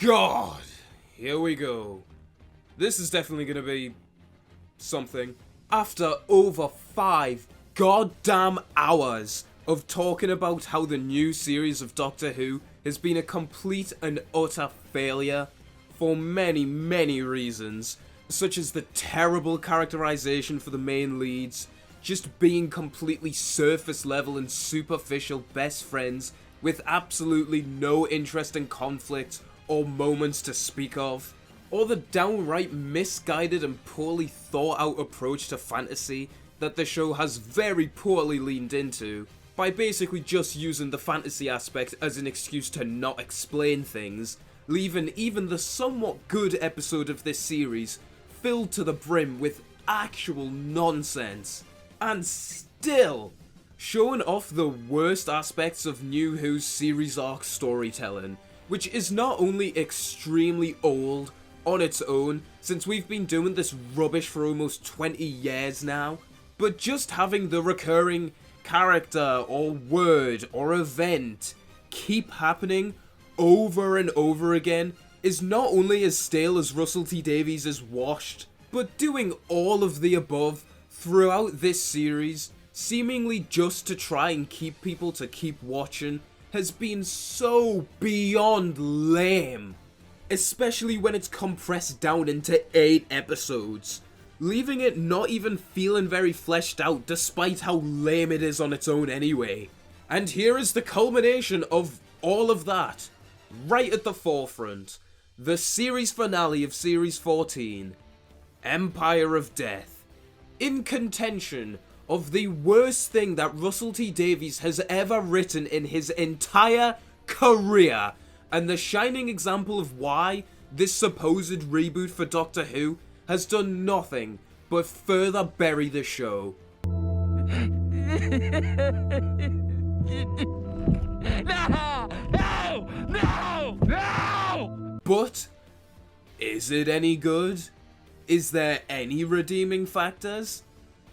God, here we go. This is definitely gonna be something. After over 5 goddamn hours of talking about how the new series of Doctor Who has been a complete and utter failure for many, many reasons, such as the terrible characterization for the main leads, just being completely surface level and superficial best friends with absolutely no interesting conflict or moments to speak of, or the downright misguided and poorly thought out approach to fantasy that the show has very poorly leaned into, by basically just using the fantasy aspect as an excuse to not explain things, leaving even the somewhat good episode of this series filled to the brim with actual nonsense, and still showing off the worst aspects of New Who's series arc storytelling, which is not only extremely old on its own, since we've been doing this rubbish for almost 20 years now, but just having the recurring character or word or event keep happening over and over again is not only as stale as Russell T Davies is washed, but doing all of the above throughout this series, seemingly just to try and keep people to keep watching, has been so beyond lame. Especially when it's compressed down into 8 episodes, leaving it not even feeling very fleshed out despite how lame it is on its own anyway. And here is the culmination of all of that, right at the forefront, the series finale of Series 14, Empire of Death, in contention of the worst thing that Russell T Davies has ever written in his entire career, and the shining example of why this supposed reboot for Doctor Who has done nothing but further bury the show. No! But, is it any good? Is there any redeeming factors?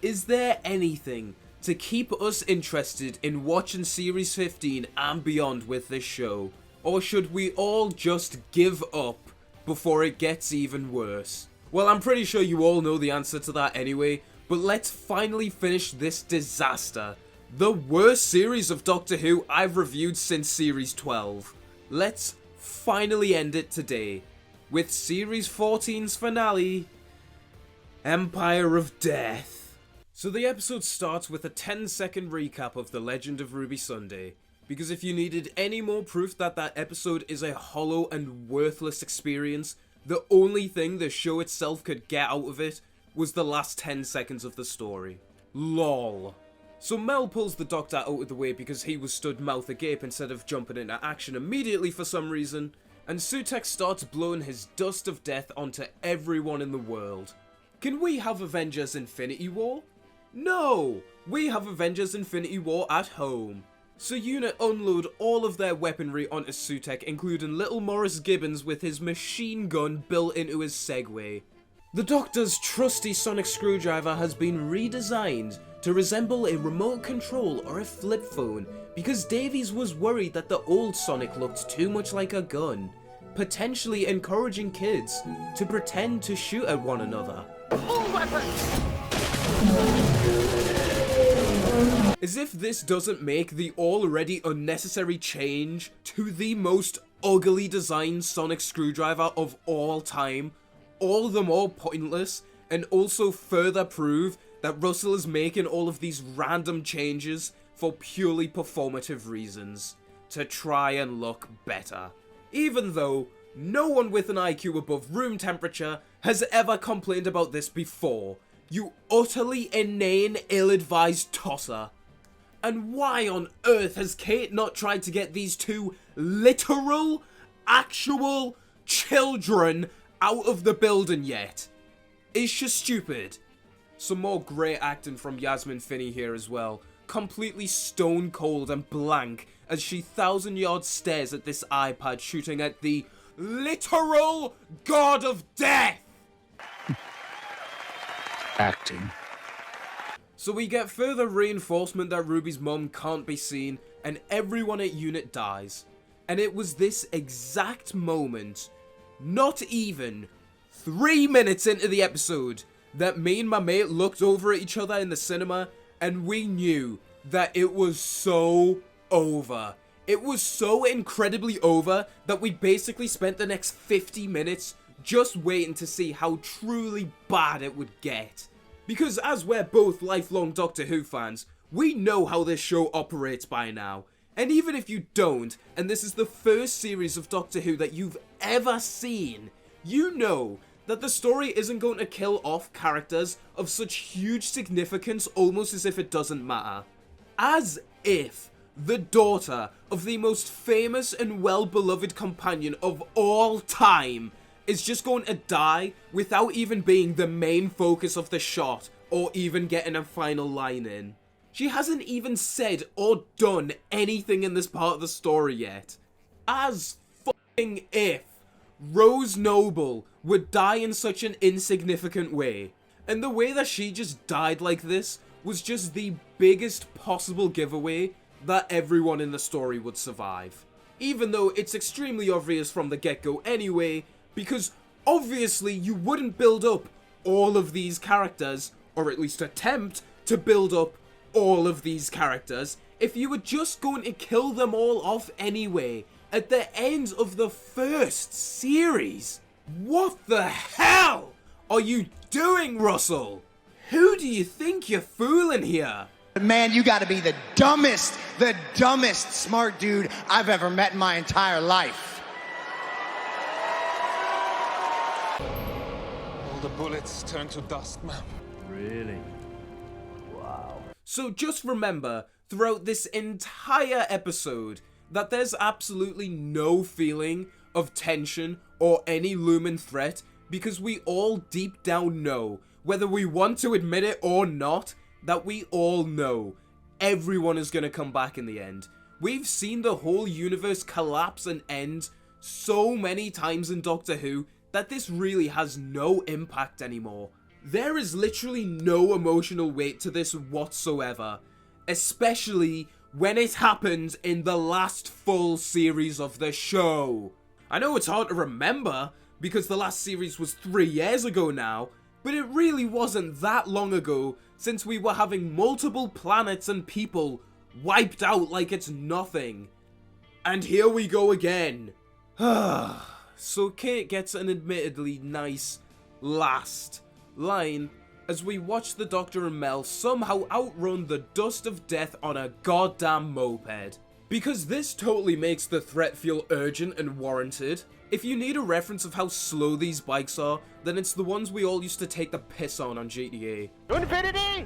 Is there anything to keep us interested in watching Series 15 and beyond with this show? Or should we all just give up before it gets even worse? Well, I'm pretty sure you all know the answer to that anyway, but let's finally finish this disaster. The worst series of Doctor Who I've reviewed since Series 12. Let's finally end it today with Series 14's finale, Empire of Death. So the episode starts with a 10-second recap of The Legend of Ruby Sunday, because if you needed any more proof that that episode is a hollow and worthless experience, the only thing the show itself could get out of it was the last 10 seconds of the story. LOL. So Mel pulls the Doctor out of the way because he was stood mouth agape instead of jumping into action immediately for some reason, and Sutekh starts blowing his dust of death onto everyone in the world. Can we have Avengers Infinity War? No! We have Avengers Infinity War at home. So Unit unload all of their weaponry onto Sutekh, including little Morris Gibbons with his machine gun built into his Segway. The Doctor's trusty sonic screwdriver has been redesigned to resemble a remote control or a flip phone because Davies was worried that the old Sonic looked too much like a gun, potentially encouraging kids to pretend to shoot at one another. All weapons! As if this doesn't make the already unnecessary change to the most ugly designed sonic screwdriver of all time all the more pointless, and also further prove that Russell is making all of these random changes for purely performative reasons, to try and look better. Even though no one with an IQ above room temperature has ever complained about this before, you utterly inane, ill-advised tosser. And why on earth has Kate not tried to get these two literal, actual children out of the building yet? Is she stupid? Some more great acting from Yasmin Finney here as well, completely stone cold and blank as she 1,000-yard stares at this iPad shooting at the literal god of death! Acting. So we get further reinforcement that Ruby's mum can't be seen, and everyone at Unit dies. And it was this exact moment, not even 3 minutes into the episode, that me and my mate looked over at each other in the cinema and we knew that it was so over. It was so incredibly over that we basically spent the next 50 minutes just waiting to see how truly bad it would get. Because as we're both lifelong Doctor Who fans, we know how this show operates by now. And even if you don't, and this is the first series of Doctor Who that you've ever seen, you know that the story isn't going to kill off characters of such huge significance almost as if it doesn't matter. As if the daughter of the most famous and well-beloved companion of all time is just going to die without even being the main focus of the shot or even getting a final line in. She hasn't even said or done anything in this part of the story yet. As fucking if Rose Noble would die in such an insignificant way. And the way that she just died like this was just the biggest possible giveaway that everyone in the story would survive. Even though it's extremely obvious from the get-go anyway, because obviously you wouldn't build up all of these characters, or at least attempt to build up all of these characters, if you were just going to kill them all off anyway, at the end of the first series. What the hell are you doing, Russell? Who do you think you're fooling here? Man, you gotta be the dumbest smart dude I've ever met in my entire life. All the bullets turn to dust, ma'am. Really? Wow. So just remember, throughout this entire episode, that there's absolutely no feeling of tension or any looming threat, because we all deep down know, whether we want to admit it or not, that we all know everyone is going to come back in the end. We've seen the whole universe collapse and end so many times in Doctor Who that this really has no impact anymore. There is literally no emotional weight to this whatsoever, especially when it happened in the last full series of the show. I know it's hard to remember because the last series was 3 years ago now, but it really wasn't that long ago since we were having multiple planets and people wiped out like it's nothing. And here we go again. So Kate gets an admittedly nice last line as we watch the Doctor and Mel somehow outrun the dust of death on a goddamn moped. Because this totally makes the threat feel urgent and warranted. If you need a reference of how slow these bikes are, then it's the ones we all used to take the piss on GTA. Infinity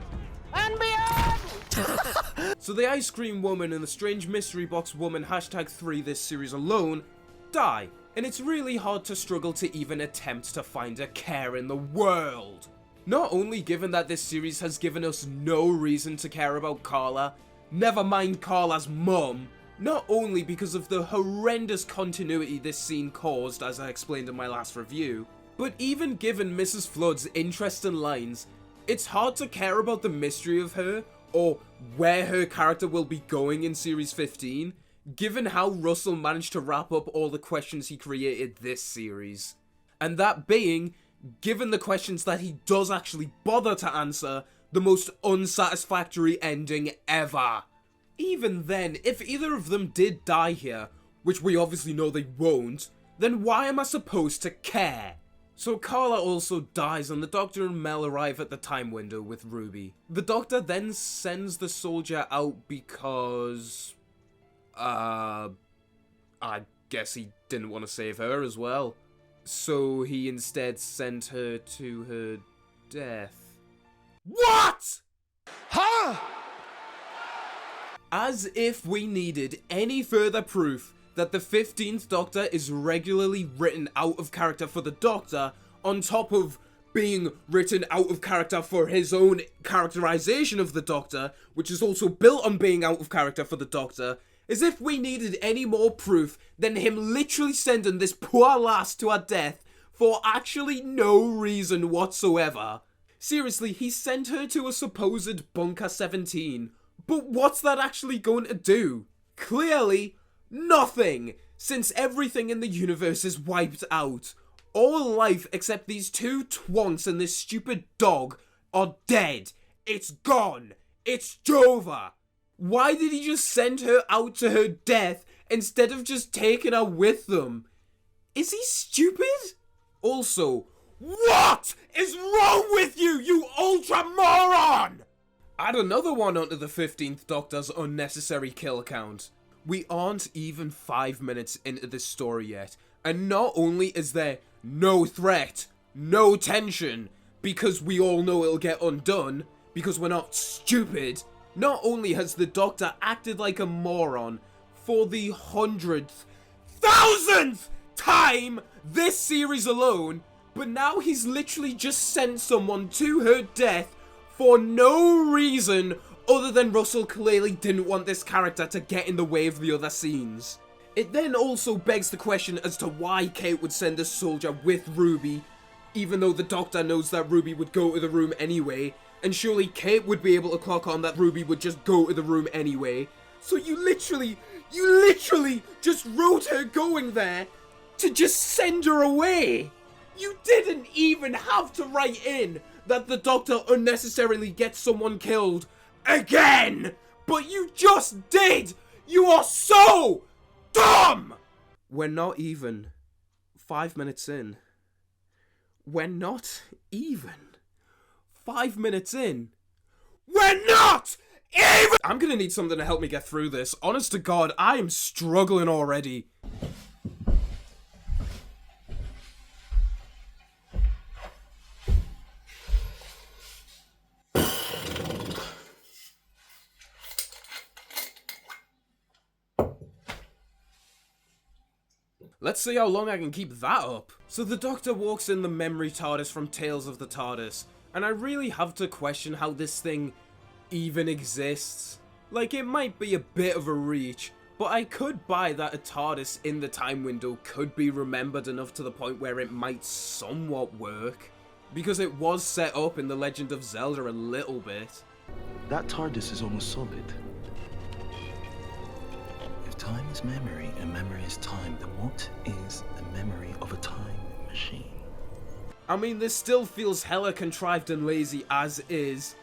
and beyond! So the Ice Cream Woman and the Strange Mystery Box Woman #3 this series alone die, and it's really hard to struggle to even attempt to find a care in the world. Not only given that this series has given us no reason to care about Carla, never mind Carla's mum, not only because of the horrendous continuity this scene caused, as I explained in my last review, but even given Mrs. Flood's interesting lines, it's hard to care about the mystery of her, or where her character will be going in Series 15, given how Russell managed to wrap up all the questions he created this series. And that being, given the questions that he does actually bother to answer, the most unsatisfactory ending ever. Even then, if either of them did die here, which we obviously know they won't, then why am I supposed to care? So Carla also dies and the Doctor and Mel arrive at the time window with Ruby. The Doctor then sends the soldier out because... I guess he didn't want to save her as well. So he instead sent her to her death. What?! Huh? As if we needed any further proof that the 15th Doctor is regularly written out of character for the Doctor, on top of being written out of character for his own characterization of the Doctor, which is also built on being out of character for the Doctor, as if we needed any more proof than him literally sending this poor lass to her death for actually no reason whatsoever. Seriously, he sent her to a supposed Bunker 17, but what's that actually going to do? Clearly, nothing! Since everything in the universe is wiped out, all life except these two twonks and this stupid dog are dead. It's gone. It's Jova. Why did he just send her out to her death instead of just taking her with them? Is he stupid? Also, what is wrong with you, you ultra moron? Add another one onto the 15th Doctor's unnecessary kill count. We aren't even 5 minutes into this story yet, and not only is there no threat, no tension, because we all know it'll get undone, because we're not stupid, not only has the Doctor acted like a moron for the 100th, 1000th time this series alone, but now he's literally just sent someone to her death for no reason other than Russell clearly didn't want this character to get in the way of the other scenes. It then also begs the question as to why Kate would send a soldier with Ruby, even though the Doctor knows that Ruby would go to the room anyway, and surely Kate would be able to clock on that Ruby would just go to the room anyway. So you literally just wrote her going there to just send her away. You didn't even have to write in that the Doctor unnecessarily gets someone killed again, but you just did. You are so dumb. We're not even 5 minutes in. We're not even 5 minutes in. We're not even. I'm gonna need something to help me get through this. Honest to God, I am struggling already. Let's see how long I can keep that up. So the Doctor walks in the memory TARDIS from Tales of the TARDIS, and I really have to question how this thing even exists. Like, it might be a bit of a reach, but I could buy that a TARDIS in the time window could be remembered enough to the point where it might somewhat work, because it was set up in The Legend of Zelda a little bit. That TARDIS is almost solid. If time is memory and memory is time, then what is the memory of a time machine? I mean, this still feels hella contrived and lazy as is,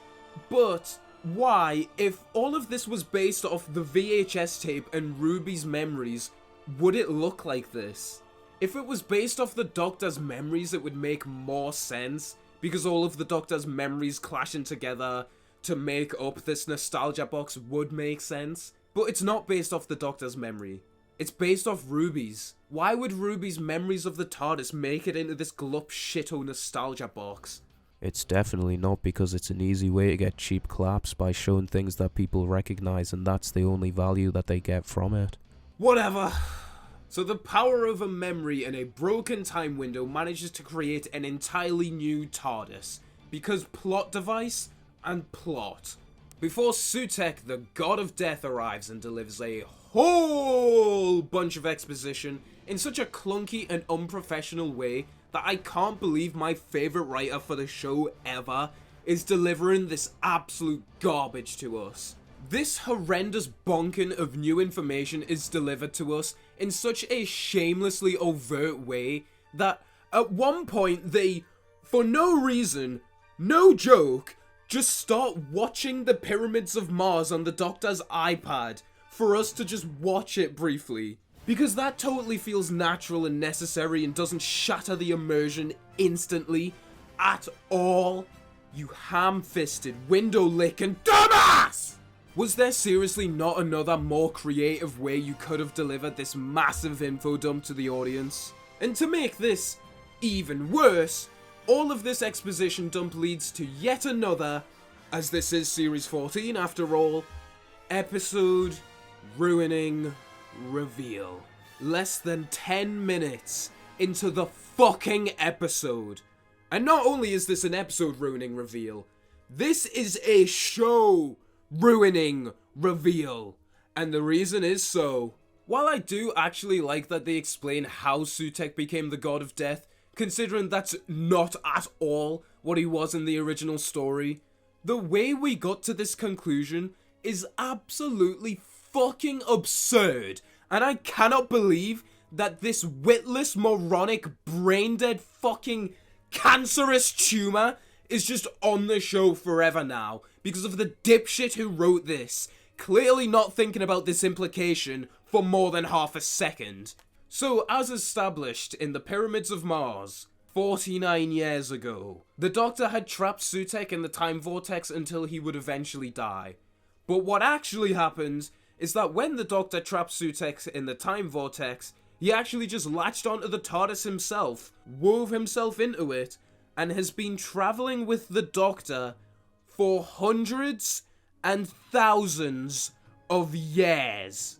but why, if all of this was based off the VHS tape and Ruby's memories, would it look like this? If it was based off the Doctor's memories, it would make more sense, because all of the Doctor's memories clashing together to make up this nostalgia box would make sense. But it's not based off the Doctor's memory. It's based off Ruby's. Why would Ruby's memories of the TARDIS make it into this glup shito nostalgia box? It's definitely not because it's an easy way to get cheap claps by showing things that people recognize, and that's the only value that they get from it. Whatever. So the power of a memory in a broken time window manages to create an entirely new TARDIS, because plot device and plot. Before Sutekh, the god of death, arrives and delivers a whole bunch of exposition in such a clunky and unprofessional way that I can't believe my favourite writer for the show ever is delivering this absolute garbage to us. This horrendous bonking of new information is delivered to us in such a shamelessly overt way that at one point they, for no reason, no joke, just start watching the Pyramids of Mars on the Doctor's iPad for us to just watch it briefly. Because that totally feels natural and necessary and doesn't shatter the immersion instantly at all. You ham-fisted, window-licking dumbass! Was there seriously not another more creative way you could have delivered this massive info dump to the audience? And to make this even worse, all of this exposition dump leads to yet another, as this is series 14 after all, episode ruining reveal. Less than 10 minutes into the fucking episode. And not only is this an episode ruining reveal, this is a show ruining reveal. And the reason is so. While I do actually like that they explain how Sutekh became the god of death, considering that's not at all what he was in the original story, the way we got to this conclusion is absolutely fucking absurd And I cannot believe that this witless, moronic, brain-dead fucking cancerous tumor is just on the show forever now because of the dipshit who wrote this, clearly not thinking about this implication for more than half a second. So, as established in the Pyramids of Mars, 49 years ago, the Doctor had trapped Sutekh in the time vortex until he would eventually die. But what actually happened is that when the Doctor trapped Sutekh in the time vortex, he actually just latched onto the Tardis himself, wove himself into it, and has been travelling with the Doctor for hundreds and thousands of years.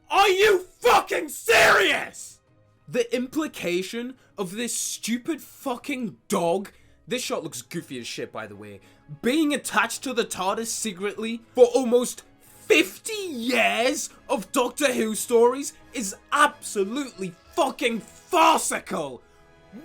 Are you fucking serious? The implication of this stupid fucking dog, this shot looks goofy as shit by the way, being attached to the TARDIS secretly for almost 50 years of Doctor Who stories is absolutely fucking farcical.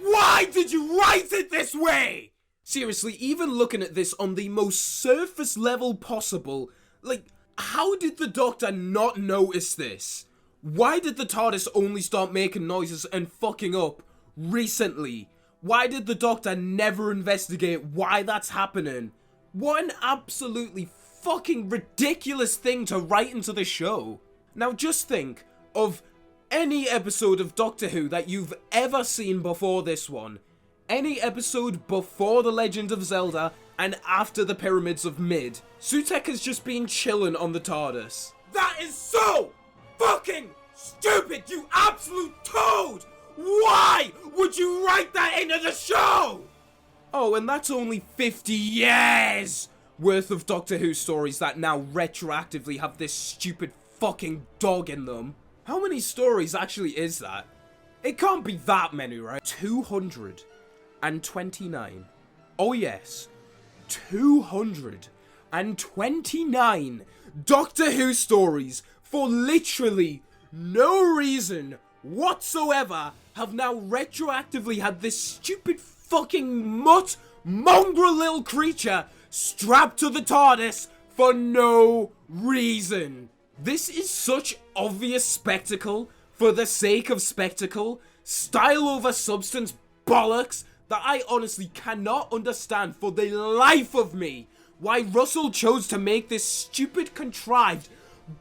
Why did you write it this way? Seriously, even looking at this on the most surface level possible, like, how did the Doctor not notice this? Why did the TARDIS only start making noises and fucking up recently? Why did the Doctor never investigate why that's happening? What an absolutely fucking ridiculous thing to write into the show. Now just think of any episode of Doctor Who that you've ever seen before this one. Any episode before The Legend of Zelda and after the Pyramids of Mid. Sutekh has just been chilling on the TARDIS. That is so fucking stupid, you absolute toad! Why would you write that into the show? Oh, and that's only 50 years worth of Doctor Who stories that now retroactively have this stupid fucking dog in them. How many stories actually is that? It can't be that many, right? 229. Oh yes, 229 Doctor Who stories for literally no reason whatsoever have now retroactively had this stupid fucking mongrel little creature strapped to the TARDIS for no reason. This is such obvious spectacle for the sake of spectacle, style over substance bollocks that I honestly cannot understand for the life of me why Russell chose to make this stupid contrived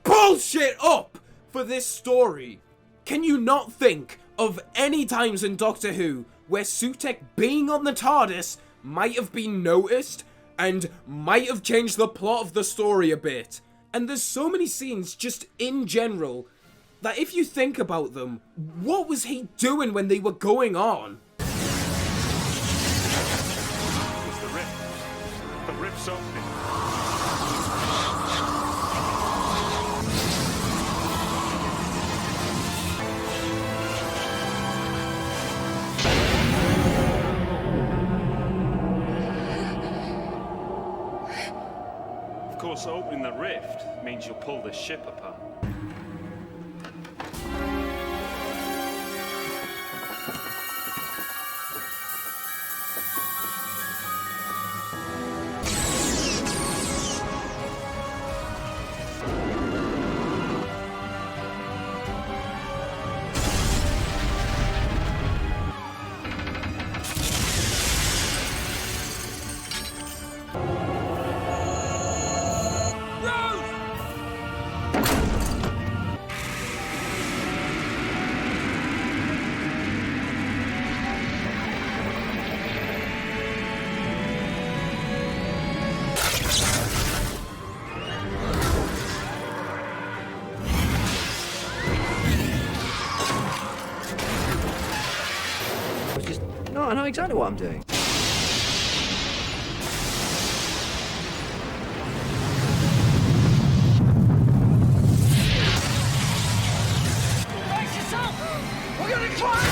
bullshit up for this story. Can you not think of any times in Doctor Who where Sutekh being on the TARDIS might have been noticed and might have changed the plot of the story a bit? And there's so many scenes just in general that if you think about them, what was he doing when they were going on? It's the rift. The rift's opening. Of course, opening the rift means you'll pull the ship apart. No, I know exactly what I'm doing. Brace yourself! We're gonna climb!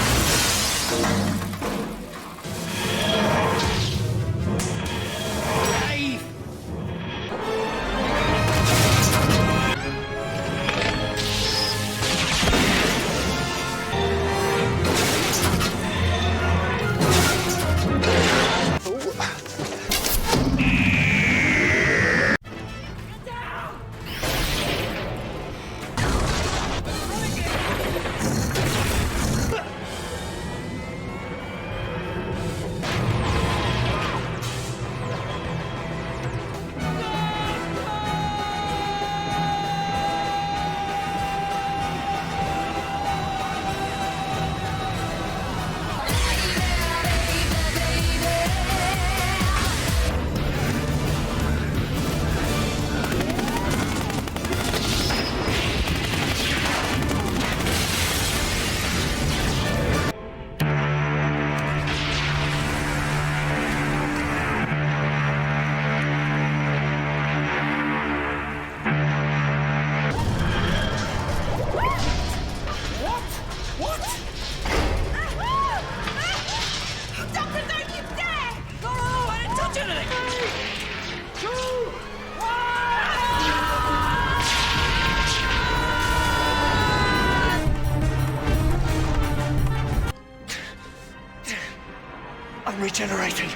regenerating.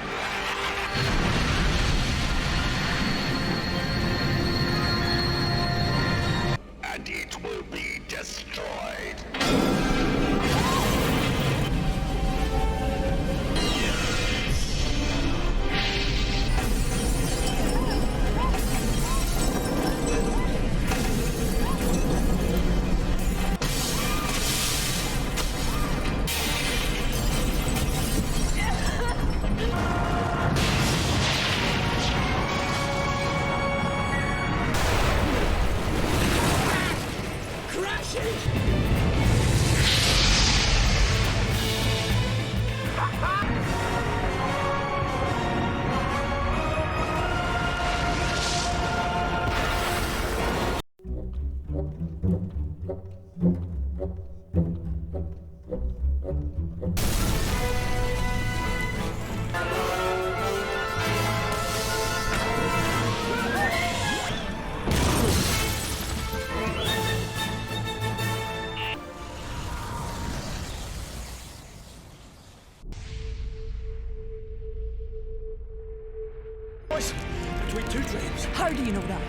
And it will be destroyed. Between two dreams. How do you know that?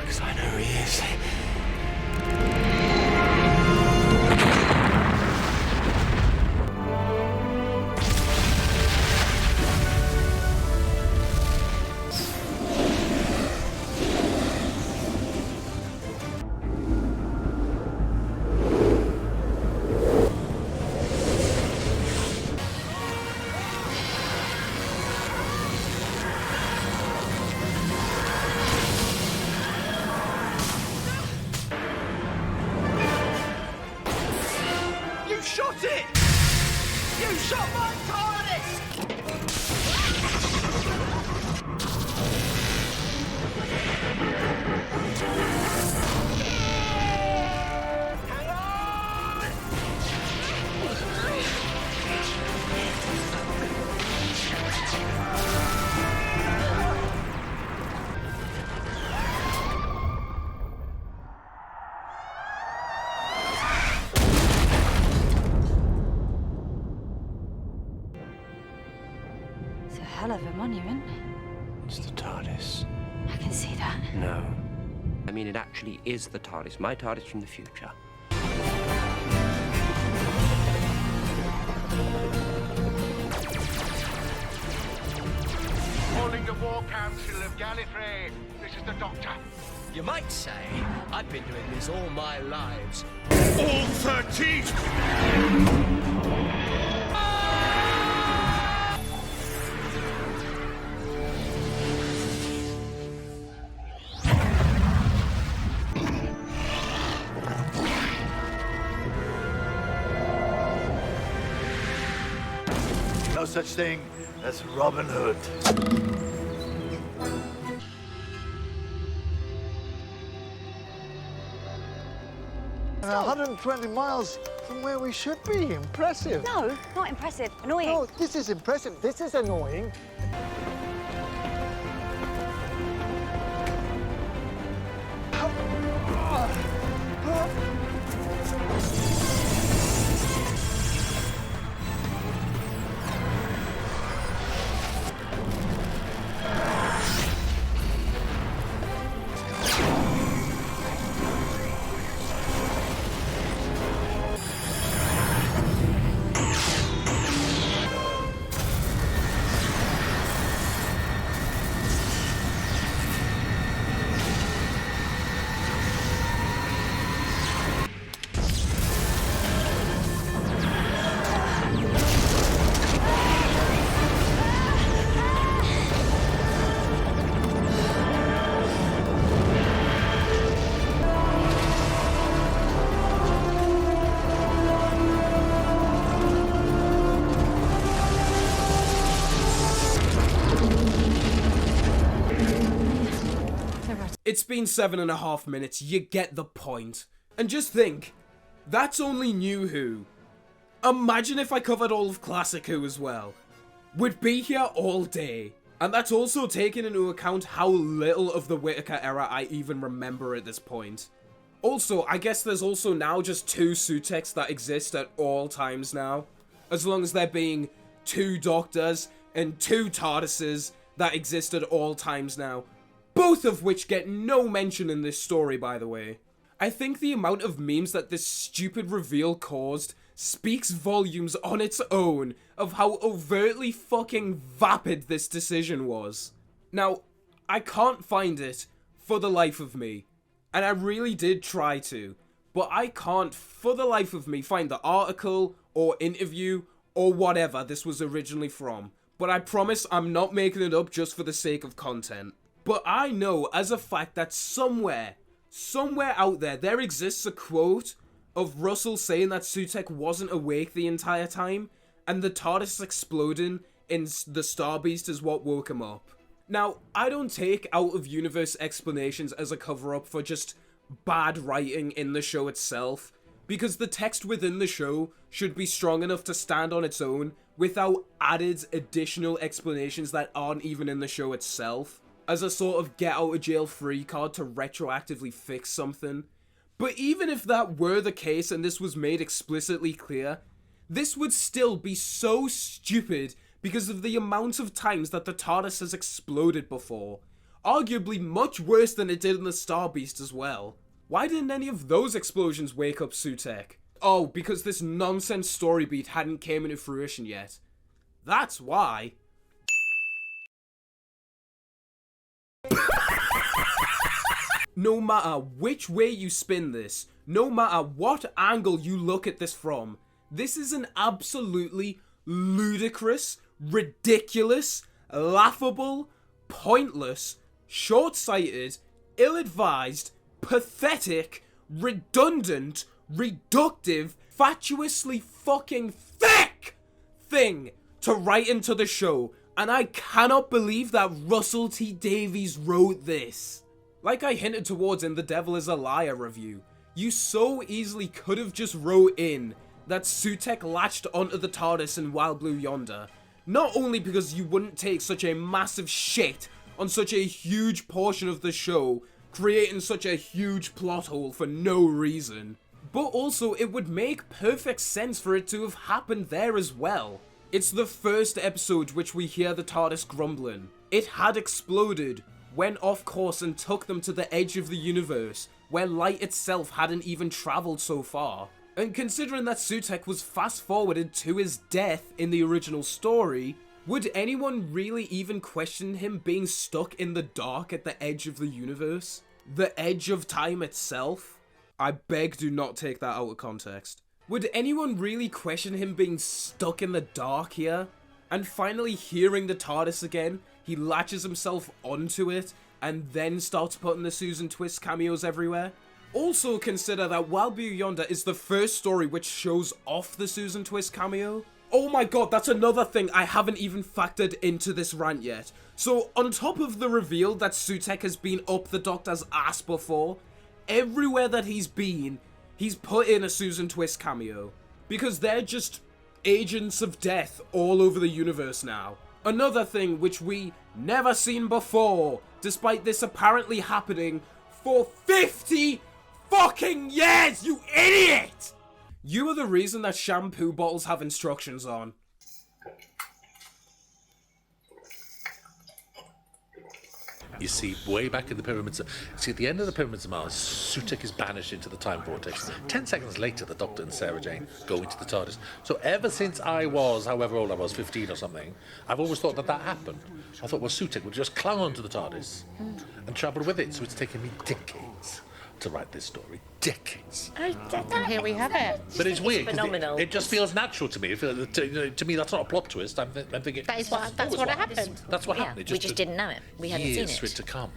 Because I know who he is. You shot it! You shot my Tardis! Hang on! It's a hell of a monument. It's the Tardis. I can see that. No. I mean, it actually is the TARDIS. My TARDIS from the future. Calling the War Council of Gallifrey. This is the Doctor. You might say I've been doing this all my lives. All 13! No such thing as Robin Hood. 120 miles from where we should be. Impressive. No, not impressive. Annoying. No, this is impressive. This is annoying. It's been 7.5 minutes, you get the point. And just think, that's only New Who. Imagine if I covered all of Classic Who as well. We'd be here all day. And that's also taking into account how little of the Whittaker era I even remember at this point. Also, I guess there's also now just 2 Suteks that exist at all times now. As long as they're being 2 Doctors and 2 Tardises that exist at all times now, both of which get no mention in this story, by the way. I think the amount of memes that this stupid reveal caused speaks volumes on its own of how overtly fucking vapid this decision was. Now, I can't find it for the life of me, and I really did try to, but I can't for the life of me find the article or interview or whatever this was originally from. But I promise I'm not making it up just for the sake of content. But I know as a fact that somewhere out there exists a quote of Russell saying that Sutekh wasn't awake the entire time, and the TARDIS exploding in the Star Beast is what woke him up. Now, I don't take out-of-universe explanations as a cover-up for just bad writing in the show itself, because the text within the show should be strong enough to stand on its own without added additional explanations that aren't even in the show itself, as a sort of get-out-of-jail-free card to retroactively fix something. But even if that were the case and this was made explicitly clear, this would still be so stupid because of the amount of times that the TARDIS has exploded before. Arguably much worse than it did in the Star Beast as well. Why didn't any of those explosions wake up Sutekh? Oh, because this nonsense story beat hadn't came into fruition yet. That's why. No matter which way you spin this, no matter what angle you look at this from, this is an absolutely ludicrous, ridiculous, laughable, pointless, short-sighted, ill-advised, pathetic, redundant, reductive, fatuously fucking thick thing to write into the show, and I cannot believe that Russell T Davies wrote this. Like I hinted towards in the Devil is a Liar review, you so easily could have just wrote in that Sutekh latched onto the TARDIS in Wild Blue Yonder, not only because you wouldn't take such a massive shit on such a huge portion of the show, creating such a huge plot hole for no reason, but also it would make perfect sense for it to have happened there as well. It's the first episode which we hear the TARDIS grumbling. It had exploded, went off course and took them to the edge of the universe, where light itself hadn't even travelled so far. And considering that Sutekh was fast-forwarded to his death in the original story, would anyone really even question him being stuck in the dark at the edge of the universe? The edge of time itself? I beg do not take that out of context. Would anyone really question him being stuck in the dark here? And finally hearing the TARDIS again, he latches himself onto it, and then starts putting the Susan Twist cameos everywhere. Also consider that Wild Blue Yonder is the first story which shows off the Susan Twist cameo. Oh my god, that's another thing I haven't even factored into this rant yet. So on top of the reveal that Sutekh has been up the Doctor's ass before, everywhere that he's been, he's put in a Susan Twist cameo. Because they're just agents of death all over the universe now. Another thing which we never seen before, despite this apparently happening for 50 fucking years, you idiot! You are the reason that shampoo bottles have instructions on. You see, way back in the Pyramids... See, at the end of the Pyramids of Mars, Sutekh is banished into the time vortex. 10 seconds later, the Doctor and Sarah Jane go into the TARDIS. So ever since I was, however old I was, 15 or something, I've always thought that happened. I thought, well, Sutekh would just clung onto the TARDIS and travel with it. So it's taken me decades to write this story. Decades. And here we have it. But it's weird, because it just feels natural to me. To me, that's not a plot twist. I'm thinking... That's what happened. That's what happened. We just didn't know it. We hadn't seen it. Years for it to come.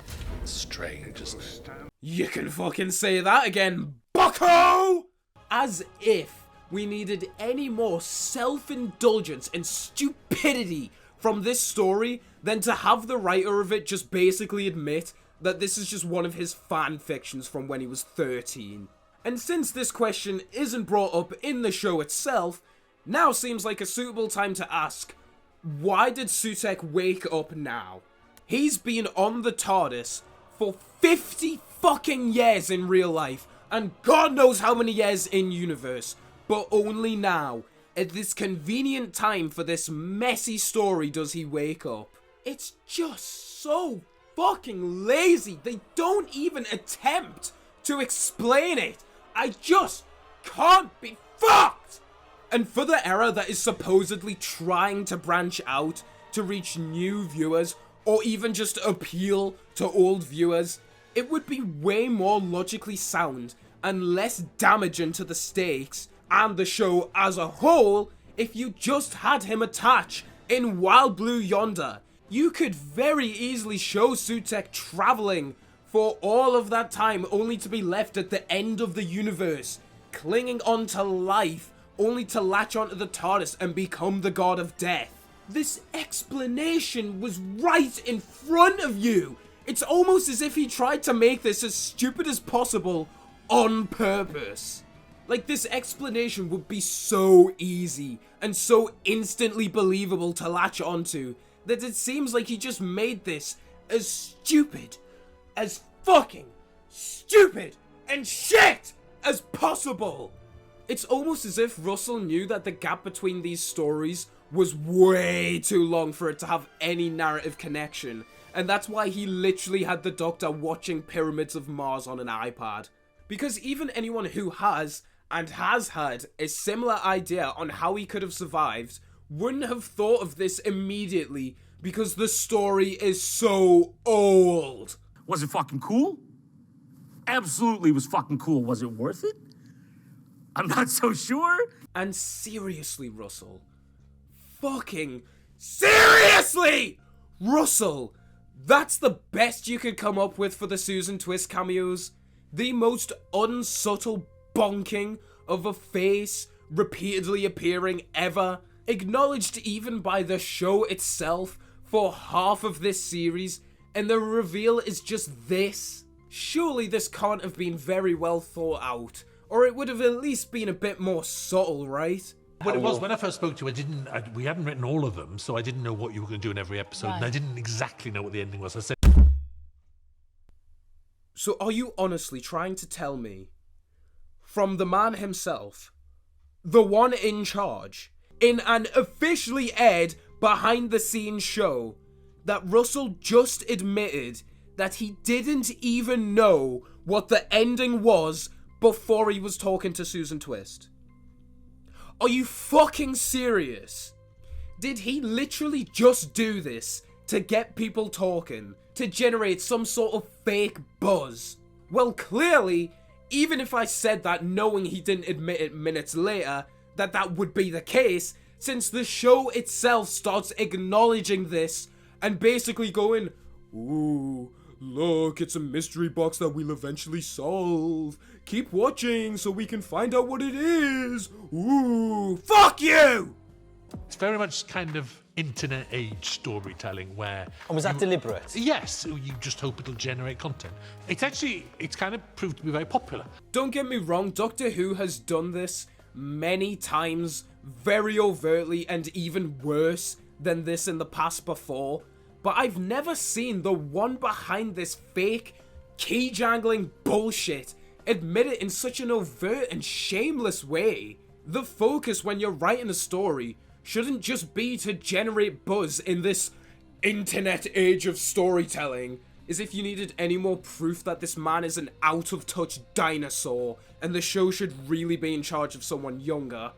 Strange, isn't it? You can fucking say that again, bucko! As if we needed any more self-indulgence and stupidity from this story than to have the writer of it just basically admit that this is just one of his fan fictions from when he was 13. And since this question isn't brought up in the show itself, now seems like a suitable time to ask, why did Sutekh wake up now? He's been on the TARDIS for 50 fucking years in real life, and God knows how many years in universe, but only now, at this convenient time for this messy story does he wake up. It's just so fucking lazy. They don't even attempt to explain it. I just can't be fucked! And for the era that is supposedly trying to branch out to reach new viewers, or even just appeal to old viewers, it would be way more logically sound and less damaging to the stakes and the show as a whole if you just had him attach in Wild Blue Yonder. You could very easily show Sutekh traveling for all of that time only to be left at the end of the universe, clinging on to life only to latch onto the Tardis and become the god of death. This explanation was right in front of you. It's almost as if he tried to make this as stupid as possible on purpose. Like, this explanation would be so easy and so instantly believable to latch onto that it seems like he just made this as stupid, as fucking stupid and shit as possible. It's almost as if Russell knew that the gap between these stories was way too long for it to have any narrative connection, and that's why he literally had the Doctor watching Pyramids of Mars on an iPad. Because even anyone who has, and has had, a similar idea on how he could have survived wouldn't have thought of this immediately because the story is so old. Was it fucking cool? Absolutely was fucking cool. Was it worth it? I'm not so sure. And seriously, Russell. Fucking seriously! Russell, that's the best you could come up with for the Susan Twist cameos? The most unsubtle bonking of a face repeatedly appearing ever, acknowledged even by the show itself for half of this series, and the reveal is just this? Surely this can't have been very well thought out, or it would have at least been a bit more subtle, right? What it was, when I first spoke to you, we hadn't written all of them, so I didn't know what you were going to do in every episode, and I didn't exactly know what the ending was. I said... So are you honestly trying to tell me, from the man himself, the one in charge, in an officially aired behind-the-scenes show, that Russell just admitted that he didn't even know what the ending was before he was talking to Susan Twist? Are you fucking serious? Did he literally just do this to get people talking, to generate some sort of fake buzz? Well, clearly, even if I said that knowing he didn't admit it minutes later, that would be the case, since the show itself starts acknowledging this and basically going, ooh, look, it's a mystery box that we'll eventually solve. Keep watching so we can find out what it is. Ooh, fuck you! It's very much kind of internet age storytelling where... And was that deliberate? Yes, you just hope it'll generate content. It's kind of proved to be very popular. Don't get me wrong, Doctor Who has done this many times, very overtly and even worse than this in the past before, but I've never seen the one behind this fake, key-jangling bullshit admit it in such an overt and shameless way. The focus when you're writing a story shouldn't just be to generate buzz in this internet age of storytelling, as if you needed any more proof that this man is an out-of-touch dinosaur and the show should really be in charge of someone younger.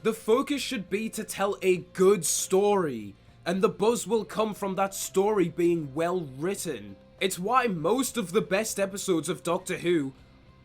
The focus should be to tell a good story, and the buzz will come from that story being well written. It's why most of the best episodes of Doctor Who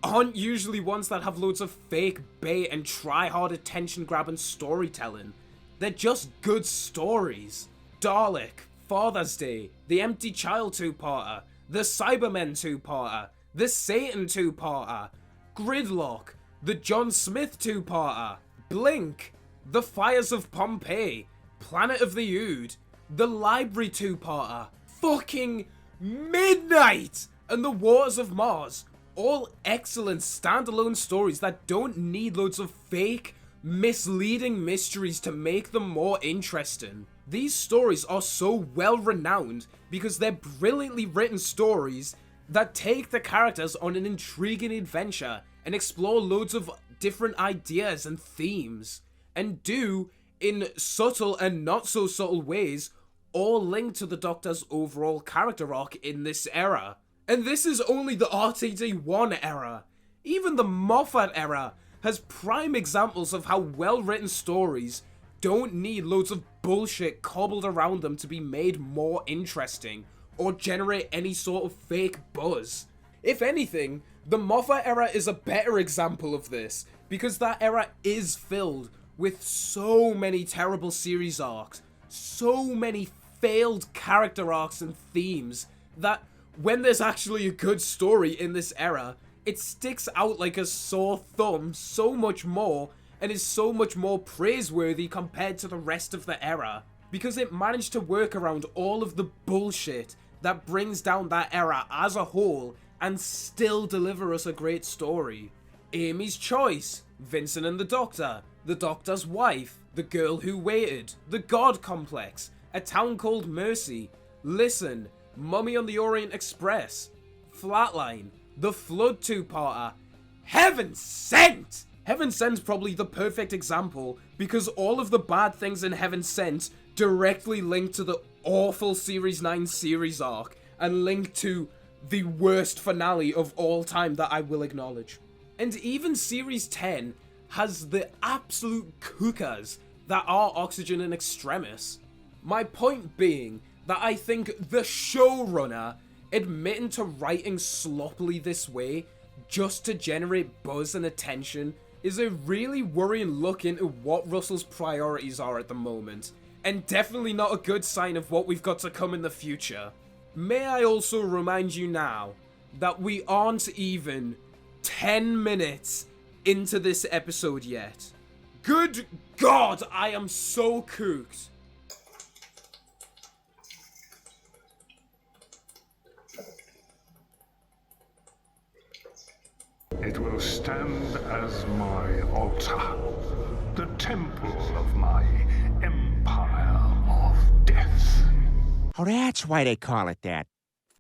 aren't usually ones that have loads of fake bait and try-hard attention-grabbing storytelling. They're just good stories. Dalek, Father's Day, The Empty Child 2-parter, The Cybermen 2-parter, The Satan 2-parter, Gridlock, The John Smith 2-parter, Blink, The Fires of Pompeii, Planet of the Ood, The Library 2-parter, fucking Midnight, and The Waters of Mars. All excellent standalone stories that don't need loads of fake, misleading mysteries to make them more interesting. These stories are so well renowned because they're brilliantly written stories that take the characters on an intriguing adventure and explore loads of different ideas and themes. and do, in subtle and not so subtle ways, all link to the Doctor's overall character arc in this era. And this is only the RTD1 era. Even the Moffat era has prime examples of how well-written stories don't need loads of bullshit cobbled around them to be made more interesting or generate any sort of fake buzz. If anything, the Moffat era is a better example of this, because that era is filled with so many terrible series arcs, so many failed character arcs and themes, that when there's actually a good story in this era, it sticks out like a sore thumb so much more and is so much more praiseworthy compared to the rest of the era, because it managed to work around all of the bullshit that brings down that era as a whole and still deliver us a great story. Amy's Choice, Vincent and the Doctor's Wife, The Girl Who Waited, The God Complex, A Town Called Mercy, Listen, Mummy on the Orient Express, Flatline, The Flood two-parter, Heaven Sent! Heaven Sent's probably the perfect example because all of the bad things in Heaven Sent directly link to the awful Series 9 series arc and link to the worst finale of all time that I will acknowledge. And even Series 10 has the absolute cookers that are Oxygen and Extremis. My point being that I think the showrunner admitting to writing sloppily this way just to generate buzz and attention is a really worrying look into what Russell's priorities are at the moment, and definitely not a good sign of what we've got to come in the future. May I also remind you now that we aren't even 10 minutes into this episode yet. Good God, I am so cooked. It will stand as my altar, the temple of my empire of death. Oh, that's why they call it that.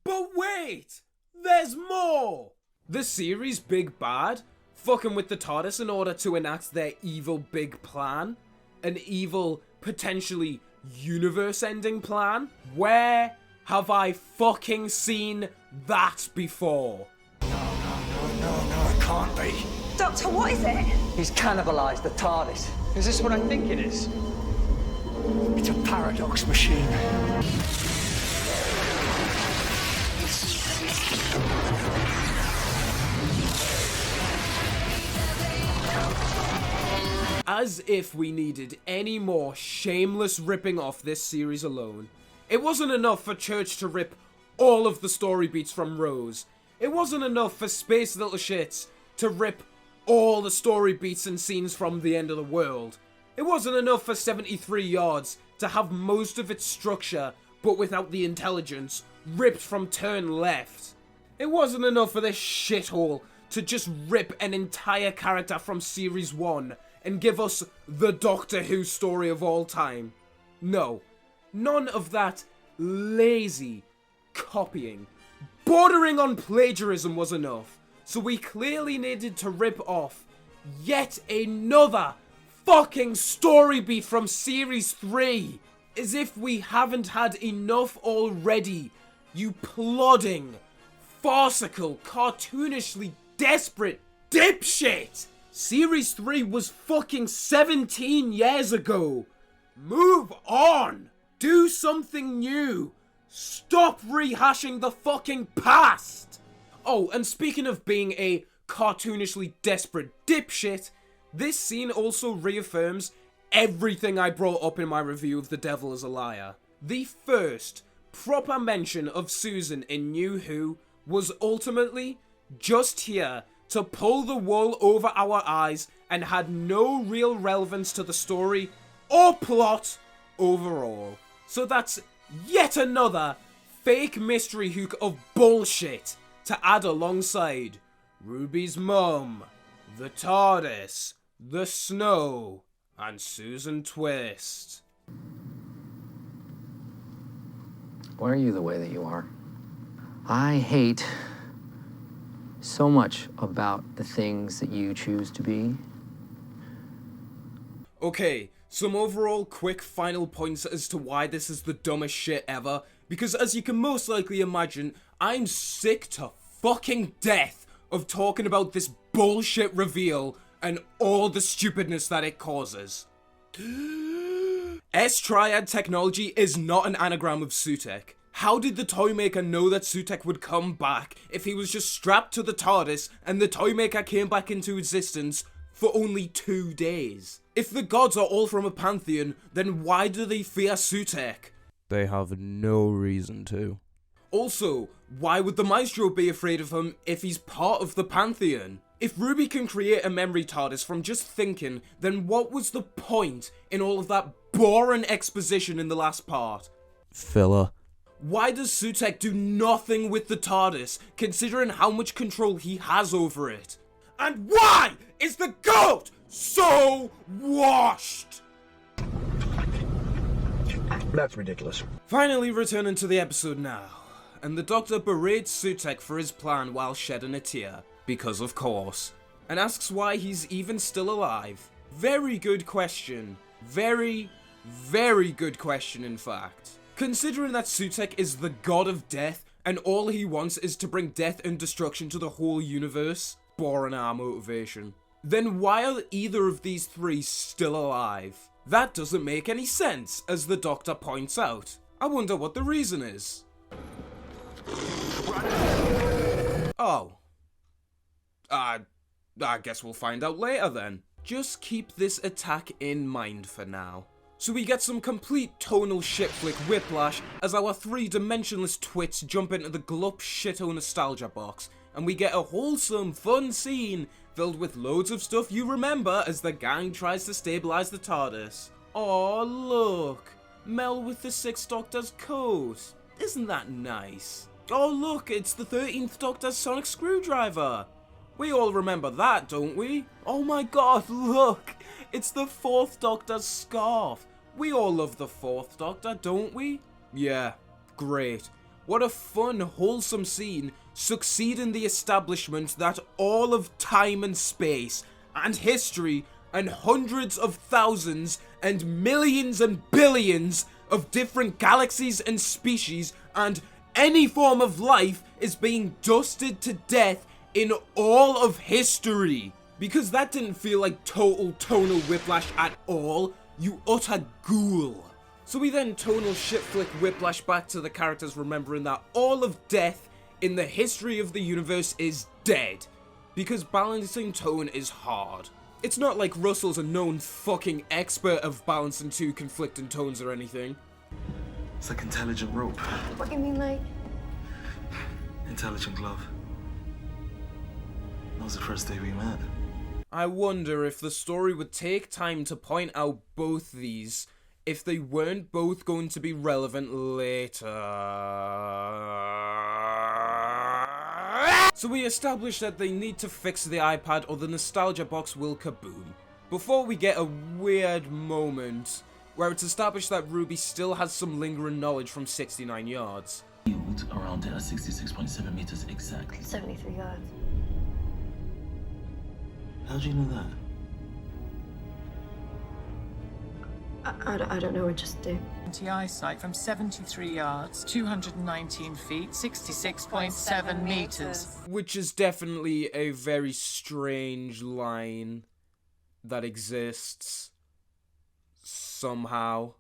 But wait! There's more! The series' big bad, fucking with the Tardis in order to enact their evil big plan. An evil, potentially universe-ending plan? Where have I fucking seen that before? No, it can't be. Doctor, what is it? He's cannibalized the TARDIS. Is this what I think it is? It's a paradox machine. As if we needed any more shameless ripping off this series alone. It wasn't enough for Church to rip all of the story beats from Rose. It wasn't enough for Space Little Shits to rip all the story beats and scenes from The End of the World. It wasn't enough for 73 Yards to have most of its structure, but without the intelligence, ripped from Turn Left. It wasn't enough for this shithole to just rip an entire character from Series 1 and give us the Doctor Who story of all time. No, none of that lazy copying, bordering on plagiarism was enough, so we clearly needed to rip off yet another fucking story beat from Series 3, as if we haven't had enough already, you plodding, farcical, cartoonishly desperate dipshit! Series 3 was fucking 17 years ago! Move on! Do something new! Stop rehashing the fucking past! Oh, and speaking of being a cartoonishly desperate dipshit, this scene also reaffirms everything I brought up in my review of The Devil is a Liar. The first proper mention of Susan in New Who was ultimately just here to pull the wool over our eyes and had no real relevance to the story or plot overall. So that's yet another fake mystery hook of bullshit to add alongside Ruby's mum, the TARDIS, the snow, and Susan Twist. Why are you the way that you are? I hate so much about the things that you choose to be. Okay, some overall quick final points as to why this is the dumbest shit ever, because as you can most likely imagine, I'm sick to fucking death of talking about this bullshit reveal and all the stupidness that it causes. S-Triad technology is not an anagram of Sutekh. How did the Toymaker know that Sutekh would come back if he was just strapped to the Tardis and the Toymaker came back into existence for only 2 days? If the gods are all from a pantheon, then why do they fear Sutekh? They have no reason to. Also, why would the Maestro be afraid of him if he's part of the pantheon? If Ruby can create a memory TARDIS from just thinking, then what was the point in all of that boring exposition in the last part? Filler. Why does Sutekh do nothing with the TARDIS, considering how much control he has over it? And why is the goat so washed? That's ridiculous. Finally returning to the episode now, and the Doctor berates Sutekh for his plan while shedding a tear, because of course, and asks why he's even still alive. Very good question. Very, very good question in fact. Considering that Sutekh is the god of death, and all he wants is to bring death and destruction to the whole universe, boring our motivation, then why are either of these three still alive? That doesn't make any sense, as the Doctor points out. I wonder what the reason is. Oh. I guess we'll find out later then. Just keep this attack in mind for now. So we get some complete tonal shitflick whiplash as our three-dimensionless twits jump into the glup shito nostalgia box, and we get a wholesome, fun scene filled with loads of stuff you remember as the gang tries to stabilize the TARDIS. Aw, look! Mel with the 6th Doctor's coat. Isn't that nice? Oh look, it's the 13th Doctor's sonic screwdriver. We all remember that, don't we? Oh my god, look! It's the 4th Doctor's scarf. We all love the 4th Doctor, don't we? Yeah, great. What a fun, wholesome scene, succeeding the establishment that all of time and space, and history, and hundreds of thousands, and millions and billions of different galaxies and species, and any form of life is being dusted to death in all of history. Because that didn't feel like total tonal whiplash at all, you utter ghoul. So we then tonal shitflick whiplash back to the characters remembering that all of death in the history of the universe is dead. Because balancing tone is hard. It's not like Russell's a known fucking expert of balancing two conflicting tones or anything. It's like intelligent rope. What do you mean, like? Intelligent glove. That was the first day we met. I wonder if the story would take time to point out both these, if they weren't both going to be relevant later. So we established that they need to fix the iPad or the nostalgia box will kaboom. Before we get a weird moment where it's established that Ruby still has some lingering knowledge from 69 yards. Yield around it at 66.7 meters exactly. 73 yards. How do you know that? I don't know, I just do. Eyesight from 73 yards, 219 feet, 66.7 meters. Which is definitely a very strange line that exists somehow.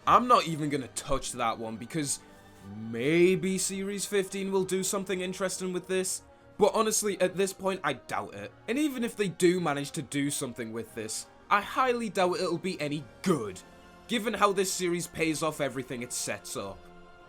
I'm not even gonna touch that one because maybe Series 15 will do something interesting with this. But honestly, at this point, I doubt it. And even if they do manage to do something with this, I highly doubt it'll be any good, given how this series pays off everything it sets up.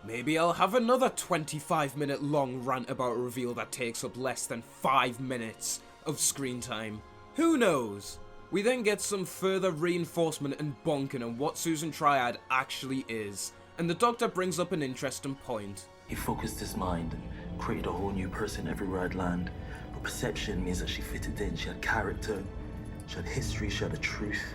Maybe I'll have another 25-minute long rant about a reveal that takes up less than 5 minutes of screen time. Who knows? We then get some further reinforcement and bonking on what Susan Triad actually is, and the Doctor brings up an interesting point. He focused his mind and created a whole new person everywhere I'd land. But perception means that she fitted in. She had character, she had history, she had a truth.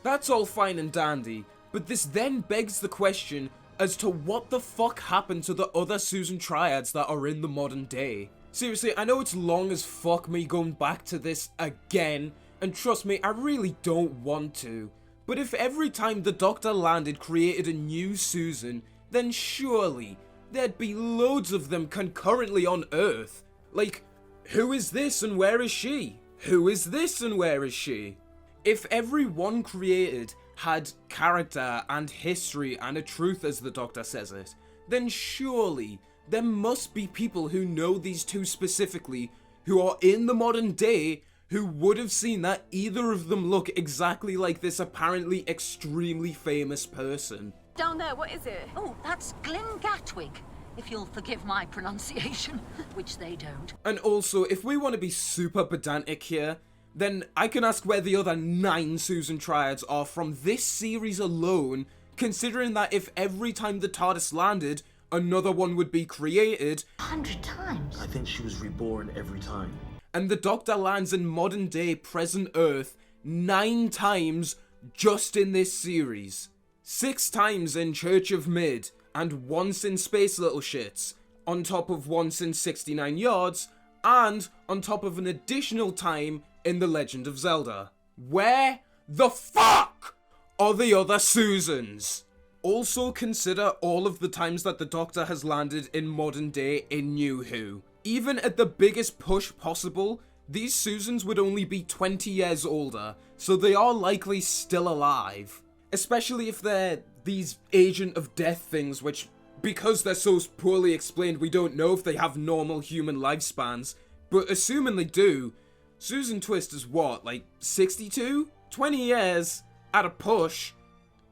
That's all fine and dandy, but this then begs the question as to what the fuck happened to the other Susan Triads that are in the modern day. Seriously, I know it's long as fuck me going back to this again, and trust me, I really don't want to, But if every time the Doctor landed created a new Susan, then surely there'd be loads of them concurrently on Earth. Like, who is this and where is she? Who is this and where is she? If every one created had character and history and a truth as the Doctor says it, then surely there must be people who know these two specifically, who are in the modern day, who would have seen that either of them look exactly like this apparently extremely famous person. Down there, what is it? Oh, that's Glen Gatwick, if you'll forgive my pronunciation, which they don't. And also, if we want to be super pedantic here, then I can ask where the other 9 Susan Triads are from this series alone, considering that if every time the TARDIS landed, another one would be created 100 times. I think she was reborn every time. And the Doctor lands in modern day present Earth 9 times just in this series. 6 times in Church of Mid, and once in Space Little Shits, on top of once in 69 Yards, and on top of an additional time in The Legend of Zelda. Where the fuck are the other Susans? Also consider all of the times that the Doctor has landed in modern day in New Who. Even at the biggest push possible, these Susans would only be 20 years older, so they are likely still alive. Especially if they're these Agent of Death things, which, because they're so poorly explained, we don't know if they have normal human lifespans, but assuming they do, Susan Twist is what, like 62? 20 years at a push.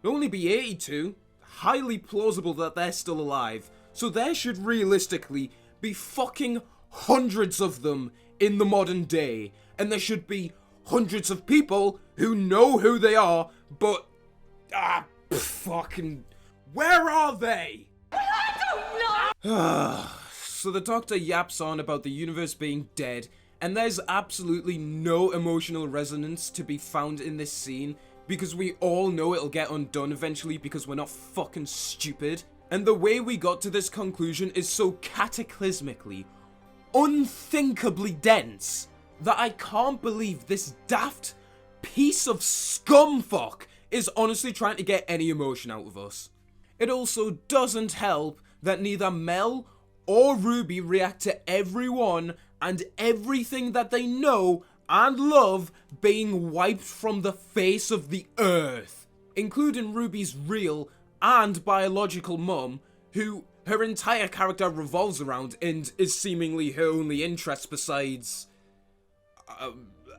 It'll only be 82. Highly plausible that they're still alive. So there should realistically be fucking hundreds of them in the modern day. And there should be hundreds of people who know who they are, but... fucking... Where are they? I don't know! So the Doctor yaps on about the universe being dead, and there's absolutely no emotional resonance to be found in this scene, because we all know it'll get undone eventually because we're not fucking stupid. And the way we got to this conclusion is so cataclysmically, unthinkably dense, that I can't believe this daft piece of scumfuck is honestly trying to get any emotion out of us. It also doesn't help that neither Mel or Ruby react to everyone and everything that they know and love being wiped from the face of the earth, including Ruby's real and biological mum, who her entire character revolves around and is seemingly her only interest besides...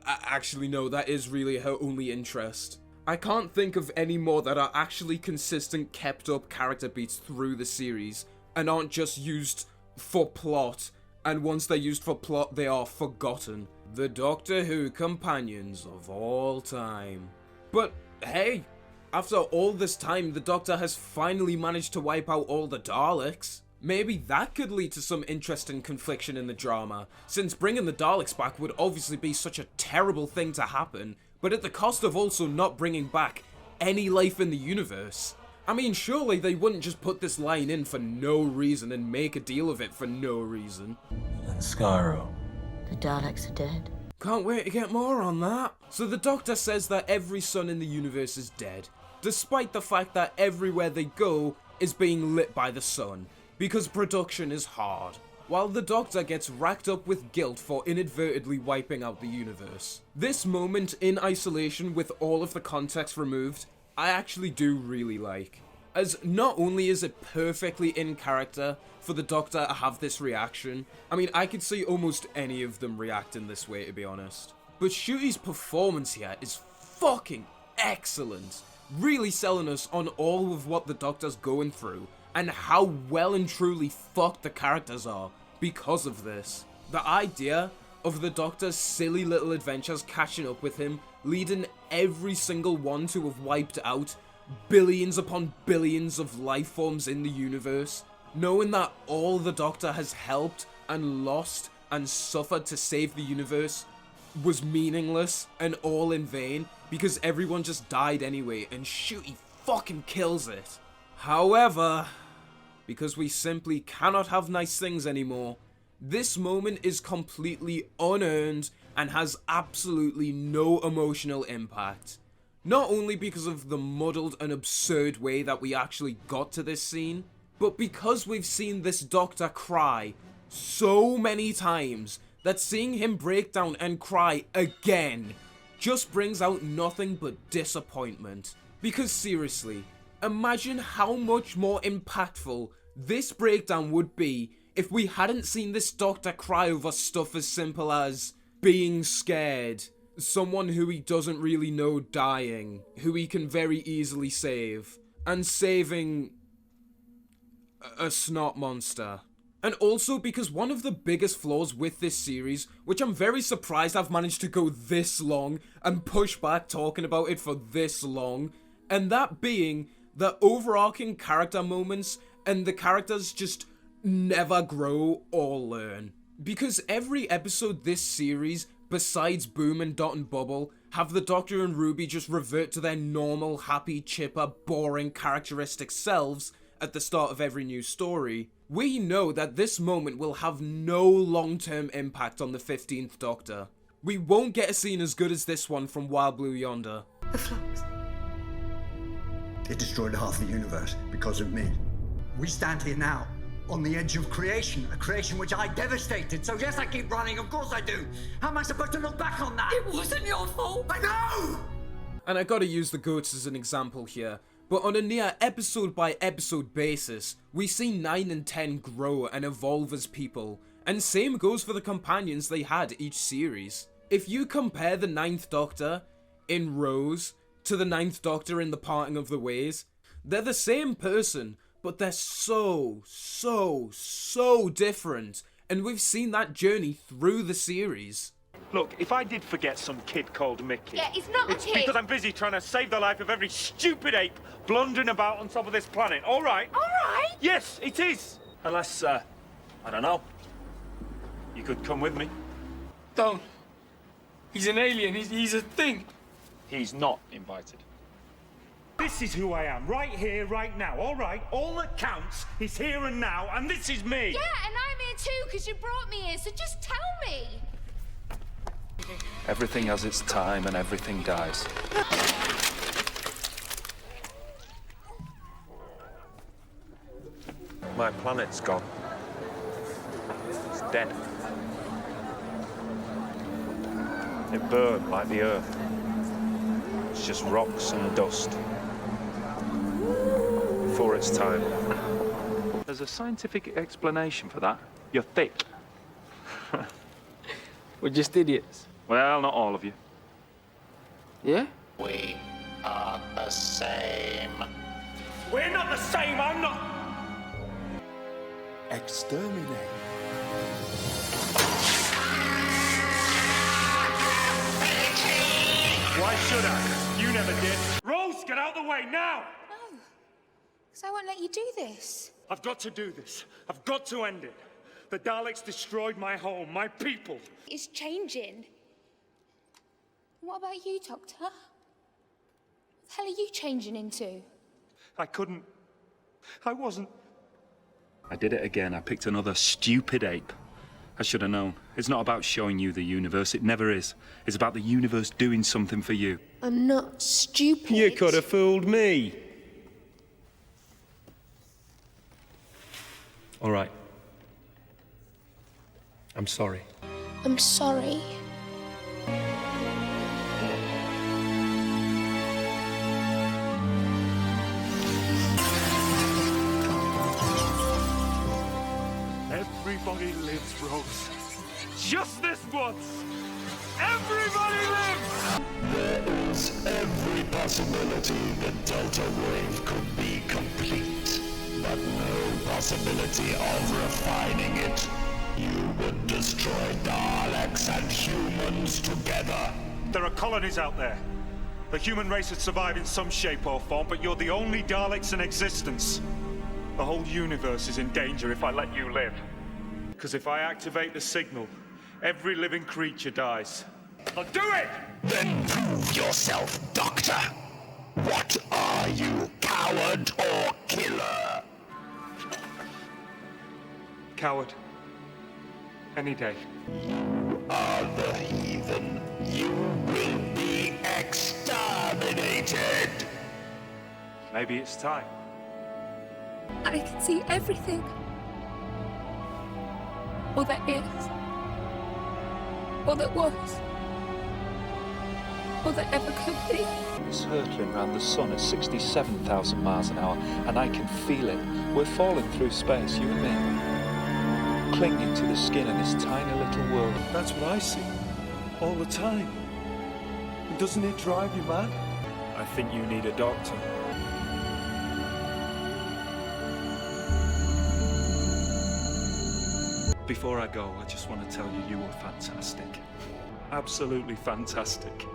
actually no, that is really her only interest. I can't think of any more that are actually consistent, kept up character beats through the series, and aren't just used for plot, and once they're used for plot, they are forgotten. The Doctor Who companions of all time. But hey, after all this time, the Doctor has finally managed to wipe out all the Daleks. Maybe that could lead to some interesting confliction in the drama, since bringing the Daleks back would obviously be such a terrible thing to happen, but at the cost of also not bringing back any life in the universe. I mean, surely they wouldn't just put this line in for no reason and make a deal of it for no reason. And Skyro. The Daleks are dead. Can't wait to get more on that. So the Doctor says that every sun in the universe is dead, despite the fact that everywhere they go is being lit by the sun, because production is hard, while the Doctor gets racked up with guilt for inadvertently wiping out the universe. This moment in isolation with all of the context removed, I actually do really like, as not only is it perfectly in character for the Doctor to have this reaction, I mean, I could see almost any of them react in this way, to be honest, but Ncuti's performance here is fucking excellent, really selling us on all of what the Doctor's going through, and how well and truly fucked the characters are because of this. The idea of the Doctor's silly little adventures catching up with him, leading every single one to have wiped out billions upon billions of life forms in the universe, knowing that all the Doctor has helped and lost and suffered to save the universe was meaningless and all in vain because everyone just died anyway, and Ncuti fucking kills it. However, because we simply cannot have nice things anymore, this moment is completely unearned and has absolutely no emotional impact. Not only because of the muddled and absurd way that we actually got to this scene, but because we've seen this Doctor cry so many times that seeing him break down and cry again just brings out nothing but disappointment. Because seriously, imagine how much more impactful this breakdown would be if we hadn't seen this Doctor cry over stuff as simple as being scared, someone who he doesn't really know dying, who he can very easily save, and saving a snot monster. And also because one of the biggest flaws with this series, which I'm very surprised I've managed to go this long and push back talking about it for this long, and that being the overarching character moments and the characters just never grow or learn. Because every episode this series, besides Boom and Dot and Bubble, have the Doctor and Ruby just revert to their normal, happy, chipper, boring, characteristic selves at the start of every new story. We know that this moment will have no long-term impact on the 15th Doctor. We won't get a scene as good as this one from Wild Blue Yonder. The flux. It destroyed half the universe because of me. We stand here now, on the edge of creation, a creation which I devastated. So yes, I keep running, of course I do. How am I supposed to look back on that? It wasn't your fault. I know! And I gotta use the goats as an example here, but on a near episode by episode basis, we see 9 and 10 grow and evolve as people, and same goes for the companions they had each series. If you compare the 9th Doctor in Rose to the 9th Doctor in The Parting of the Ways, they're the same person, but they're so different, and we've seen that journey through the series. Look, if I did forget some kid called Mickey... Yeah, he's not a it's kid. because I'm busy trying to save the life of every stupid ape blundering about on top of this planet, all right? All right? Yes, it is. Unless, I don't know, you could come with me. Don't. He's an alien, he's a thing. He's not invited. This is who I am, right here, right now, all right? All that counts is here and now, and this is me. Yeah, and I'm here too, because you brought me here, so just tell me. Everything has its time and everything dies. My planet's gone. It's dead. It burned like the Earth. It's just rocks and dust. Before its time. There's a scientific explanation for that. You're thick. We're just idiots. Well, not all of you. Yeah? We are the same. We're not the same, I'm not... Exterminate. Why should I? You never did. Rose, get out of the way, now! No, because I won't let you do this. I've got to do this. I've got to end it. The Daleks destroyed my home, my people. It's changing. What about you, Doctor? What the hell are you changing into? I couldn't. I wasn't. I did it again. I picked another stupid ape. I should have known. It's not about showing you the universe. It never is. It's about the universe doing something for you. I'm not stupid. You could have fooled me. All right. I'm sorry. I'm sorry. Everybody lives, Rose. Just this once. Everybody lives! There is every possibility the Delta Wave could be complete, but no possibility of refining it. You would destroy Daleks and humans together. There are colonies out there. The human race would survive in some shape or form, but you're the only Daleks in existence. The whole universe is in danger if I let you live. Because if I activate the signal, every living creature dies. I'll do it! Then prove yourself, Doctor. What are you, coward or killer? Coward. Any day. You are the heathen. You will be exterminated. created. Maybe it's time. I can see everything. All that is. All that was. All that ever could be. It's hurtling around the sun at 67,000 miles an hour, and I can feel it. We're falling through space, you and me. Clinging to the skin of this tiny little world. That's what I see. All the time. And doesn't it drive you mad? I think you need a doctor. Before I go, I just want to tell you were fantastic. Absolutely fantastic.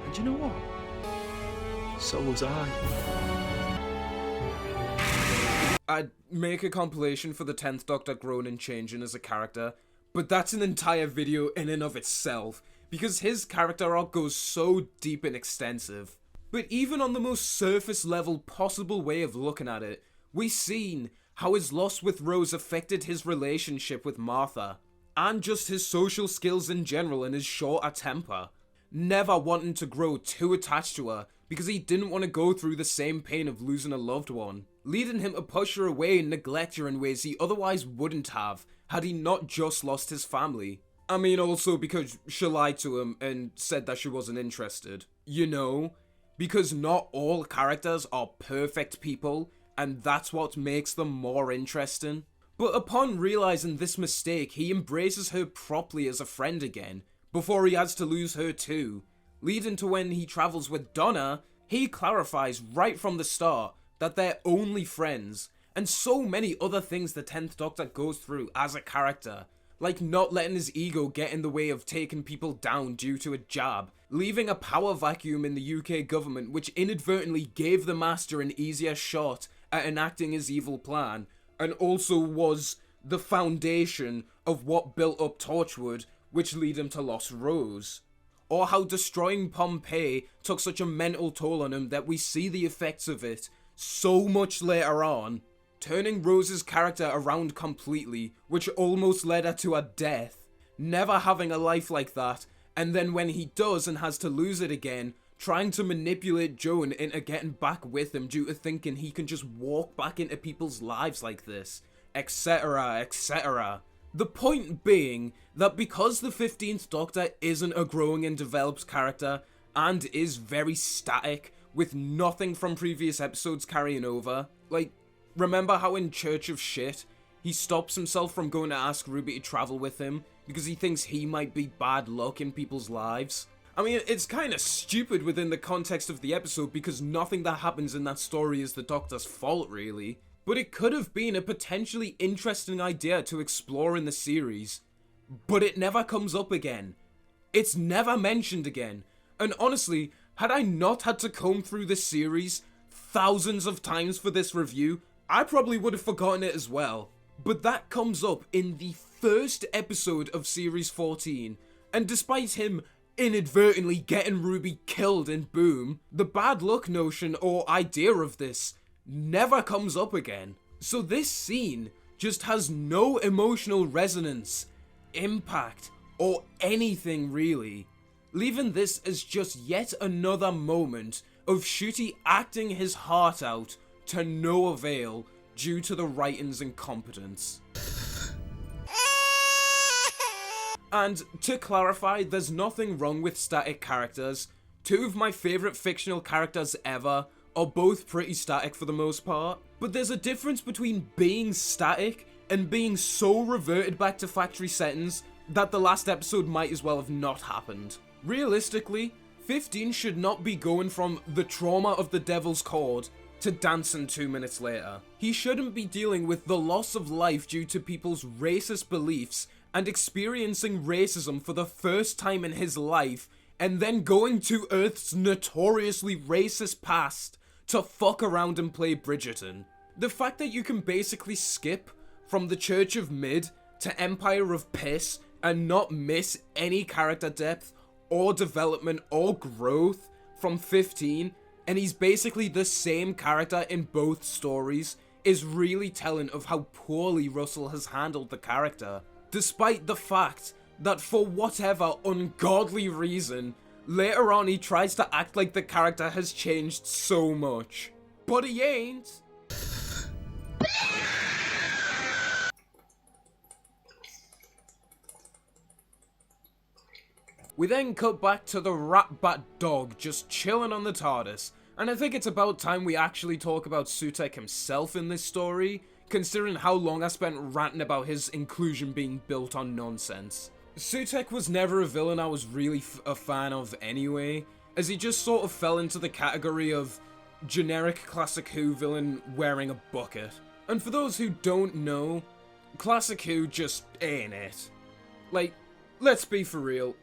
And you know what? So was I. I'd make a compilation for the 10th Doctor growing and changing as a character, but that's an entire video in and of itself, because his character arc goes so deep and extensive. But even on the most surface level possible way of looking at it, we've seen how his loss with Rose affected his relationship with Martha, and just his social skills in general and his shorter temper. Never wanting to grow too attached to her because he didn't want to go through the same pain of losing a loved one, leading him to push her away and neglect her in ways he otherwise wouldn't have had he not just lost his family. I mean, also because she lied to him and said that she wasn't interested. You know? Because not all characters are perfect people, and that's what makes them more interesting. But upon realizing this mistake, he embraces her properly as a friend again, before he has to lose her too, leading to when he travels with Donna, he clarifies right from the start that they're only friends, and so many other things the 10th Doctor goes through as a character, like not letting his ego get in the way of taking people down due to a jab, leaving a power vacuum in the UK government which inadvertently gave the Master an easier shot at enacting his evil plan, and also was the foundation of what built up Torchwood, which lead him to Lost Rose. Or how destroying Pompeii took such a mental toll on him that we see the effects of it so much later on, turning Rose's character around completely, which almost led her to her death, never having a life like that, and then when he does and has to lose it again, trying to manipulate Joan into getting back with him due to thinking he can just walk back into people's lives like this, etc, etc. The point being that because the 15th Doctor isn't a growing and developed character, and is very static, with nothing from previous episodes carrying over, like, remember how in Church of Shit, he stops himself from going to ask Ruby to travel with him, because he thinks he might be bad luck in people's lives? I mean, it's kinda stupid within the context of the episode, because nothing that happens in that story is the Doctor's fault, really. But it could have been a potentially interesting idea to explore in the series. But it never comes up again. It's never mentioned again. And honestly, had I not had to comb through this series thousands of times for this review, I probably would have forgotten it as well. But that comes up in the first episode of Series 14, and despite him inadvertently getting Ruby killed in Boom, the bad luck notion or idea of this never comes up again. So this scene just has no emotional resonance, impact, or anything really, leaving this as just yet another moment of Ncuti acting his heart out to no avail due to the writing's incompetence. And to clarify, there's nothing wrong with static characters. Two of my favourite fictional characters ever are both pretty static for the most part, but there's a difference between being static and being so reverted back to factory settings that the last episode might as well have not happened. Realistically, 15 should not be going from the trauma of the Devil's Cord to dancing 2 minutes later. He shouldn't be dealing with the loss of life due to people's racist beliefs and experiencing racism for the first time in his life, and then going to Earth's notoriously racist past to fuck around and play Bridgerton. The fact that you can basically skip from the Church of Mid to Empire of Piss and not miss any character depth or development or growth from 15, and he's basically the same character in both stories, is really telling of how poorly Russell has handled the character. Despite the fact that for whatever ungodly reason, Later on, he tries to act like the character has changed so much. But he ain't. We then cut back to the rat-bat dog just chilling on the Tardis, and I think it's about time we actually talk about Sutekh himself in this story, considering how long I spent ranting about his inclusion being built on nonsense. Sutekh was never a villain I was really a fan of anyway, as he just sort of fell into the category of generic Classic Who villain wearing a bucket. And for those who don't know, Classic Who just ain't it. Like, let's be for real.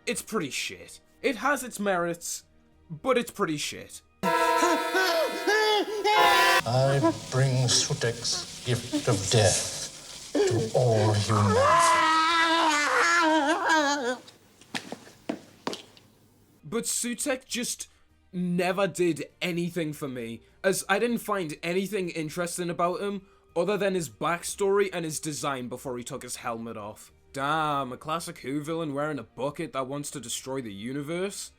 It's pretty shit. It has its merits, but it's pretty shit. I bring Sutekh's gift of death to all humans. But Sutekh just never did anything for me, as I didn't find anything interesting about him other than his backstory and his design before he took his helmet off. Damn, a Classic Who villain wearing a bucket that wants to destroy the universe?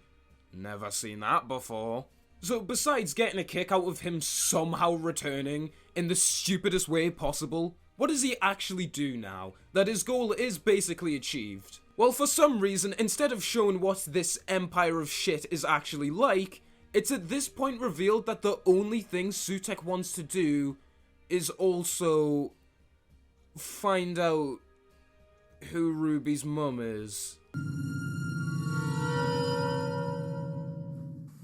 Never seen that before. So besides getting a kick out of him somehow returning in the stupidest way possible, what does he actually do now that his goal is basically achieved? Well, for some reason, instead of showing what this empire of shit is actually like, it's at this point revealed that the only thing Sutekh wants to do is also find out who Ruby's mum is.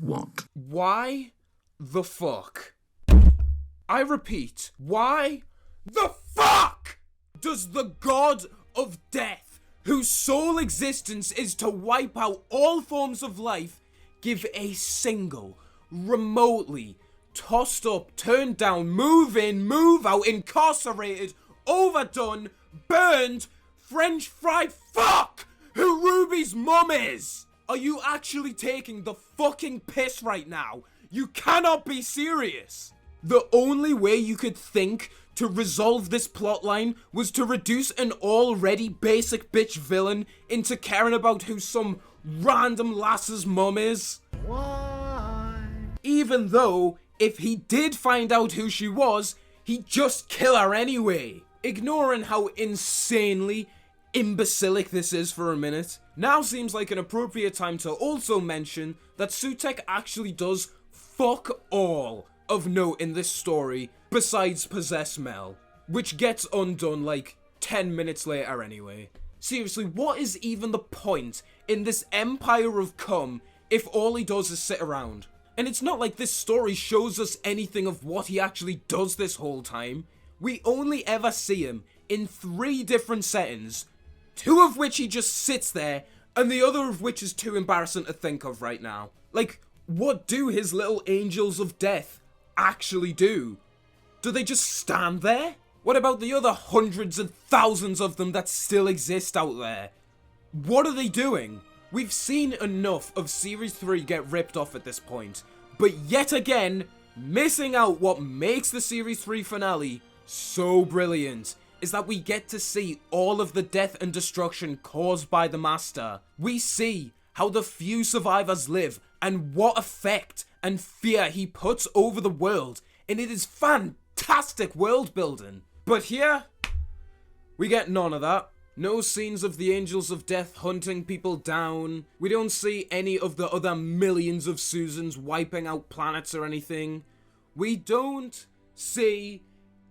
What? Why the fuck? I repeat, why the fuck does the god of death, whose sole existence is to wipe out all forms of life, give a single, remotely tossed up, turned down, move in, move out, incarcerated, overdone, burned, French fried fuck who Ruby's mum is? Are you actually taking the fucking piss right now? You cannot be serious. The only way you could think to resolve this plotline was to reduce an already basic bitch villain into caring about who some random lass's mum is. Why? Even though, if he did find out who she was, he'd just kill her anyway. Ignoring how insanely imbecilic this is for a minute, now seems like an appropriate time to also mention that Sutekh actually does fuck all of note in this story besides possess Mel, which gets undone like 10 minutes later anyway. Seriously, what is even the point in this empire of cum if all he does is sit around? And it's not like this story shows us anything of what he actually does this whole time. We only ever see him in 3 different settings, 2 of which he just sits there, and the other of which is too embarrassing to think of right now. Like, what do his little angels of death actually do? Do they just stand there? What about the other hundreds and thousands of them that still exist out there? What are they doing? We've seen enough of Series 3 get ripped off at this point, but yet again, missing out what makes the Series 3 finale so brilliant is that we get to see all of the death and destruction caused by the Master. We see how the few survivors live and what effect and fear he puts over the world, and it is fantastic world building. But here, we get none of that. No scenes of the Angels of Death hunting people down. We don't see any of the other millions of Susans wiping out planets or anything. We don't see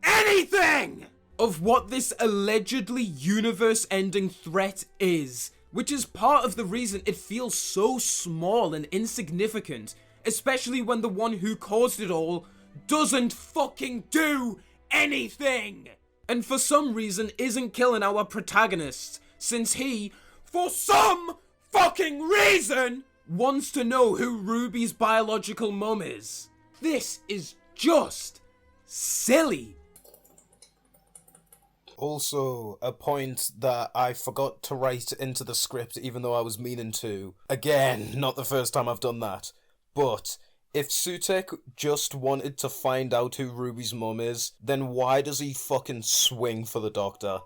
anything of what this allegedly universe-ending threat is, which is part of the reason it feels so small and insignificant, especially when the one who caused it all doesn't fucking do anything! And for some reason isn't killing our protagonist, since he, for some fucking reason, wants to know who Ruby's biological mum is. This is just silly. Also, a point that I forgot to write into the script even though I was meaning to. Again, not the first time I've done that. But if Sutekh just wanted to find out who Ruby's mum is, then why does he fucking swing for the doctor?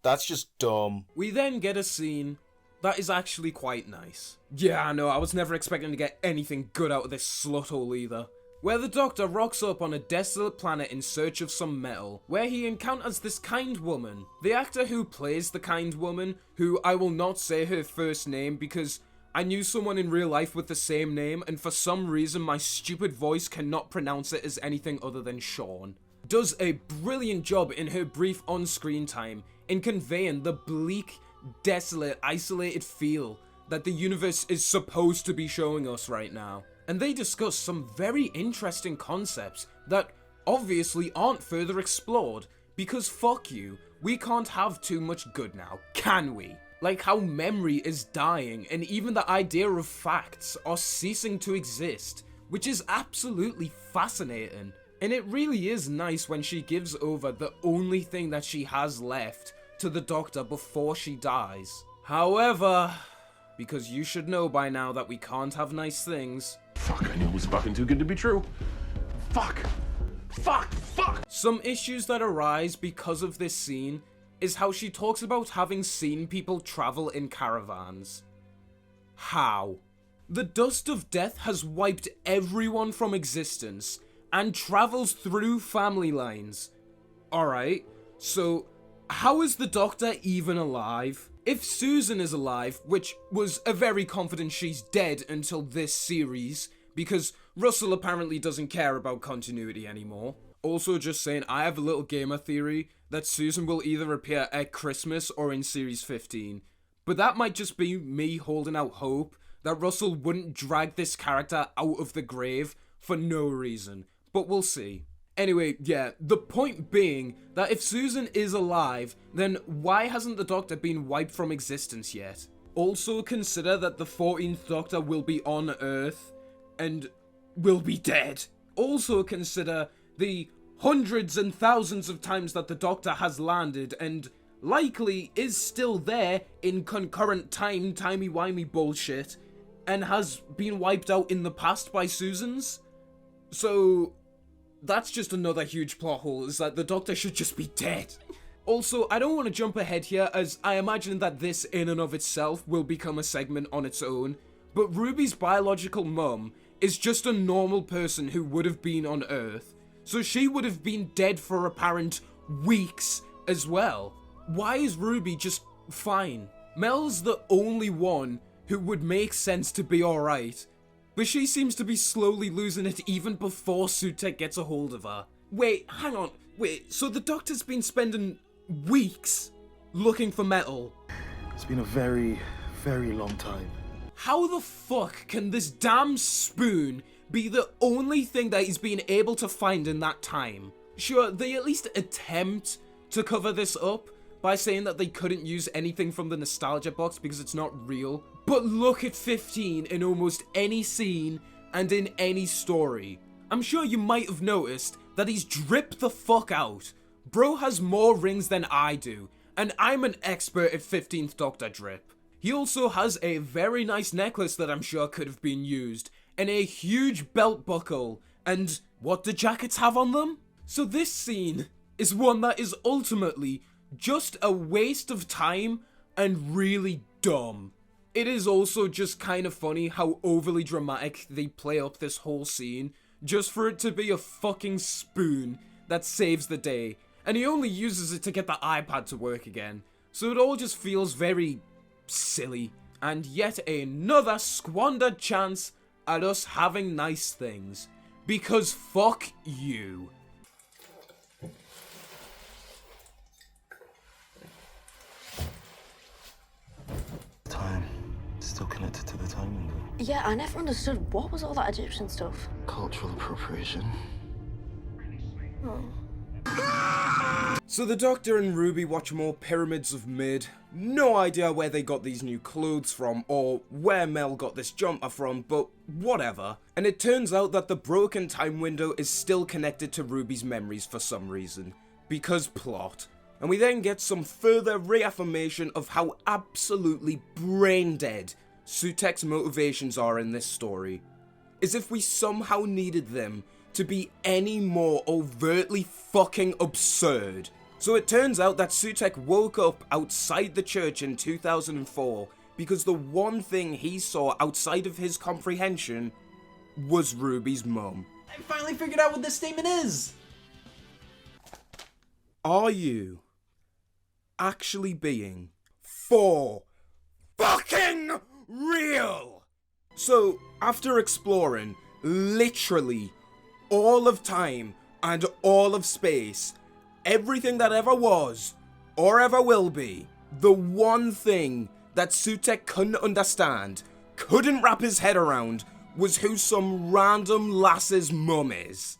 That's just dumb. We then get a scene that is actually quite nice. Yeah, I know, I was never expecting to get anything good out of this sluthole either. Where the Doctor rocks up on a desolate planet in search of some metal, where he encounters this kind woman. The actor who plays the kind woman, who I will not say her first name because I knew someone in real life with the same name, and for some reason my stupid voice cannot pronounce it as anything other than Sean, does a brilliant job in her brief on-screen time in conveying the bleak, desolate, isolated feel that the universe is supposed to be showing us right now. And they discuss some very interesting concepts that obviously aren't further explored, because fuck you, we can't have too much good now, can we? Like how memory is dying and even the idea of facts are ceasing to exist, which is absolutely fascinating. And it really is nice when she gives over the only thing that she has left to the Doctor before she dies. However, because you should know by now that we can't have nice things. Fuck, I knew it was fucking too good to be true. Fuck. Some issues that arise because of this scene is how she talks about having seen people travel in caravans. How? The dust of death has wiped everyone from existence and travels through family lines. Alright, so how is the Doctor even alive? If Susan is alive, which was a very confident she's dead until this series, because Russell apparently doesn't care about continuity anymore. Also, just saying, I have a little gamer theory that Susan will either appear at Christmas or in Series 15. But that might just be me holding out hope that Russell wouldn't drag this character out of the grave for no reason. But we'll see. Anyway, yeah, the point being that if Susan is alive, then why hasn't the Doctor been wiped from existence yet? Also consider that the 14th Doctor will be on Earth and will be dead. Also consider the hundreds and thousands of times that the Doctor has landed and likely is still there in concurrent timey-wimey bullshit and has been wiped out in the past by Susans. So that's just another huge plot hole, is that the Doctor should just be dead. Also, I don't want to jump ahead here, as I imagine that this in and of itself will become a segment on its own, but Ruby's biological mum is just a normal person who would have been on Earth, so she would have been dead for apparent weeks as well. Why is Ruby just fine? Mel's the only one who would make sense to be alright, but she seems to be slowly losing it even before Sutekh gets a hold of her. Wait, hang on. Wait, so the Doctor's been spending weeks looking for metal? It's been a very, very long time. How the fuck can this damn spoon be the only thing that he's been able to find in that time? Sure, they at least attempt to cover this up by saying that they couldn't use anything from the nostalgia box because it's not real. But look at 15 in almost any scene and in any story. I'm sure you might have noticed that he's dripped the fuck out. Bro has more rings than I do, and I'm an expert at 15th Doctor drip. He also has a very nice necklace that I'm sure could have been used, and a huge belt buckle, and what do jackets have on them? So this scene is one that is ultimately just a waste of time and really dumb. It is also just kind of funny how overly dramatic they play up this whole scene, just for it to be a fucking spoon that saves the day, and he only uses it to get the iPad to work again, so it all just feels very silly, and yet another squandered chance at us having nice things, because fuck you. Time. Still connected to the time window. Yeah, I never understood. What was all that Egyptian stuff? Cultural appropriation. Oh. So the Doctor and Ruby watch more Pyramids of Mid. No idea where they got these new clothes from or where Mel got this jumper from, but whatever. And it turns out that the broken time window is still connected to Ruby's memories for some reason. Because plot. And we then get some further reaffirmation of how absolutely brain dead Sutekh's motivations are in this story. As if we somehow needed them to be any more overtly fucking absurd. So it turns out that Sutekh woke up outside the church in 2004 because the one thing he saw outside of his comprehension was Ruby's mum. I finally figured out what this statement is! Are you actually being for fucking real? So, after exploring literally all of time and all of space, everything that ever was or ever will be, the one thing that Sutekh couldn't understand, couldn't wrap his head around, was who some random lass's mum is.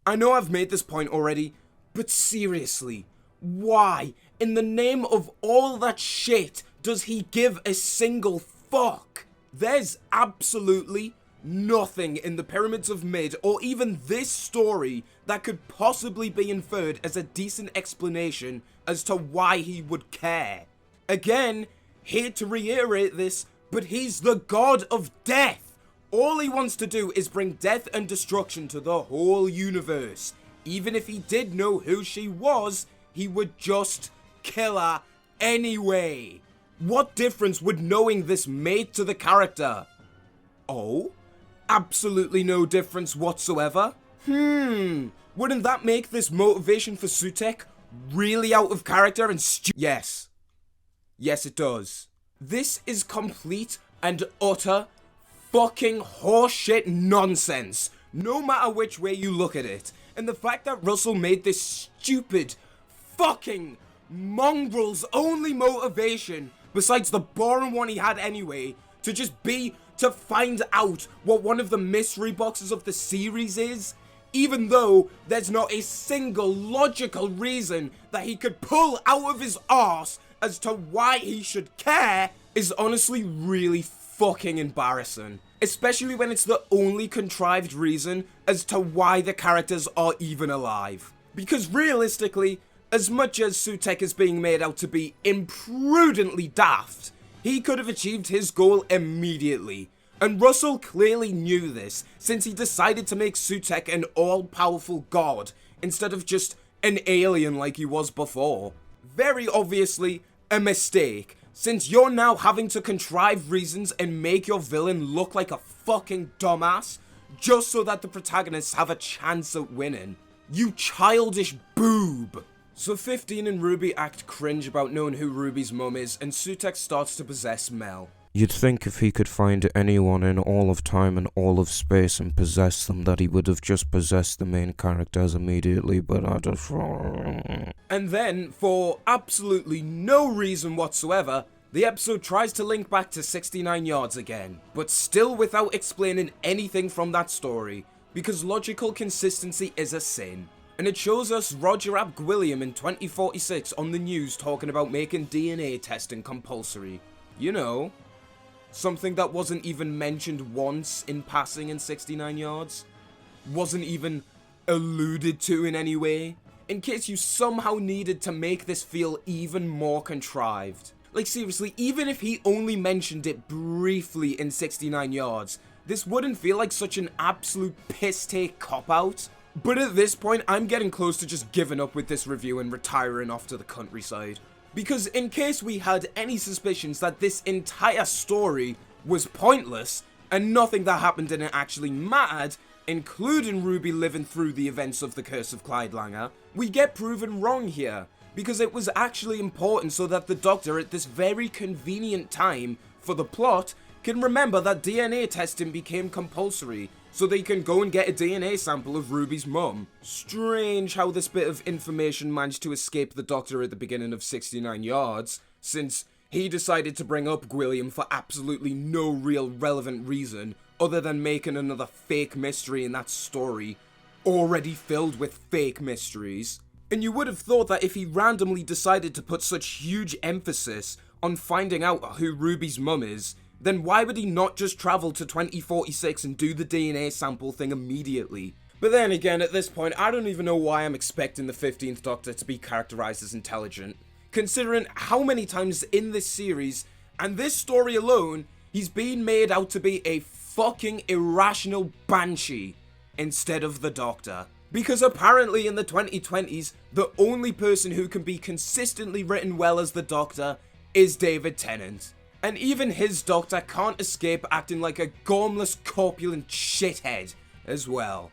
I know I've made this point already, but seriously, why, in the name of all that shit, does he give a single fuck? There's absolutely nothing in the Pyramids of Mid, or even this story, that could possibly be inferred as a decent explanation as to why he would care. Again, hate to reiterate this, but he's the god of death. All he wants to do is bring death and destruction to the whole universe. Even if he did know who she was, he would just kill her anyway. What difference would knowing this make to the character? Oh? Absolutely no difference whatsoever? Wouldn't that make this motivation for Sutekh really out of character and Yes. Yes, it does. This is complete and utter fucking horseshit nonsense, no matter which way you look at it. And the fact that Russell made this stupid fucking mongrel's only motivation, besides the boring one he had anyway, to just be to find out what one of the mystery boxes of the series is, even though there's not a single logical reason that he could pull out of his arse as to why he should care, is honestly really fucking embarrassing. Especially when it's the only contrived reason as to why the characters are even alive. Because realistically, as much as Sutekh is being made out to be imprudently daft, he could have achieved his goal immediately. And Russell clearly knew this, since he decided to make Sutekh an all-powerful god, instead of just an alien like he was before. Very obviously, a mistake, since you're now having to contrive reasons and make your villain look like a fucking dumbass, just so that the protagonists have a chance at winning. You childish boob! So 15 and Ruby act cringe about knowing who Ruby's mum is, and Sutekh starts to possess Mel. You'd think if he could find anyone in all of time and all of space and possess them that he would have just possessed the main characters immediately, but I just... And then, for absolutely no reason whatsoever, the episode tries to link back to 69 Yards again, but still without explaining anything from that story, because logical consistency is a sin. And it shows us Roger Ap Gwilliam in 2046 on the news talking about making DNA testing compulsory. You know, something that wasn't even mentioned once in passing in 69 Yards. Wasn't even alluded to in any way. In case you somehow needed to make this feel even more contrived. Like seriously, even if he only mentioned it briefly in 69 Yards, this wouldn't feel like such an absolute piss-take cop-out. But at this point, I'm getting close to just giving up with this review and retiring off to the countryside. Because in case we had any suspicions that this entire story was pointless, and nothing that happened in it actually mattered, including Ruby living through the events of the Curse of Clyde Langer, we get proven wrong here. Because it was actually important so that the Doctor at this very convenient time for the plot can remember that DNA testing became compulsory, so they can go and get a DNA sample of Ruby's mum. Strange how this bit of information managed to escape the Doctor at the beginning of 69 Yards, since he decided to bring up Gwilliam for absolutely no real relevant reason, other than making another fake mystery in that story, already filled with fake mysteries. And you would have thought that if he randomly decided to put such huge emphasis on finding out who Ruby's mum is, then why would he not just travel to 2046 and do the DNA sample thing immediately? But then again, at this point, I don't even know why I'm expecting the 15th Doctor to be characterized as intelligent, considering how many times in this series, and this story alone, he's being made out to be a fucking irrational banshee instead of the Doctor. Because apparently in the 2020s, the only person who can be consistently written well as the Doctor is David Tennant. And even his Doctor can't escape acting like a gormless, corpulent shithead as well.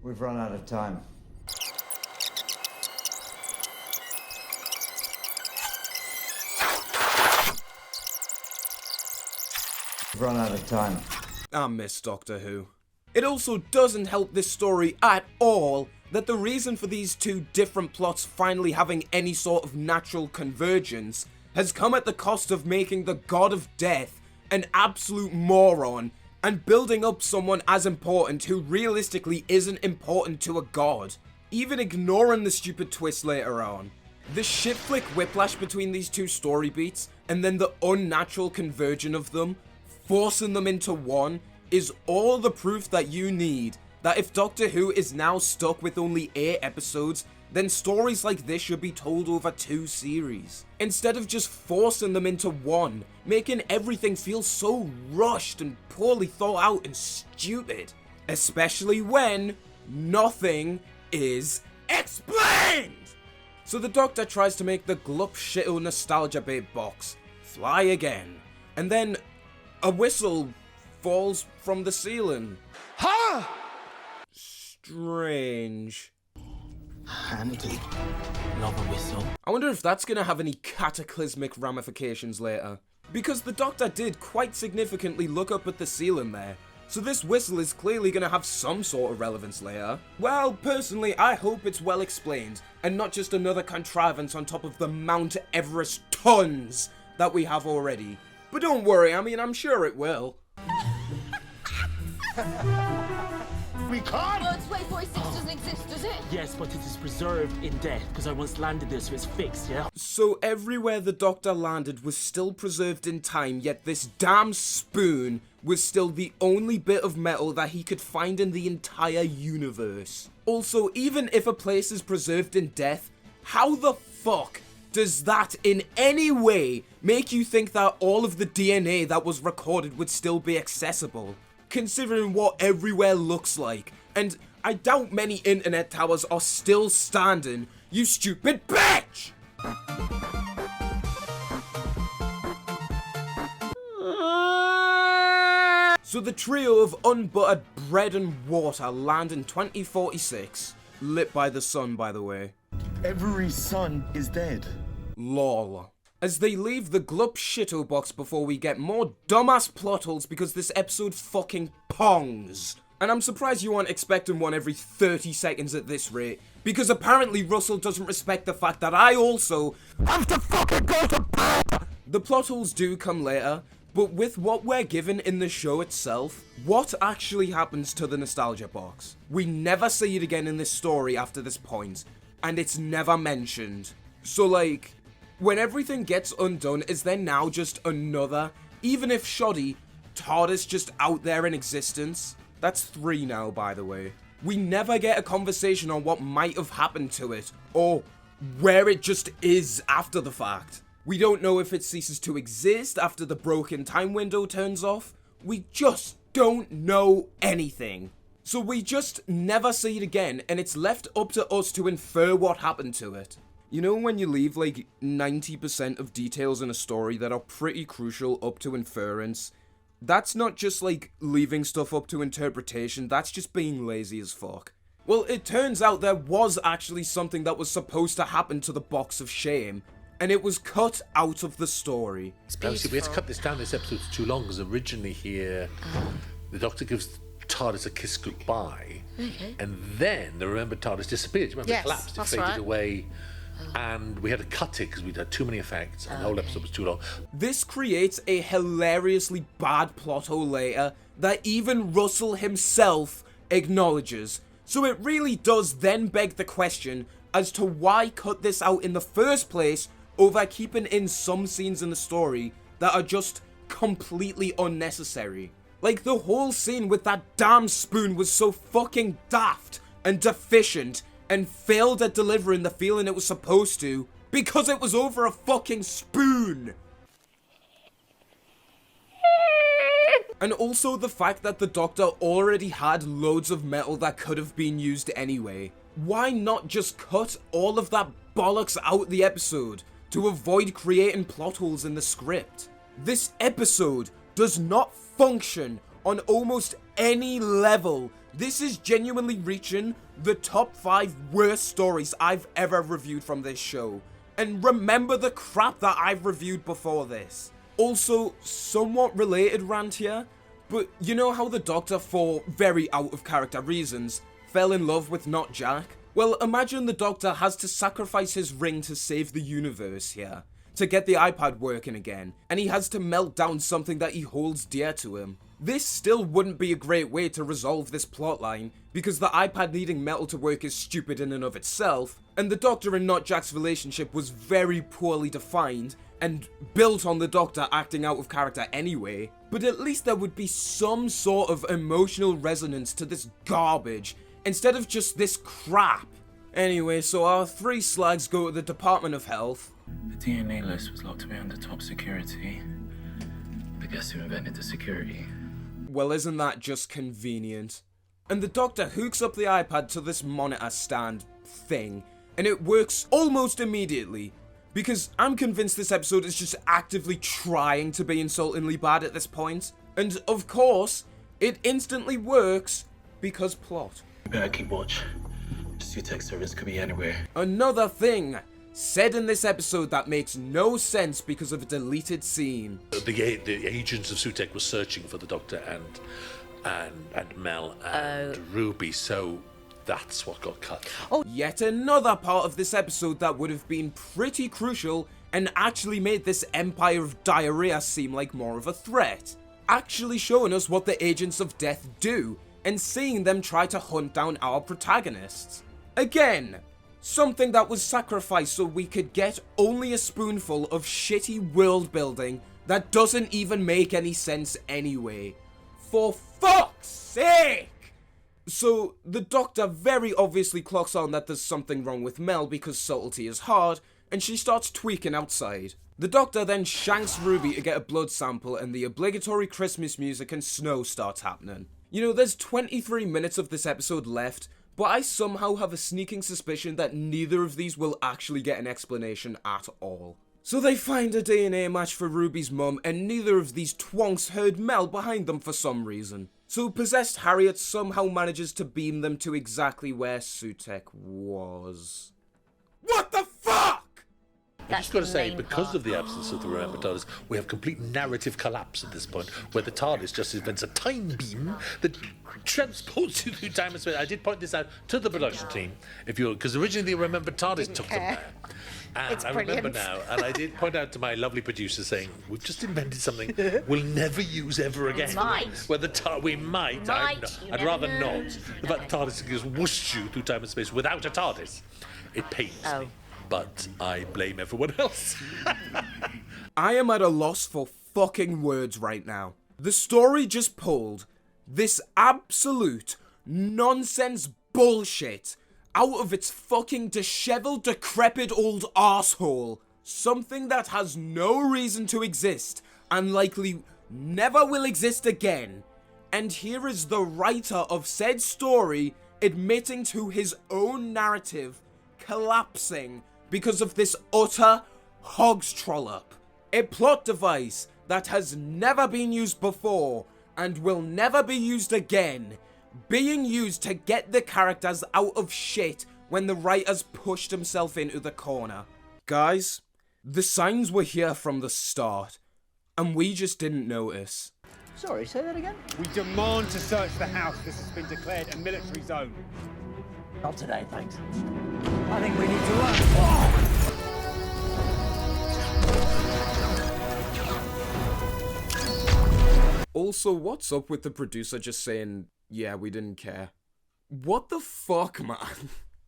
We've run out of time. We've run out of time. I miss Doctor Who. It also doesn't help this story at all that the reason for these two different plots finally having any sort of natural convergence has come at the cost of making the God of Death an absolute moron and building up someone as important who realistically isn't important to a god, even ignoring the stupid twist later on. The shit flick whiplash between these two story beats and then the unnatural convergence of them, forcing them into one, is all the proof that you need that if Doctor Who is now stuck with only 8 episodes, then stories like this should be told over 2 series. Instead of just forcing them into one, making everything feel so rushed and poorly thought out and stupid. Especially when nothing is explained! So the Doctor tries to make the glup shitto nostalgia bait box fly again, and then a whistle falls from the ceiling. Huh? Strange. Handy. Love a whistle. I wonder if that's gonna have any cataclysmic ramifications later. Because the Doctor did quite significantly look up at the ceiling there, so this whistle is clearly gonna have some sort of relevance later. Well, personally, I hope it's well explained, and not just another contrivance on top of the Mount Everest tons that we have already. But don't worry, I mean, I'm sure it will. We can't! Well, 246 doesn't exist, does it? Yes, but it is preserved in death, because I once landed there, so it's fixed, yeah? So everywhere the Doctor landed was still preserved in time, yet this damn spoon was still the only bit of metal that he could find in the entire universe. Also, even if a place is preserved in death, how the fuck does that in any way make you think that all of the DNA that was recorded would still be accessible? Considering what everywhere looks like, and I doubt many internet towers are still standing, you stupid bitch! So the trio of unbuttered bread and water land in 2046, lit by the sun by the way. Every son is dead. Lol. As they leave the glup shitto box before we get more dumbass plot holes because this episode fucking pongs. And I'm surprised you aren't expecting one every 30 seconds at this rate, because apparently Russell doesn't respect the fact that I also have to fucking go to bed! The plot holes do come later, but with what we're given in the show itself, what actually happens to the nostalgia box? We never see it again in this story after this point, and it's never mentioned. So like, when everything gets undone, is there now just another, even if shoddy, Tardis just out there in existence? That's 3 now, by the way. We never get a conversation on what might have happened to it, or where it just is after the fact. We don't know if it ceases to exist after the broken time window turns off. We just don't know anything. So we just never see it again, and it's left up to us to infer what happened to it. You know when you leave like 90% of details in a story that are pretty crucial up to inference? That's not just like leaving stuff up to interpretation, that's just being lazy as fuck. Well, it turns out there was actually something that was supposed to happen to the Box of Shame, and it was cut out of the story. Obviously, we had to cut this down. This episode's too long, because originally here, the Doctor gives TARDIS a kiss goodbye, and then the remembered TARDIS disappeared. You remember, Yes, it collapsed, it that's faded right. away, and we had to cut it because we'd had too many effects, and the whole episode was too long. This creates a hilariously bad plot hole later that even Russell himself acknowledges. So it really does then beg the question as to why cut this out in the first place over keeping in some scenes in the story that are just completely unnecessary. Like the whole scene with that damn spoon was so fucking daft and deficient and failed at delivering the feeling it was supposed to because it was over a fucking spoon. And also the fact that the Doctor already had loads of metal that could have been used anyway. Why not just cut all of that bollocks out the episode to avoid creating plot holes in the script? This episode does not function on almost any level. This is genuinely reaching the top 5 worst stories I've ever reviewed from this show. And remember the crap that I've reviewed before this. Also, somewhat related rant here, but you know how the Doctor, for very out of character reasons, fell in love with not Jack? Well, imagine the Doctor has to sacrifice his ring to save the universe here, to get the iPad working again, and he has to melt down something that he holds dear to him. This still wouldn't be a great way to resolve this plotline, because the iPad needing metal to work is stupid in and of itself, and the Doctor and not Jack's relationship was very poorly defined, and built on the Doctor acting out of character anyway, but at least there would be some sort of emotional resonance to this garbage, instead of just this crap. Anyway, so our 3 slags go to the Department of Health. The DNA list was locked away under top security. But guess who invented the security? Well, isn't that just convenient? And the Doctor hooks up the iPad to this monitor stand thing, and it works almost immediately. Because I'm convinced this episode is just actively trying to be insultingly bad at this point. And of course, it instantly works because plot. You better keep watch. Sutekh service could be anywhere. Another thing said in this episode that makes no sense because of a deleted scene. The agents of Sutekh were searching for the Doctor and Mel and Ruby, so that's what got cut. Oh, yet another part of this episode that would have been pretty crucial and actually made this Empire of Diarrhea seem like more of a threat. Actually showing us what the Agents of Death do and seeing them try to hunt down our protagonists. Again, something that was sacrificed so we could get only a spoonful of shitty world building that doesn't even make any sense anyway. For fuck's sake! So, the Doctor very obviously clocks on that there's something wrong with Mel because subtlety is hard, and she starts tweaking outside. The Doctor then shanks Ruby to get a blood sample, and the obligatory Christmas music and snow starts happening. You know, there's 23 minutes of this episode left, but I somehow have a sneaking suspicion that neither of these will actually get an explanation at all. So they find a DNA match for Ruby's mum, and neither of these twonks heard Mel behind them for some reason. So possessed Harriet somehow manages to beam them to exactly where Sutekh was. What the fuck?! I just got to say, because of the absence of the Remember Tardis, we have complete narrative collapse at this point, where the Tardis just invents a time beam that transports you through time and space. I did point this out to the production team, because originally the Remember Tardis took them there. And I remember now, and I did point out to my lovely producer saying, we've just invented something we'll never use ever again. Where we might. I'd rather not. The fact the TARDIS just whooshed you through time and space without a TARDIS. It pains me. But I blame everyone else. I am at a loss for fucking words right now. The story just pulled this absolute nonsense bullshit out of its fucking disheveled, decrepit old arsehole. Something that has no reason to exist and likely never will exist again. And here is the writer of said story admitting to his own narrative collapsing because of this utter hog's trollop. A plot device that has never been used before and will never be used again, being used to get the characters out of shit when the writers pushed himself into the corner. Guys, the signs were here from the start, and we just didn't notice. Sorry, say that again? We demand to search the house. This has been declared a military zone. Not today, thanks. I think we need to run. Also, what's up with the producer just saying, yeah, we didn't care? What the fuck, man?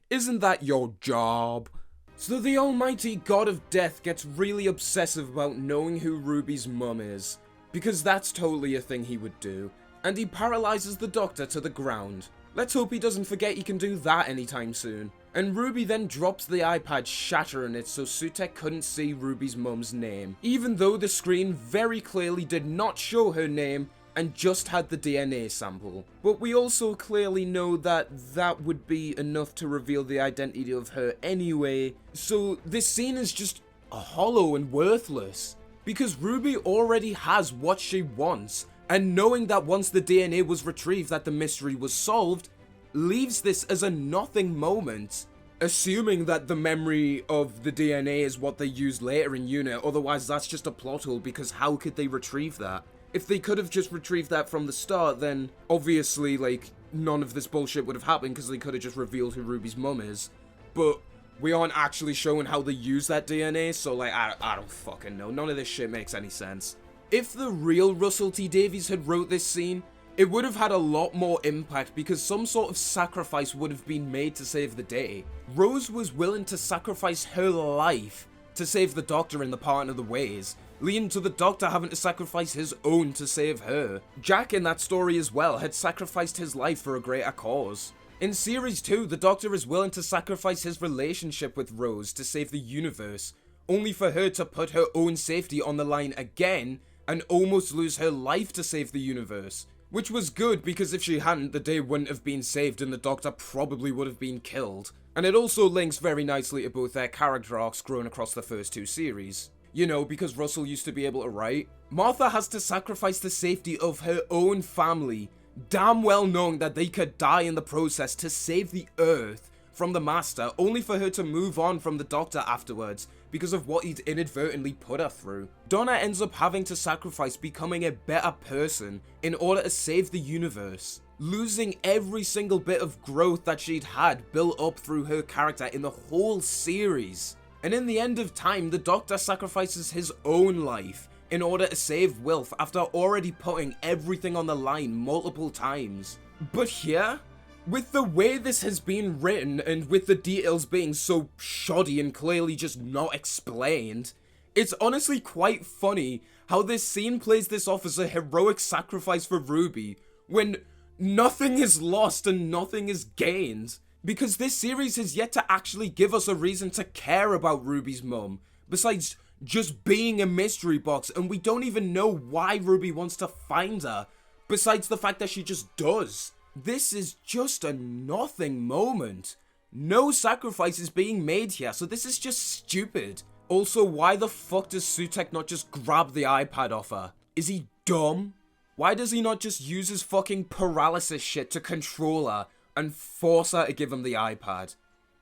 Isn't that your job? So the almighty god of death gets really obsessive about knowing who Ruby's mum is, because that's totally a thing he would do, and he paralyzes the Doctor to the ground. Let's hope he doesn't forget he can do that anytime soon. And Ruby then drops the iPad, shattering it so Sutekh couldn't see Ruby's mum's name, even though the screen very clearly did not show her name and just had the DNA sample. But we also clearly know that that would be enough to reveal the identity of her anyway, so this scene is just hollow and worthless. Because Ruby already has what she wants, and knowing that once the DNA was retrieved that the mystery was solved, leaves this as a nothing moment. Assuming that the memory of the DNA is what they used later in Unit, otherwise that's just a plot hole, because how could they retrieve that? If they could have just retrieved that from the start, then obviously, like, none of this bullshit would have happened because they could have just revealed who Ruby's mum is. But we aren't actually showing how they use that DNA, so, like, I don't fucking know. None of this shit makes any sense. If the real Russell T Davies had wrote this scene, it would have had a lot more impact because some sort of sacrifice would have been made to save the day. Rose was willing to sacrifice her life to save the Doctor in the Part of the Ways, leading to the Doctor having to sacrifice his own to save her. Jack in that story as well had sacrificed his life for a greater cause. In Series 2, the Doctor is willing to sacrifice his relationship with Rose to save the universe, only for her to put her own safety on the line again and almost lose her life to save the universe. Which was good because if she hadn't, the day wouldn't have been saved and the Doctor probably would have been killed. And it also links very nicely to both their character arcs grown across the first two series. You know, because Russell used to be able to write. Martha has to sacrifice the safety of her own family, damn well knowing that they could die in the process to save the Earth from the Master, only for her to move on from the Doctor afterwards because of what he'd inadvertently put her through. Donna ends up having to sacrifice becoming a better person in order to save the universe, losing every single bit of growth that she'd had built up through her character in the whole series. And in the end of time, the Doctor sacrifices his own life in order to save Wilf after already putting everything on the line multiple times. But here, with the way this has been written and with the details being so shoddy and clearly just not explained, it's honestly quite funny how this scene plays this off as a heroic sacrifice for Ruby when nothing is lost and nothing is gained. Because this series has yet to actually give us a reason to care about Ruby's mum, besides just being a mystery box, and we don't even know why Ruby wants to find her, besides the fact that she just does. This is just a nothing moment. No sacrifice is being made here, so this is just stupid. Also, why the fuck does Sutekh not just grab the iPad off her? Is he dumb? Why does he not just use his fucking paralysis shit to control her and force her to give him the iPad?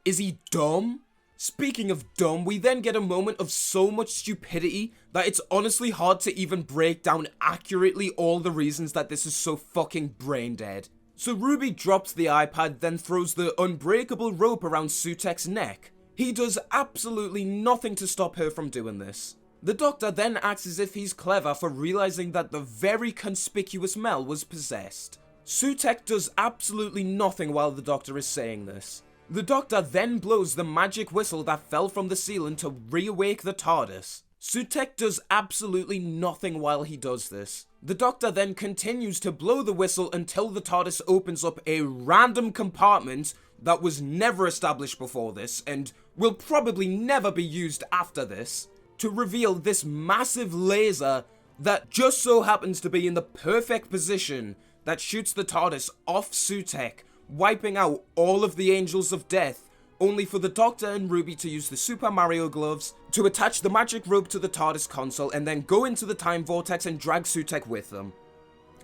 Is he dumb? Speaking of dumb, we then get a moment of so much stupidity that it's honestly hard to even break down accurately all the reasons that this is so fucking brain dead. So Ruby drops the iPad, then throws the unbreakable rope around Sutekh's neck. He does absolutely nothing to stop her from doing this. The Doctor then acts as if he's clever for realizing that the very conspicuous Mel was possessed. Sutekh does absolutely nothing while the Doctor is saying this. The Doctor then blows the magic whistle that fell from the ceiling to reawake the Tardis. Sutekh does absolutely nothing while he does this. The Doctor then continues to blow the whistle until the Tardis opens up a random compartment that was never established before this and will probably never be used after this, to reveal this massive laser that just so happens to be in the perfect position that shoots the Tardis off Sutekh, wiping out all of the Angels of Death, only for the Doctor and Ruby to use the Super Mario gloves to attach the magic rope to the TARDIS console and then go into the time vortex and drag Sutekh with them.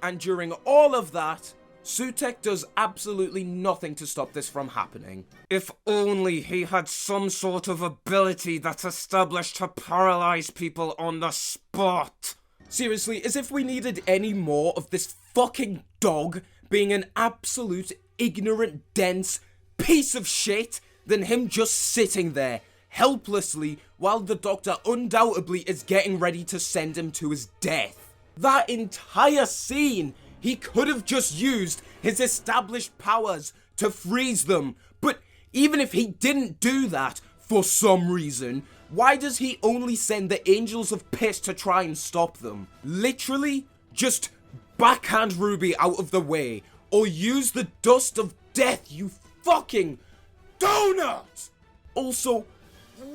And during all of that, Sutekh does absolutely nothing to stop this from happening. If only he had some sort of ability that's established to paralyze people on the spot. Seriously, as if we needed any more of this fucking dog being an absolute ignorant, dense piece of shit than him just sitting there, helplessly, while the Doctor undoubtedly is getting ready to send him to his death. That entire scene, he could have just used his established powers to freeze them, but even if he didn't do that, for some reason, why does he only send the Angels of Piss to try and stop them? Literally, just backhand Ruby out of the way, or use the dust of death, you fucking donut! Also,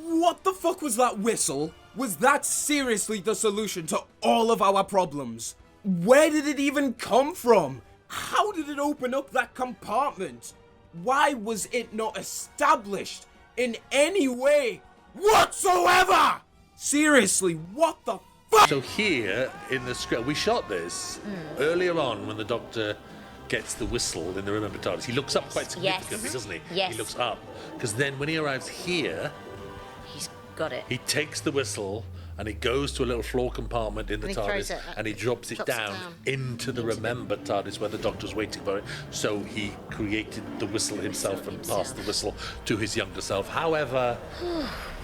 what the fuck was that whistle? Was that seriously the solution to all of our problems? Where did it even come from? How did it open up that compartment? Why was it not established in any way whatsoever? Seriously, what the fuck? So here in the script, we shot this earlier on when the Doctor gets the whistle in the Remember Tardis. He looks up quite significantly, doesn't he? Yes. He looks up. Because then when he arrives here, He's got it. he takes the whistle and he goes to a little floor compartment in the And he throws TARDIS it and he drops it down into the Remember TARDIS where the Doctor's waiting for it. So he created the whistle himself and passed the whistle to his younger self. However,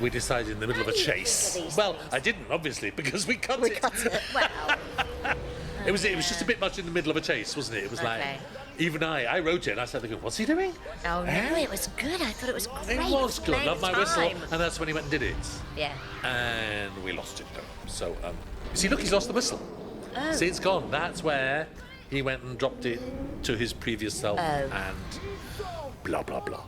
we decided in the middle of a chase. Well, I didn't, obviously, because we cut it. Well, It was just a bit much in the middle of a chase, wasn't it? It was like, even I wrote it and I started thinking, what's he doing? oh no, it was good. I thought it was great. It was good. Playing Love my whistle. time. And that's when he went and did it. Yeah. And we lost it though. So, you see, look, he's lost the whistle. Oh. See, it's gone. That's where he went and dropped it to his previous self and blah, blah, blah.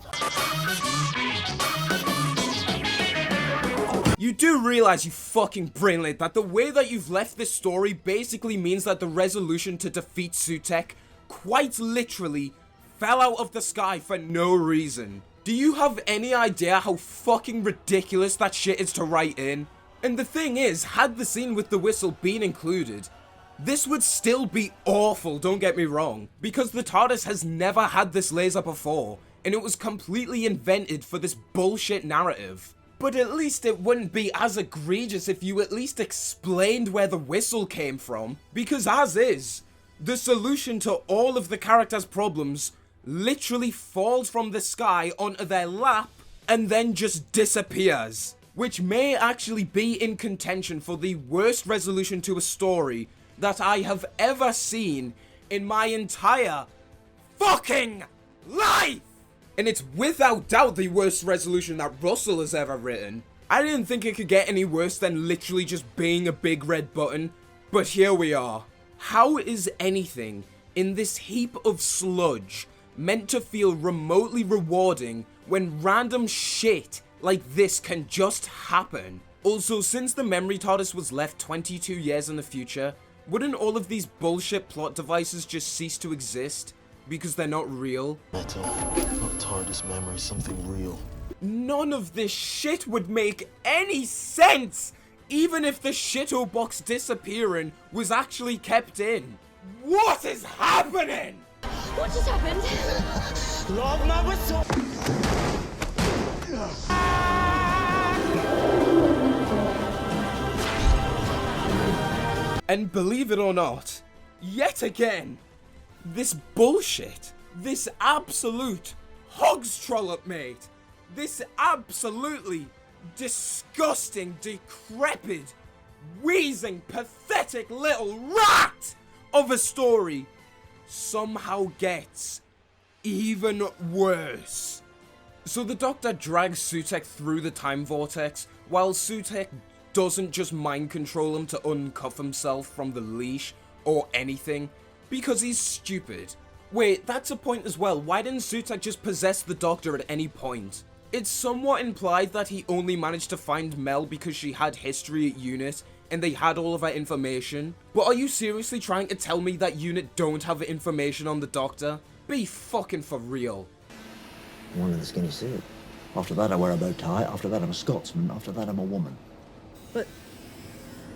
You do realise, you fucking brainlet, that the way that you've left this story basically means that the resolution to defeat Sutekh quite literally fell out of the sky for no reason. Do you have any idea how fucking ridiculous that shit is to write in? And the thing is, had the scene with the whistle been included, this would still be awful, don't get me wrong, because the TARDIS has never had this laser before, and it was completely invented for this bullshit narrative. But at least it wouldn't be as egregious if you at least explained where the whistle came from, because as is, the solution to all of the characters' problems literally falls from the sky onto their lap and then just disappears, which may actually be in contention for the worst resolution to a story that I have ever seen in my entire fucking life! And it's without doubt the worst resolution that Russell has ever written. I didn't think it could get any worse than literally just being a big red button, but here we are. How is anything in this heap of sludge meant to feel remotely rewarding when random shit like this can just happen? Also, since the memory TARDIS was left 22 years in the future, wouldn't all of these bullshit plot devices just cease to exist? Because they're not real? Metal, not TARDIS memory, something real. None of this shit would make any sense! Even if the shitto box disappearing was actually kept in. What is happening? What just happened? Love my whistle. And believe it or not, yet again, this bullshit, this absolute hog's trollop, mate, this absolutely disgusting, decrepit, wheezing, pathetic little rat of a story somehow gets even worse. So the Doctor drags Sutekh through the time vortex, while Sutekh doesn't just mind control him to uncuff himself from the leash or anything, because he's stupid. Wait, that's a point as well. Why didn't Sutekh just possess the Doctor at any point? It's somewhat implied that he only managed to find Mel because she had history at UNIT and they had all of her information. But are you seriously trying to tell me that UNIT don't have information on the Doctor? Be fucking for real. One in the skinny suit. After that I wear a bow tie, after that I'm a Scotsman, after that I'm a woman. But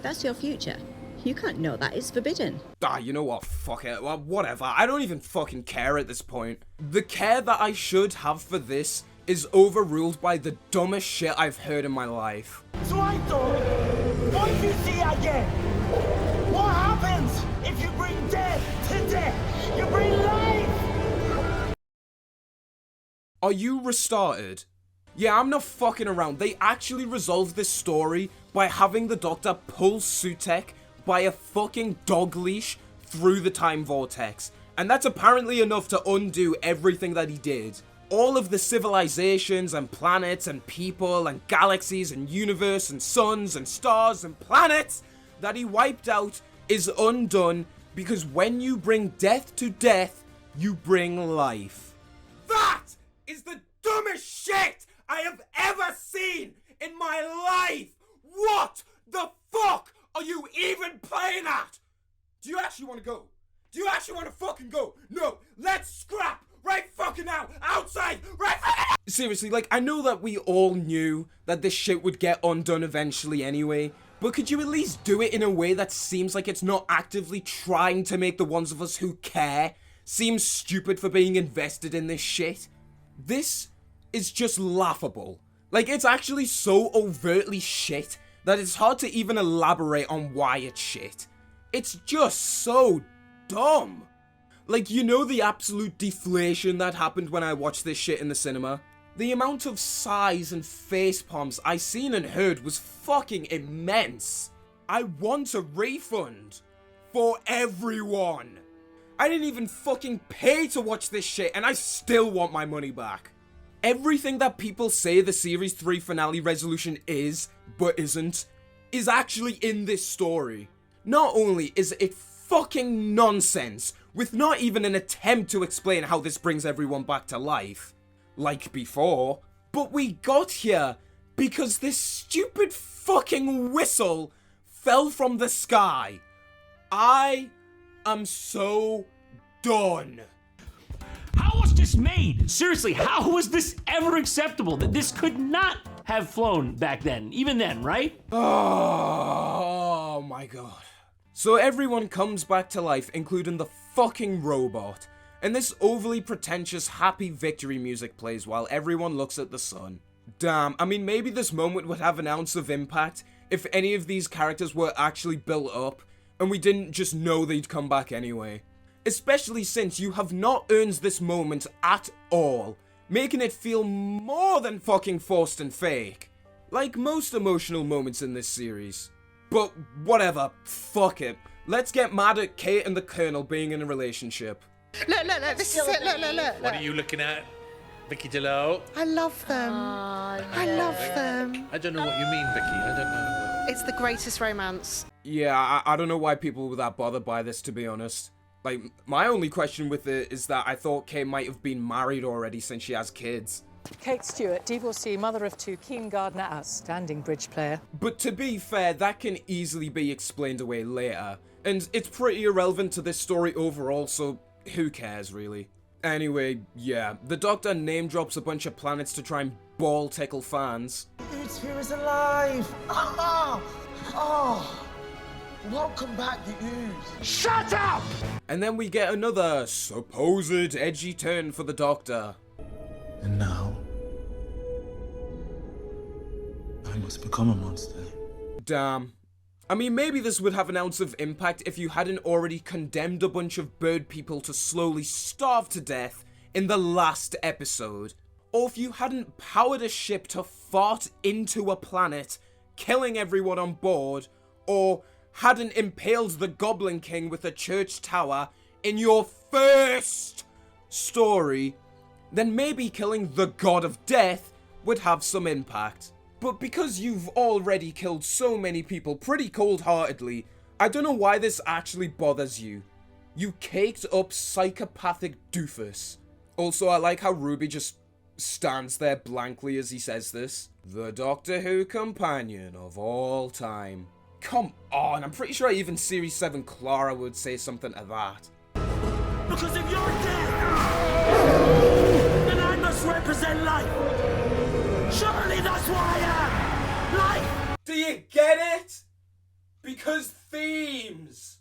that's your future. You can't know that. It's forbidden. You know what? Fuck it. Well, whatever. I don't even fucking care at this point. The care that I should have for this is overruled by the dumbest shit I've heard in my life. So I thought, what if you see again? What happens if you bring death to death? You bring life! Are you restarted? Yeah, I'm not fucking around. They actually resolved this story by having the Doctor pull Sutekh by a fucking dog leash through the time vortex. And that's apparently enough to undo everything that he did. All of the civilizations and planets and people and galaxies and universe and suns and stars and planets that he wiped out is undone because when you bring death to death, you bring life. That is the dumbest shit I have ever seen in my life! What the fuck are you even playing at? Do you actually actually want to go? Do you actually want to fucking go? No, let's scrap right fucking now, outside, right fucking now! Seriously, like, I know that we all knew that this shit would get undone eventually anyway, but could you at least do it in a way that seems like it's not actively trying to make the ones of us who care seem stupid for being invested in this shit? This is just laughable. Like, it's actually so overtly shit that it's hard to even elaborate on why it's shit. It's just so dumb. Like, you know the absolute deflation that happened when I watched this shit in the cinema? The amount of sighs and face palms I seen and heard was fucking immense. I want a refund. For everyone. I didn't even fucking pay to watch this shit and I still want my money back. Everything that people say the Series 3 finale resolution is, but isn't, is actually in this story. Not only is it fucking nonsense, with not even an attempt to explain how this brings everyone back to life, like before, but we got here because this stupid fucking whistle fell from the sky. I am so done. How was this made? Seriously, how was this ever acceptable? That this could not have flown back then, even then, right? Oh my god. So everyone comes back to life, including the fucking robot, and this overly pretentious happy victory music plays while everyone looks at the sun. Damn, I mean, maybe this moment would have an ounce of impact if any of these characters were actually built up and we didn't just know they'd come back anyway. Especially since you have not earned this moment at all, making it feel more than fucking forced and fake. Like most emotional moments in this series. But whatever, fuck it. Let's get mad at Kate and the Colonel being in a relationship. Look, this is it, look. What are you looking at, Vicky DeLo? I love them. I love them. I don't know what you mean, Vicky. I don't know. It's the greatest romance. Yeah, I don't know why people were that bothered by this, to be honest. Like, my only question with it is that I thought Kate might have been married already since she has kids. Kate Stewart, divorcee, mother of two, keen gardener, outstanding bridge player. But to be fair, that can easily be explained away later. And it's pretty irrelevant to this story overall, so who cares, really? Anyway, yeah, the Doctor name drops a bunch of planets to try and ball tickle fans. He was alive! Oh! Welcome back, the ooze. Shut up! And then we get another supposed edgy turn for the Doctor. And now, I must become a monster. Damn. I mean, maybe this would have an ounce of impact if you hadn't already condemned a bunch of bird people to slowly starve to death in the last episode. Or if you hadn't powered a ship to fart into a planet, killing everyone on board, or hadn't impaled the Goblin King with a church tower in your first story, then maybe killing the God of Death would have some impact. But because you've already killed so many people pretty cold-heartedly, I don't know why this actually bothers you. You caked up psychopathic doofus. Also, I like how Ruby just stands there blankly as he says this. The Doctor Who companion of all time. Come on, I'm pretty sure even Series 7 Clara would say something to that. Because if you're dead, then I must represent life. Surely that's what I am. Life. Do you get it? Because themes.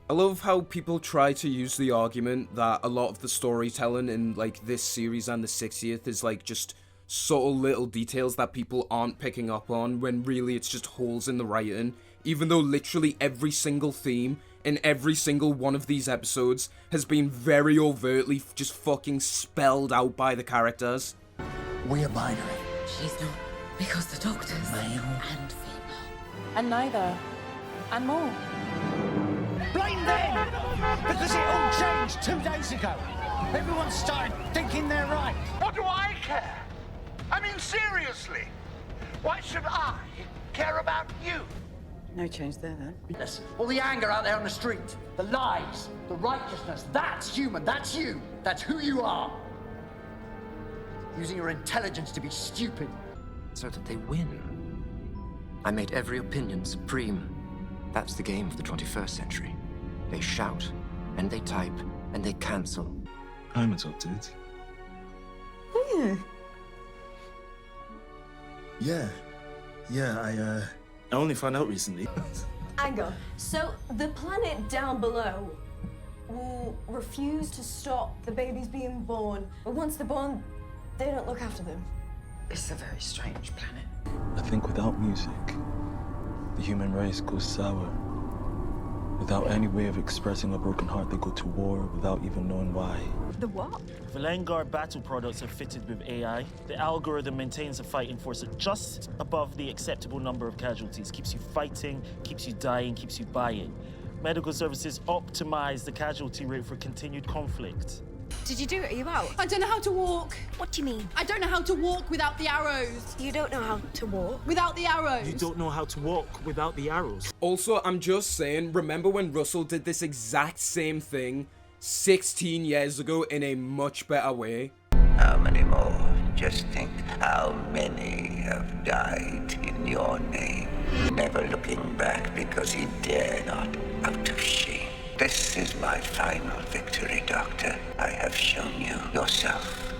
I love how people try to use the argument that a lot of the storytelling in like this series and the 60th is like just subtle little details that people aren't picking up on, when really it's just holes in the writing, even though literally every single theme in every single one of these episodes has been very overtly just fucking spelled out by the characters. We are binary. She's not, because the Doctor's male and female. And neither. And more. Blame them! Because it all changed 2 days ago. Everyone started thinking they're right. What do I care? I mean, seriously. Why should I care about you? No change there, then. Listen, all the anger out there on the street, the lies, the righteousness, that's human, that's you, that's who you are. Using your intelligence to be stupid. So that they win. I made every opinion supreme. That's the game of the 21st century. They shout, and they type, and they cancel. I'm adopted. Yeah. Yeah, I only found out recently. Hang on. So the planet down below will refuse to stop the babies being born, but once they're born, they don't look after them. It's a very strange planet. I think without music, the human race goes sour. Without any way of expressing a broken heart, they go to war without even knowing why. The what? Valangar battle products are fitted with AI. The algorithm maintains a fighting force at just above the acceptable number of casualties. Keeps you fighting, keeps you dying, keeps you buying. Medical services optimize the casualty rate for continued conflict. Did you do it? Are you out? I don't know how to walk. What do you mean? I don't know how to walk without the arrows. You don't know how to walk? Without the arrows. You don't know how to walk without the arrows. Also, I'm just saying, remember when Russell did this exact same thing 16 years ago in a much better way? How many more? Just think how many have died in your name, never looking back because he dare not, out of shame. This is my final victory, Doctor. I have shown you yourself.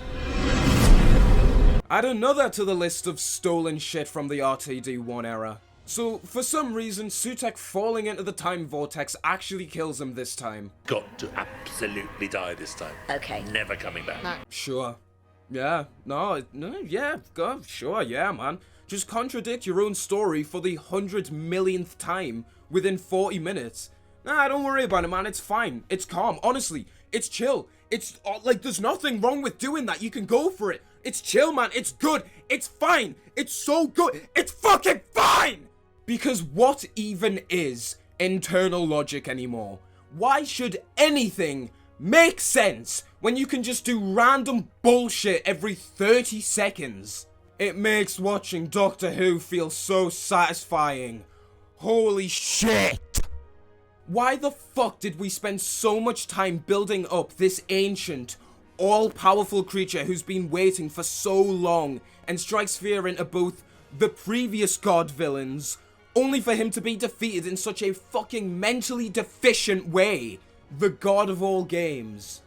Add another to the list of stolen shit from the RTD1 era. So, for some reason, Sutekh falling into the time vortex actually kills him this time. Got to absolutely die this time. Okay. Never coming back. No. Sure. Yeah, no, yeah, go, sure, yeah, man. Just contradict your own story for the 100 millionth time within 40 minutes. Nah, don't worry about it, man. It's fine. It's calm. Honestly, it's chill. It's like there's nothing wrong with doing that. You can go for it. It's chill, man. It's good. It's fine. It's so good. It's fucking fine! Because what even is internal logic anymore? Why should anything make sense when you can just do random bullshit every 30 seconds? It makes watching Doctor Who feel so satisfying. Holy shit! Why the fuck did we spend so much time building up this ancient, all-powerful creature who's been waiting for so long and strikes fear into both the previous god villains, only for him to be defeated in such a fucking mentally deficient way? The god of all games,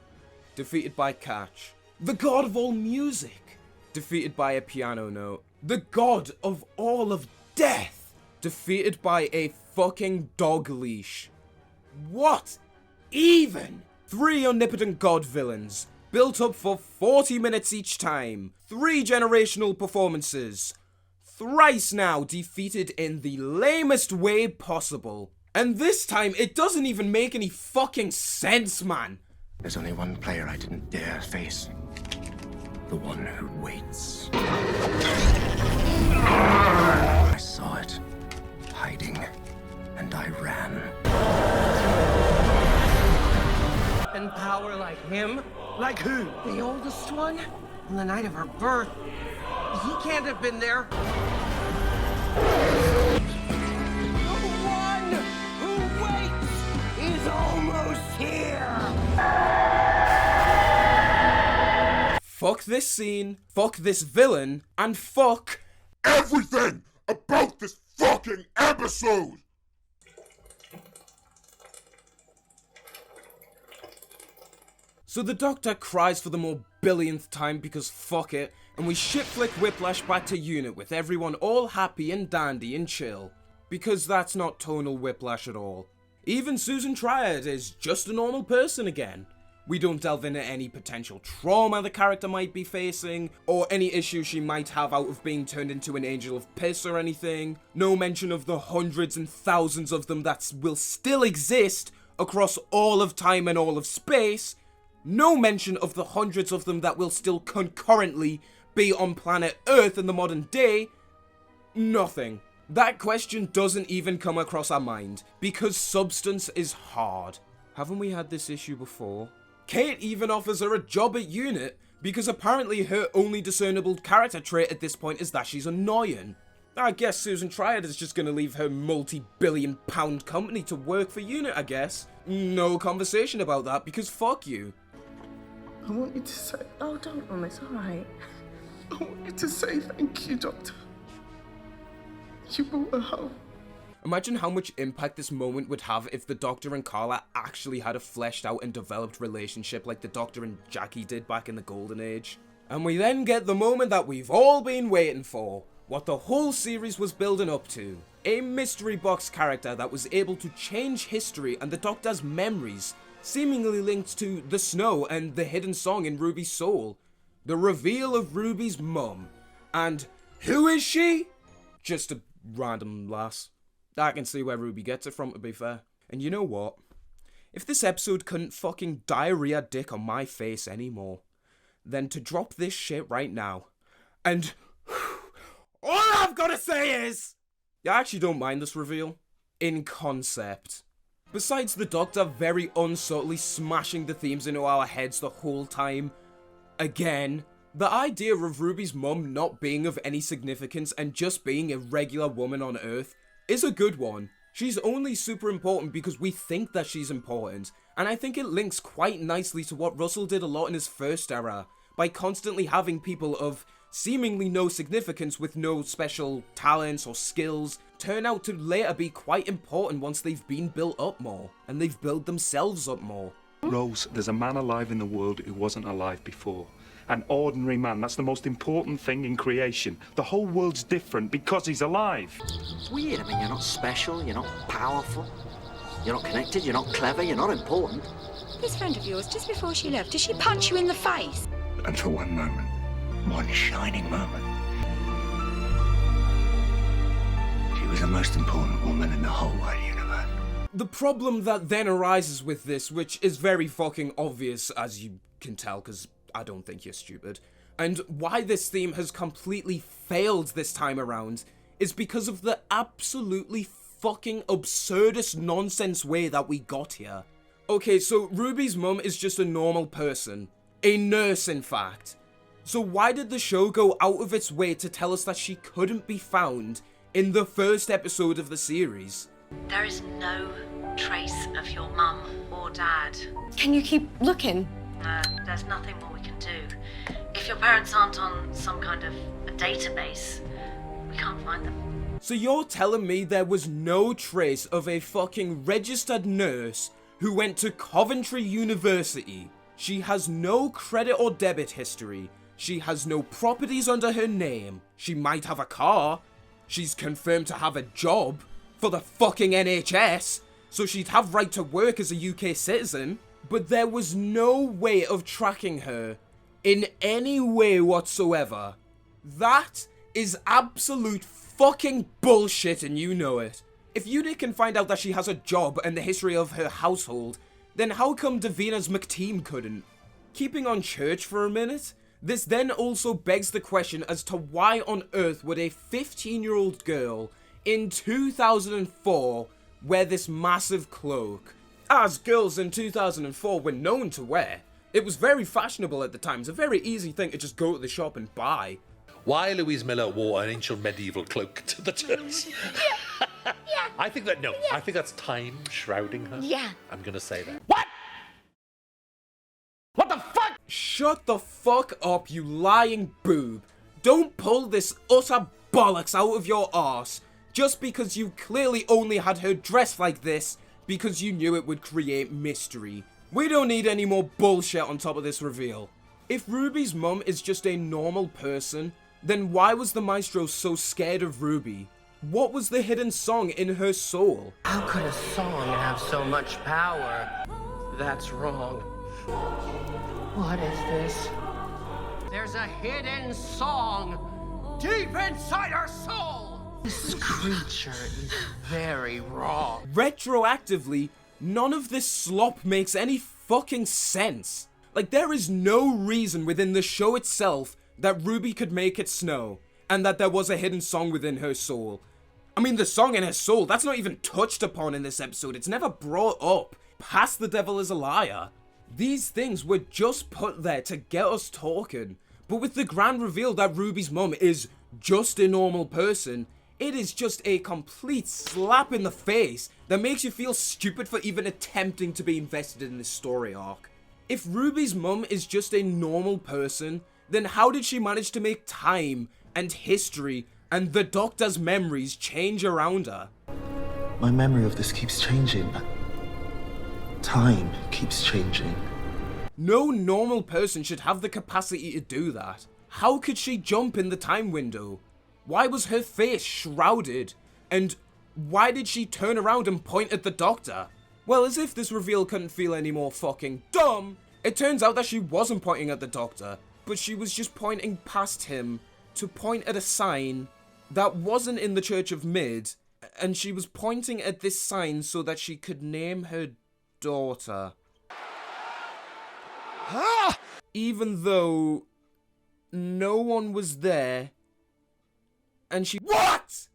defeated by Catch. The god of all music, defeated by a piano note. The god of all of death, defeated by a fucking dog leash. What even? 3 omnipotent god villains, built up for 40 minutes each time, 3 generational performances, thrice now defeated in the lamest way possible. And this time, it doesn't even make any fucking sense, man. There's only one player I didn't dare face. The one who waits. I saw it, hiding, and I ran. And power like him? Like who? The oldest one? On the night of her birth. He can't have been there. The one who waits is almost here! Fuck this scene, fuck this villain, and fuck everything about this fucking episode! So the Doctor cries for the more billionth time because fuck it, and we shit-flick Whiplash back to unit with everyone all happy and dandy and chill. Because that's not tonal Whiplash at all. Even Susan Triad is just a normal person again. We don't delve into any potential trauma the character might be facing, or any issues she might have out of being turned into an angel of piss or anything. No mention of the hundreds and thousands of them that will still exist across all of time and all of space. No mention of the hundreds of them that will still concurrently be on planet Earth in the modern day. Nothing. That question doesn't even come across our mind, because substance is hard. Haven't we had this issue before? Kate even offers her a job at unit, because apparently her only discernible character trait at this point is that she's annoying. I guess Susan Triad is just gonna leave her multi-billion pound company to work for unit, I guess. No conversation about that, because fuck you. I want you to say... Oh, don't, Mum, it's alright. I want you to say thank you, Doctor. You brought her home. Imagine how much impact this moment would have if the Doctor and Carla actually had a fleshed out and developed relationship like the Doctor and Jackie did back in the Golden Age. And we then get the moment that we've all been waiting for, what the whole series was building up to. A mystery box character that was able to change history and the Doctor's memories, seemingly linked to the snow and the hidden song in Ruby's soul. The reveal of Ruby's mum. And who is she? Just a random lass. I can see where Ruby gets it from, to be fair. And you know what? If this episode couldn't fucking diarrhea dick on my face anymore, then to drop this shit right now. And all I've got to say is, I actually don't mind this reveal. In concept. Besides the Doctor very unsubtly smashing the themes into our heads the whole time, again, the idea of Ruby's mum not being of any significance and just being a regular woman on Earth is a good one. She's only super important because we think that she's important, and I think it links quite nicely to what Russell did a lot in his first era, by constantly having people of seemingly no significance with no special talents or skills turn out to later be quite important once they've been built up more, and they've built themselves up more. Rose, there's a man alive in the world who wasn't alive before. An ordinary man, that's the most important thing in creation. The whole world's different because he's alive. It's weird, I mean, you're not special, you're not powerful, you're not connected, you're not clever, you're not important. This friend of yours, just before she left, did she punch you in the face? And for one moment, one shining moment, she was the most important woman in the whole wide universe. The problem that then arises with this, which is very fucking obvious, as you can tell, because I don't think you're stupid, and why this theme has completely failed this time around, is because of the absolutely fucking absurdest nonsense way that we got here. Okay, so Ruby's mum is just a normal person. A nurse, in fact. So why did the show go out of its way to tell us that she couldn't be found in the first episode of the series? There is no trace of your mum or dad. Can you keep looking? No, there's nothing more we can do. If your parents aren't on some kind of a database, we can't find them. So you're telling me there was no trace of a fucking registered nurse who went to Coventry University? She has no credit or debit history. She has no properties under her name. She might have a car. She's confirmed to have a job for the fucking NHS, so she'd have right to work as a UK citizen. But there was no way of tracking her in any way whatsoever. That is absolute fucking bullshit, and you know it. If Unit can find out that she has a job and the history of her household, then how come Davina's McTeam couldn't? Keeping on Church for a minute, this then also begs the question as to why on earth would a 15-year-old girl in 2004 wear this massive cloak? As girls in 2004 were known to wear. It was very fashionable at the time. It's a very easy thing to just go to the shop and buy. Why Louise Miller wore an ancient medieval cloak to the church? Yeah. I think that, no, I think that's time shrouding her. Yeah. I'm going to say that. What the fuck? Shut the fuck up, you lying boob. Don't pull this utter bollocks out of your arse just because you clearly only had her dressed like this because you knew it would create mystery. We don't need any more bullshit on top of this reveal. If Ruby's mum is just a normal person, then why was the maestro so scared of Ruby? What was the hidden song in her soul? How could a song have so much power? That's wrong. What is this? There's a hidden song deep inside her soul! This creature is very wrong. Retroactively, none of this slop makes any fucking sense. Like, there is no reason within the show itself that Ruby could make it snow, and that there was a hidden song within her soul. I mean, the song in her soul, that's not even touched upon in this episode. It's never brought up. Past the devil is a liar. These things were just put there to get us talking. But with the grand reveal that Ruby's mum is just a normal person, it is just a complete slap in the face that makes you feel stupid for even attempting to be invested in this story arc. If Ruby's mum is just a normal person, then how did she manage to make time and history and the Doctor's memories change around her? My memory of this keeps changing. Time keeps changing. No normal person should have the capacity to do that. How could she jump in the time window? Why was her face shrouded? And why did she turn around and point at the Doctor? Well, as if this reveal couldn't feel any more fucking dumb, it turns out that she wasn't pointing at the Doctor, but she was just pointing past him to point at a sign that wasn't in the Church of Mid, and she was pointing at this sign so that she could name her daughter. Even though no one was there, and she— What?!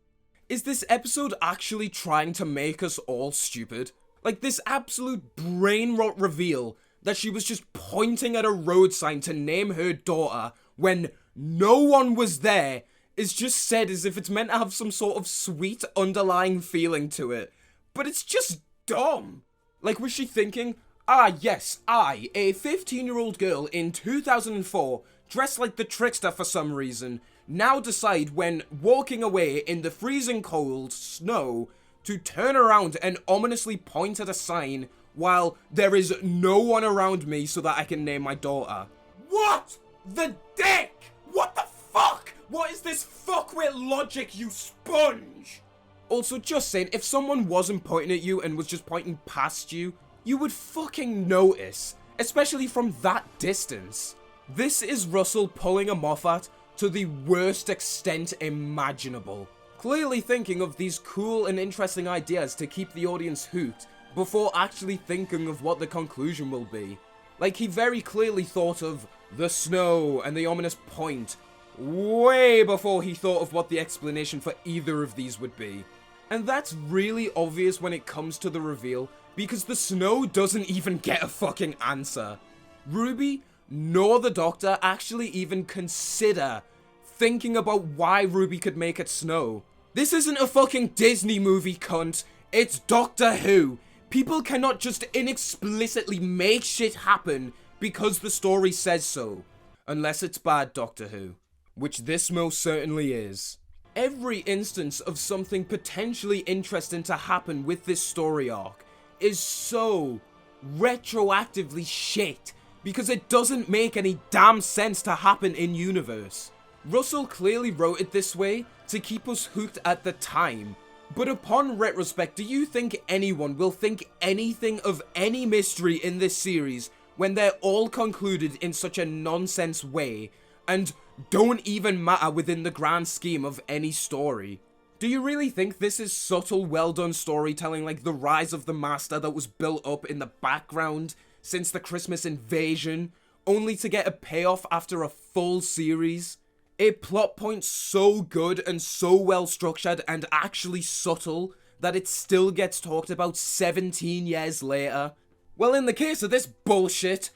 Is this episode actually trying to make us all stupid? Like, this absolute brain rot reveal that she was just pointing at a road sign to name her daughter when no one was there is just said as if it's meant to have some sort of sweet underlying feeling to it. But it's just dumb. Like, was she thinking, ah yes, I, a 15-year-old girl in 2004, dressed like the Trickster for some reason, now decide when walking away in the freezing cold snow to turn around and ominously point at a sign while there is no one around me so that I can name my daughter. What the dick? What the fuck? What is this fuckwit logic, you sponge? Also, just saying, if someone wasn't pointing at you and was just pointing past you, you would fucking notice, especially from that distance. This is Russell pulling a Moffat to the worst extent imaginable. Clearly thinking of these cool and interesting ideas to keep the audience hooked before actually thinking of what the conclusion will be. Like, he very clearly thought of the snow and the ominous point way before he thought of what the explanation for either of these would be. And that's really obvious when it comes to the reveal, because the snow doesn't even get a fucking answer. Ruby nor the Doctor actually even consider thinking about why Ruby could make it snow. This isn't a fucking Disney movie, cunt. It's Doctor Who. People cannot just inexplicitly make shit happen because the story says so. Unless it's bad Doctor Who, which this most certainly is. Every instance of something potentially interesting to happen with this story arc is so retroactively shit because it doesn't make any damn sense to happen in universe. Russell clearly wrote it this way to keep us hooked at the time, but upon retrospect, do you think anyone will think anything of any mystery in this series when they're all concluded in such a nonsense way and don't even matter within the grand scheme of any story? Do you really think this is subtle, well-done storytelling like the rise of the Master that was built up in the background since the Christmas invasion, only to get a payoff after a full series? A plot point so good and so well structured and actually subtle that it still gets talked about 17 years later? Well, in the case of this bullshit,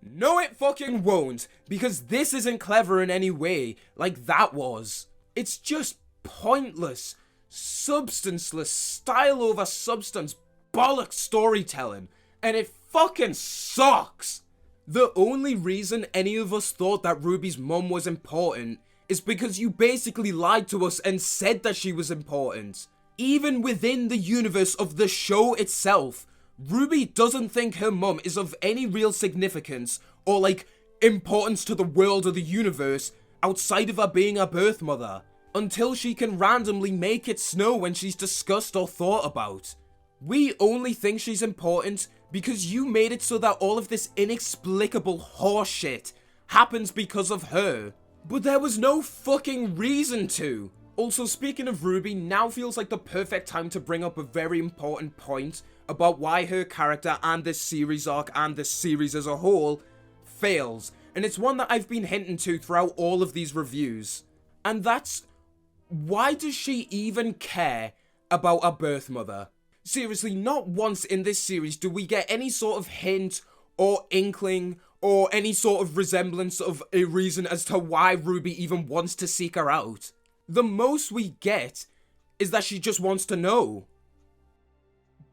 no it fucking won't, because this isn't clever in any way like that was. It's just pointless, substanceless, style over substance bollock storytelling, and it fucking sucks. The only reason any of us thought that Ruby's mum was important is because you basically lied to us and said that she was important. Even within the universe of the show itself, Ruby doesn't think her mum is of any real significance or like importance to the world or the universe outside of her being a birth mother, until she can randomly make it snow when she's discussed or thought about. We only think she's important because you made it so that all of this inexplicable horseshit happens because of her. But there was no fucking reason to. Also, speaking of Ruby, now feels like the perfect time to bring up a very important point about why her character and this series arc and this series as a whole fails. And it's one that I've been hinting to throughout all of these reviews. And that's, why does she even care about a birth mother? Seriously, not once in this series do we get any sort of hint or inkling or any sort of resemblance of a reason as to why Ruby even wants to seek her out. The most we get is that she just wants to know.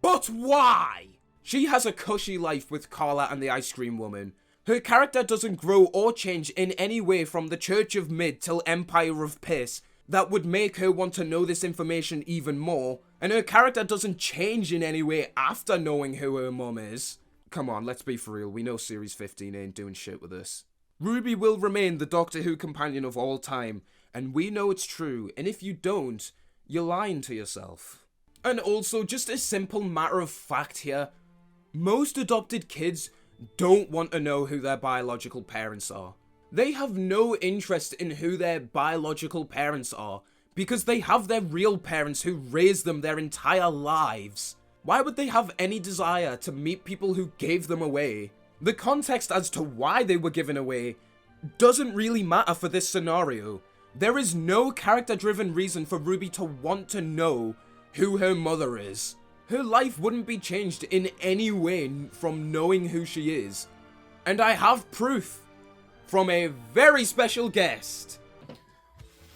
But why? She has a cushy life with Carla and the Ice Cream Woman. Her character doesn't grow or change in any way from the Church of Mid till Empire of Piss. that would make her want to know this information even more, and her character doesn't change in any way after knowing who her mum is. Come on, let's be for real, we know Series 15 ain't doing shit with this. Ruby will remain the Doctor Who companion of all time, and we know it's true, and if you don't, you're lying to yourself. And also, just a simple matter of fact here, most adopted kids don't want to know who their biological parents are. They have no interest in who their biological parents are, because they have their real parents who raised them their entire lives. Why would they have any desire to meet people who gave them away? The context as to why they were given away doesn't really matter for this scenario. There is no character-driven reason for Ruby to want to know who her mother is. Her life wouldn't be changed in any way from knowing who she is. And I have proof from a very special guest.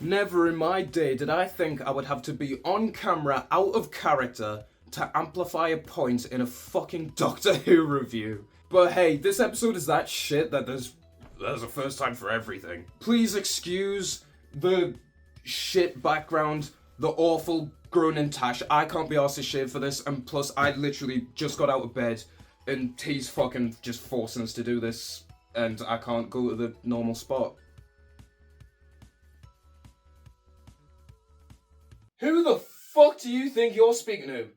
Never in my day did I think I would have to be on camera out of character to amplify a point in a fucking Doctor Who review. But hey, this episode is that shit that there's a first time for everything. Please excuse the shit background, the awful groaning Tash. I can't be arsed to shave for this, and plus I literally just got out of bed and he's fucking just forcing us to do this and I can't go to the normal spot. Who the fuck do you think you're speaking to?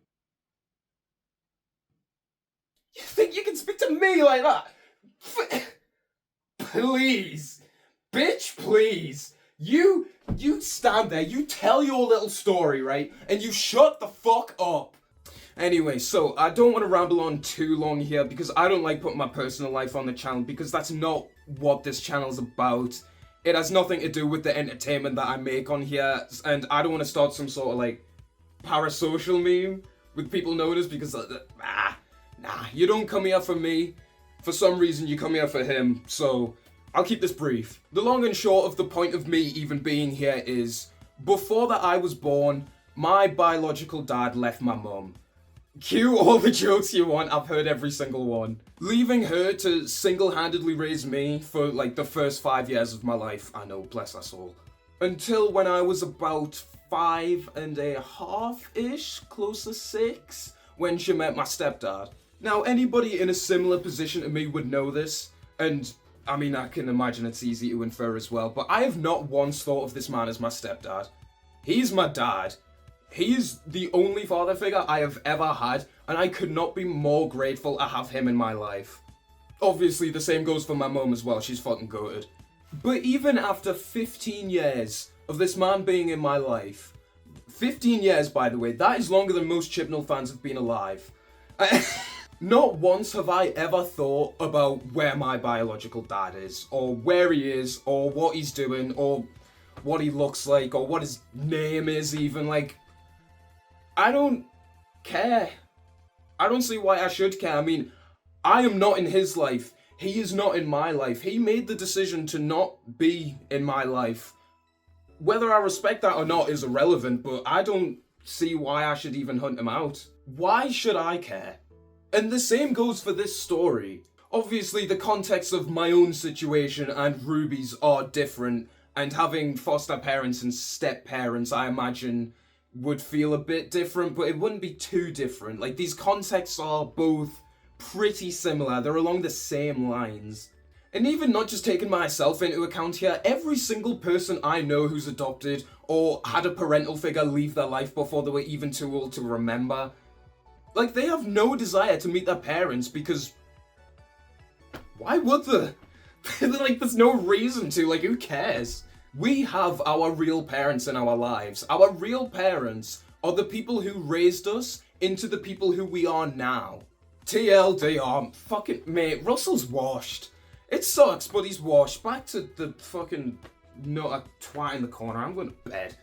You think you can speak to me like that? Please. Bitch, please. You stand there, you tell your little story, right? And you shut the fuck up. Anyway, so I don't want to ramble on too long here because I don't like putting my personal life on the channel because that's not what this channel's about. It has nothing to do with the entertainment that I make on here, and I don't want to start some sort of like parasocial meme with people knowing this because nah, you don't come here for me. For some reason you come here for him, so I'll keep this brief. The long and short of the point of me even being here is, before that I was born, my biological dad left my mum. Cue all the jokes you want, I've heard every single one. Leaving her to single-handedly raise me for like the first 5 years of my life, I know, bless her soul. Until when I was about 5.5-ish, close to 6, when she met my stepdad. Now, anybody in a similar position to me would know this, and I mean, I can imagine it's easy to infer as well, but I have not once thought of this man as my stepdad. He's my dad. He's the only father figure I have ever had, and I could not be more grateful to have him in my life. Obviously, the same goes for my mum as well, she's fucking goated. But even after 15 years of this man being in my life, 15 years by the way, that is longer than most Chibnall fans have been alive. Not once have I ever thought about where my biological dad is, or where he is, or what he's doing, or what he looks like, or what his name is even, like, I don't care. I don't see why I should care. I mean, I am not in his life. He is not in my life. He made the decision to not be in my life. Whether I respect that or not is irrelevant, but I don't see why I should even hunt him out. Why should I care? And the same goes for this story. Obviously, the context of my own situation and Ruby's are different, and having foster parents and step-parents, I imagine, would feel a bit different, but it wouldn't be too different. Like, these contexts are both pretty similar. They're along the same lines. And even not just taking myself into account here, every single person I know who's adopted or had a parental figure leave their life before they were even too old to remember, like, they have no desire to meet their parents because why would they? Like, there's no reason to, like, who cares? We have our real parents in our lives. Our real parents are the people who raised us into the people who we are now. TLDR, fucking mate, Russell's washed. It sucks, but he's washed. Back to the fucking nutter twat in the corner. I'm going to bed.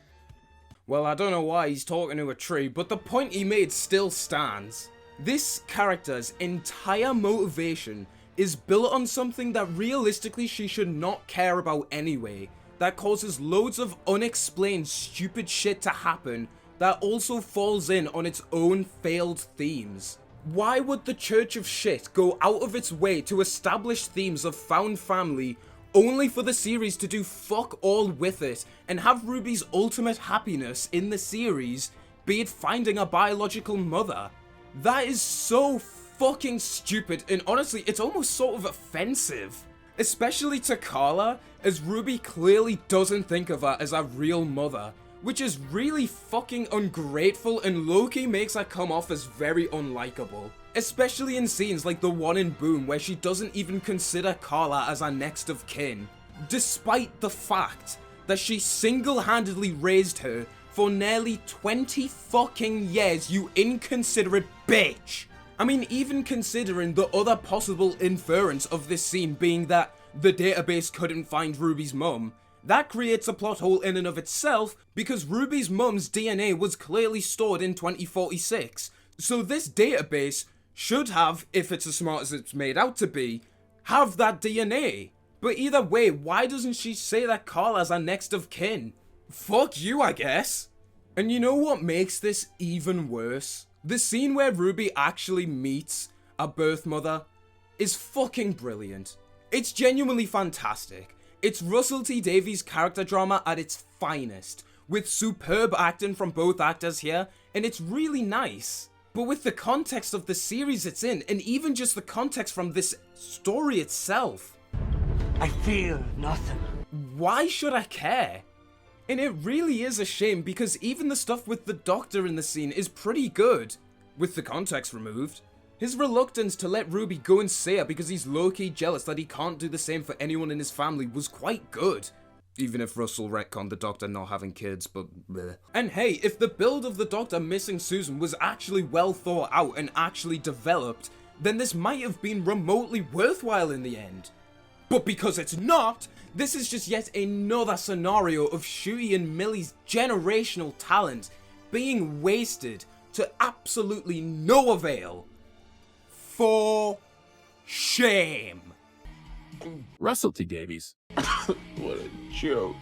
Well, I don't know why he's talking to a tree, but the point he made still stands. This character's entire motivation is built on something that realistically she should not care about anyway, that causes loads of unexplained stupid shit to happen that also falls in on its own failed themes. Why would the Church of Shit go out of its way to establish themes of found family only for the series to do fuck all with it and have Ruby's ultimate happiness in the series be it finding a biological mother. That is so fucking stupid, and honestly, it's almost sort of offensive. Especially to Carla, as Ruby clearly doesn't think of her as a real mother, which is really fucking ungrateful and low-key makes her come off as very unlikable. Especially in scenes like the one in Boom where she doesn't even consider Carla as her next of kin, despite the fact that she single-handedly raised her for nearly 20 fucking years, you inconsiderate bitch! I mean, even considering the other possible inference of this scene being that the database couldn't find Ruby's mum, that creates a plot hole in and of itself because Ruby's mum's DNA was clearly stored in 2046. So this database should have, if it's as smart as it's made out to be, have that DNA. But either way, why doesn't she say that Carla's her next of kin? Fuck you, I guess. And you know what makes this even worse? The scene where Ruby actually meets a birth mother is fucking brilliant. It's genuinely fantastic. It's Russell T Davies' character drama at its finest, with superb acting from both actors here, and it's really nice. But with the context of the series it's in, and even just the context from this story itself, I feel nothing. Why should I care? And it really is a shame because even the stuff with the Doctor in the scene is pretty good, with the context removed. His reluctance to let Ruby go and see her because he's low-key jealous that he can't do the same for anyone in his family was quite good. Even if Russell retconned the Doctor not having kids, but bleh. And hey, if the build of the Doctor missing Susan was actually well thought out and actually developed, then this might have been remotely worthwhile in the end. But because it's not, this is just yet another scenario of Shuey and Millie's generational talent being wasted to absolutely no avail. For shame. Russell T Davies. What a joke.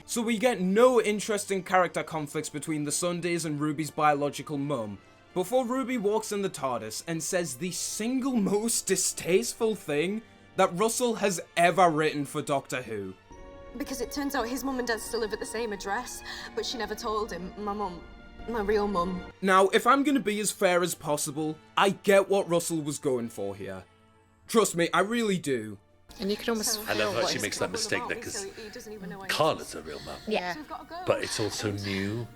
So we get no interesting character conflicts between the Sundays and Ruby's biological mum, before Ruby walks in the Tardis and says the single most distasteful thing that Russell has ever written for Doctor Who. Because it turns out his mum and dad still live at the same address, but she never told him. My real mum. Now, if I'm gonna be as fair as possible, I get what Russell was going for here. Trust me, I really do. And you can almost I love how she makes that mistake there, because Carla's her real mum. Yeah. But it's also new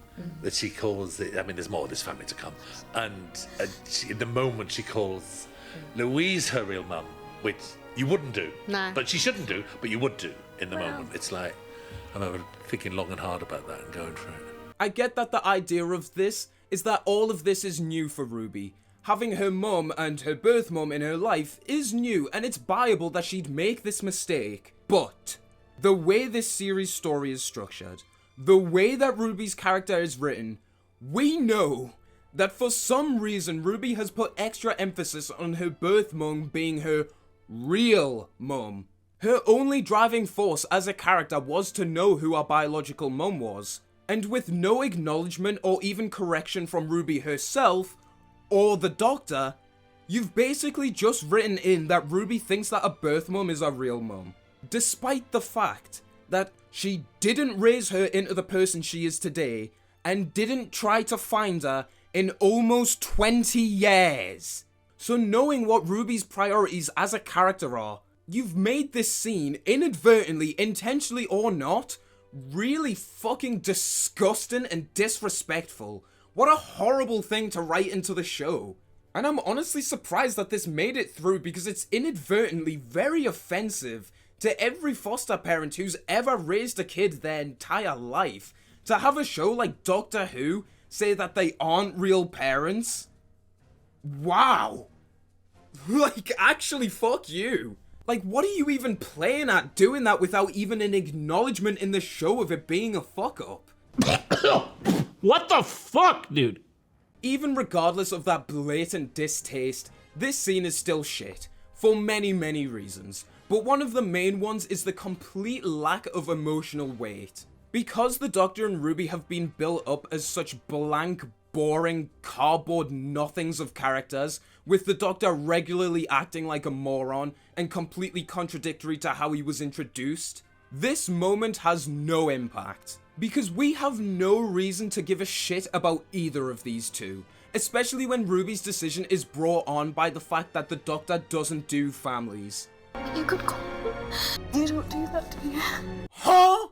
that she calls it, I mean, there's more of this family to come. And she, in the moment she calls Louise her real mum, which you wouldn't do. Nah. But she shouldn't do, but you would do in the moment. It's like, I remember thinking long and hard about that and going for it. I get that the idea of this is that all of this is new for Ruby. Having her mum and her birth mum in her life is new, and it's viable that she'd make this mistake. But the way this series story is structured, the way that Ruby's character is written, we know that for some reason Ruby has put extra emphasis on her birth mum being her real mum. Her only driving force as a character was to know who her biological mum was. And with no acknowledgement or even correction from Ruby herself, or the Doctor, you've basically just written in that Ruby thinks that a birth mum is a real mum. Despite the fact that she didn't raise her into the person she is today, and didn't try to find her in almost 20 years. So knowing what Ruby's priorities as a character are, you've made this scene, inadvertently, intentionally or not, really fucking disgusting and disrespectful. What a horrible thing to write into the show. And I'm honestly surprised that this made it through because it's inadvertently very offensive to every foster parent who's ever raised a kid their entire life. To have a show like Doctor Who say that they aren't real parents? Wow. Like, actually, fuck you. Like, what are you even playing at doing that without even an acknowledgement in the show of it being a fuck-up? What the fuck, dude? Even regardless of that blatant distaste, this scene is still shit, for many, many reasons. But one of the main ones is the complete lack of emotional weight. Because the Doctor and Ruby have been built up as such blank, boring, cardboard nothings of characters, with the Doctor regularly acting like a moron and completely contradictory to how he was introduced, this moment has no impact. Because we have no reason to give a shit about either of these two, especially when Ruby's decision is brought on by the fact that the Doctor doesn't do families. You could call. You don't do that, do you? Huh?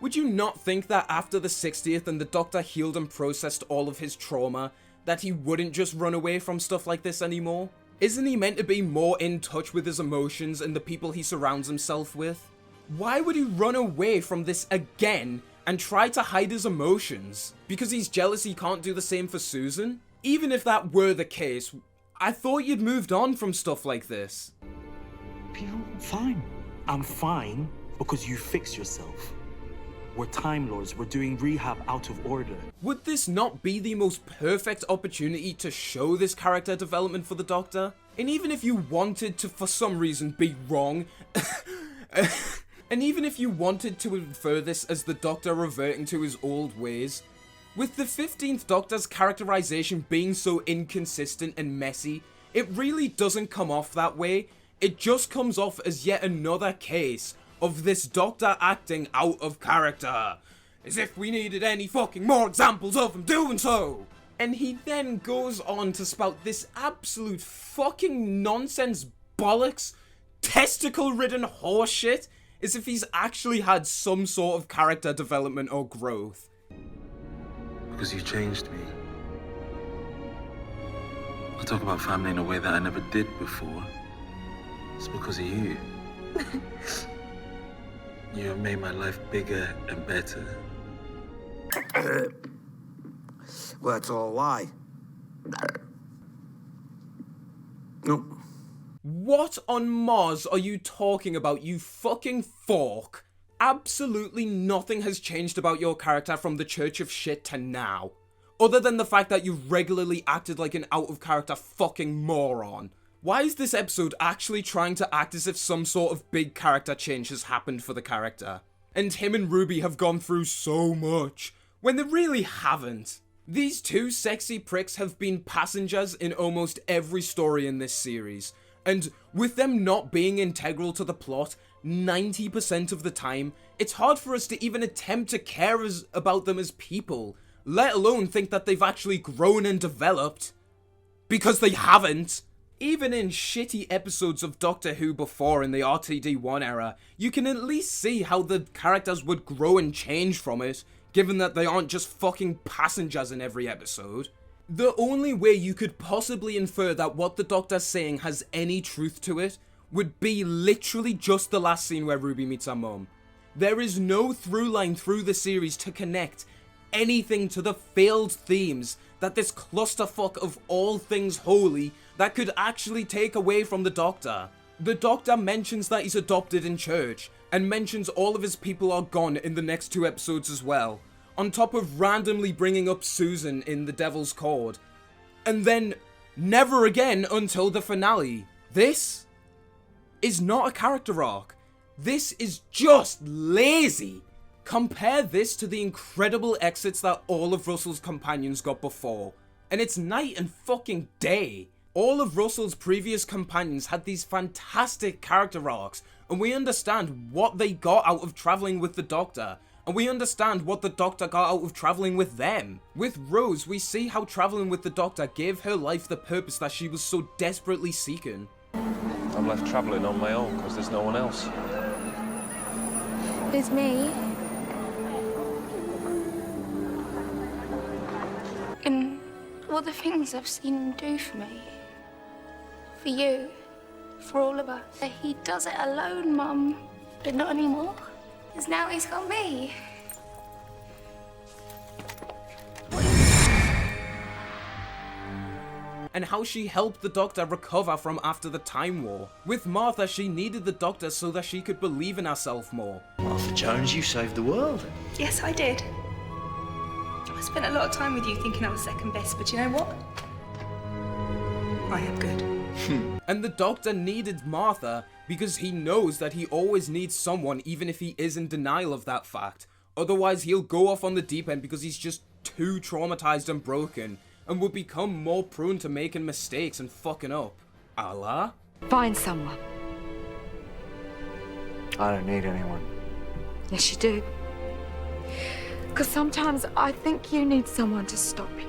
Would you not think that after the 60th and the Doctor healed and processed all of his trauma, that he wouldn't just run away from stuff like this anymore? Isn't he meant to be more in touch with his emotions and the people he surrounds himself with? Why would he run away from this again and try to hide his emotions? Because he's jealous he can't do the same for Susan? Even if that were the case, I thought you'd moved on from stuff like this. I'm fine. I'm fine because you fix yourself. We're Time Lords. We're doing rehab out of order. Would this not be the most perfect opportunity to show this character development for the Doctor? And even if you wanted to, for some reason, be wrong, and even if you wanted to infer this as the Doctor reverting to his old ways, with the 15th Doctor's characterization being so inconsistent and messy, it really doesn't come off that way. It just comes off as yet another case of this Doctor acting out of character. As if we needed any fucking more examples of him doing so. And he then goes on to spout this absolute fucking nonsense bollocks, testicle-ridden horseshit, as if he's actually had some sort of character development or growth. Because you changed me. I talk about family in a way that I never did before. It's because of you. You have made my life bigger and better. Well, that's all a lie. Nope. What on Mars are you talking about, you fucking fork? Absolutely nothing has changed about your character from the Church of Shit to now. Other than the fact that you've regularly acted like an out-of-character fucking moron. Why is this episode actually trying to act as if some sort of big character change has happened for the character? And him and Ruby have gone through so much, when they really haven't. These two sexy pricks have been passengers in almost every story in this series, and with them not being integral to the plot 90% of the time, it's hard for us to even attempt to care about them as people, let alone think that they've actually grown and developed. Because they haven't. Even in shitty episodes of Doctor Who before in the RTD1 era, you can at least see how the characters would grow and change from it, given that they aren't just fucking passengers in every episode. The only way you could possibly infer that what the Doctor's saying has any truth to it would be literally just the last scene where Ruby meets her mum. There is no through line through the series to connect anything to the failed themes that this clusterfuck of all things holy that could actually take away from the Doctor. The Doctor mentions that he's adopted in church, and mentions all of his people are gone in the next 2 episodes as well, on top of randomly bringing up Susan in The Devil's Cord. And then, never again until the finale. This is not a character arc. This is just lazy. Compare this to the incredible exits that all of Russell's companions got before, and it's night and fucking day. All of Russell's previous companions had these fantastic character arcs, and we understand what they got out of travelling with the Doctor, and we understand what the Doctor got out of travelling with them. With Rose, we see how travelling with the Doctor gave her life the purpose that she was so desperately seeking. I'm left travelling on my own because there's no one else. There's me. And all the things I've seen him do for me. For you. For all of us. He does it alone, Mum. But not anymore. Because now he's got me. And how she helped the Doctor recover from after the Time War. With Martha, she needed the Doctor so that she could believe in herself more. Martha Jones, you saved the world. Yes, I did. I spent a lot of time with you thinking I was second best, but you know what? I am good. And the Doctor needed Martha because he knows that he always needs someone even if he is in denial of that fact. Otherwise he'll go off on the deep end because he's just too traumatized and broken and would become more prone to making mistakes and fucking up. Allah? Find someone. I don't need anyone. Yes, you do. Because sometimes I think you need someone to stop you.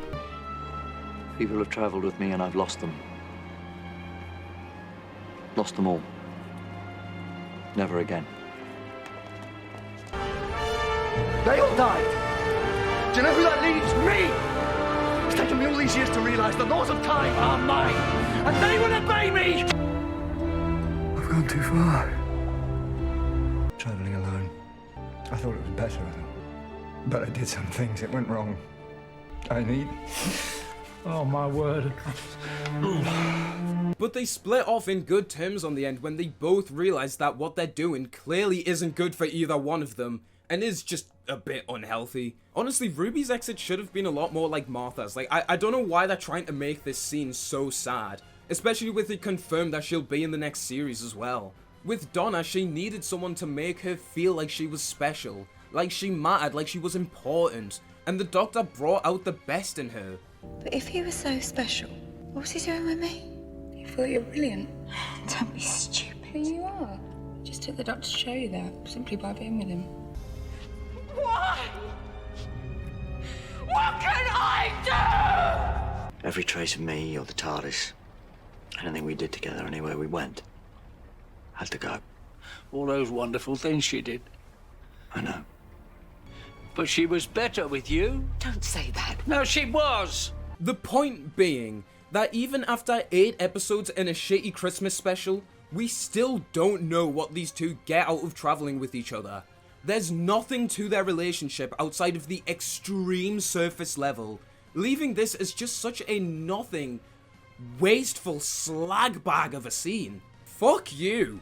People have travelled with me and I've lost them. Lost them all. Never again. They all died. Do you know who that leaves? Me! It's taken me all these years to realise the laws of time are mine, and they will obey me! I've gone too far. Travelling alone. I thought it was better, but I did some things that went wrong. I need... Oh, my word. But they split off in good terms on the end when they both realised that what they're doing clearly isn't good for either one of them, and is just a bit unhealthy. Honestly, Ruby's exit should have been a lot more like Martha's. Like, I don't know why they're trying to make this scene so sad, especially with it confirmed that she'll be in the next series as well. With Donna, she needed someone to make her feel like she was special, like she mattered, like she was important, and the Doctor brought out the best in her. But if he was so special, what was he doing with me? You thought you were brilliant. Don't be stupid. You are. Just took the Doctor to show you that, simply by being with him. Why? What can I do? Every trace of me or the Tardis, anything we did together, anywhere we went, had to go. All those wonderful things she did. I know. But she was better with you. Don't say that. No, she was. The point being that even after 8 episodes and a shitty Christmas special, we still don't know what these two get out of traveling with each other. There's nothing to their relationship outside of the extreme surface level, leaving this as just such a nothing, wasteful slag bag of a scene. Fuck you.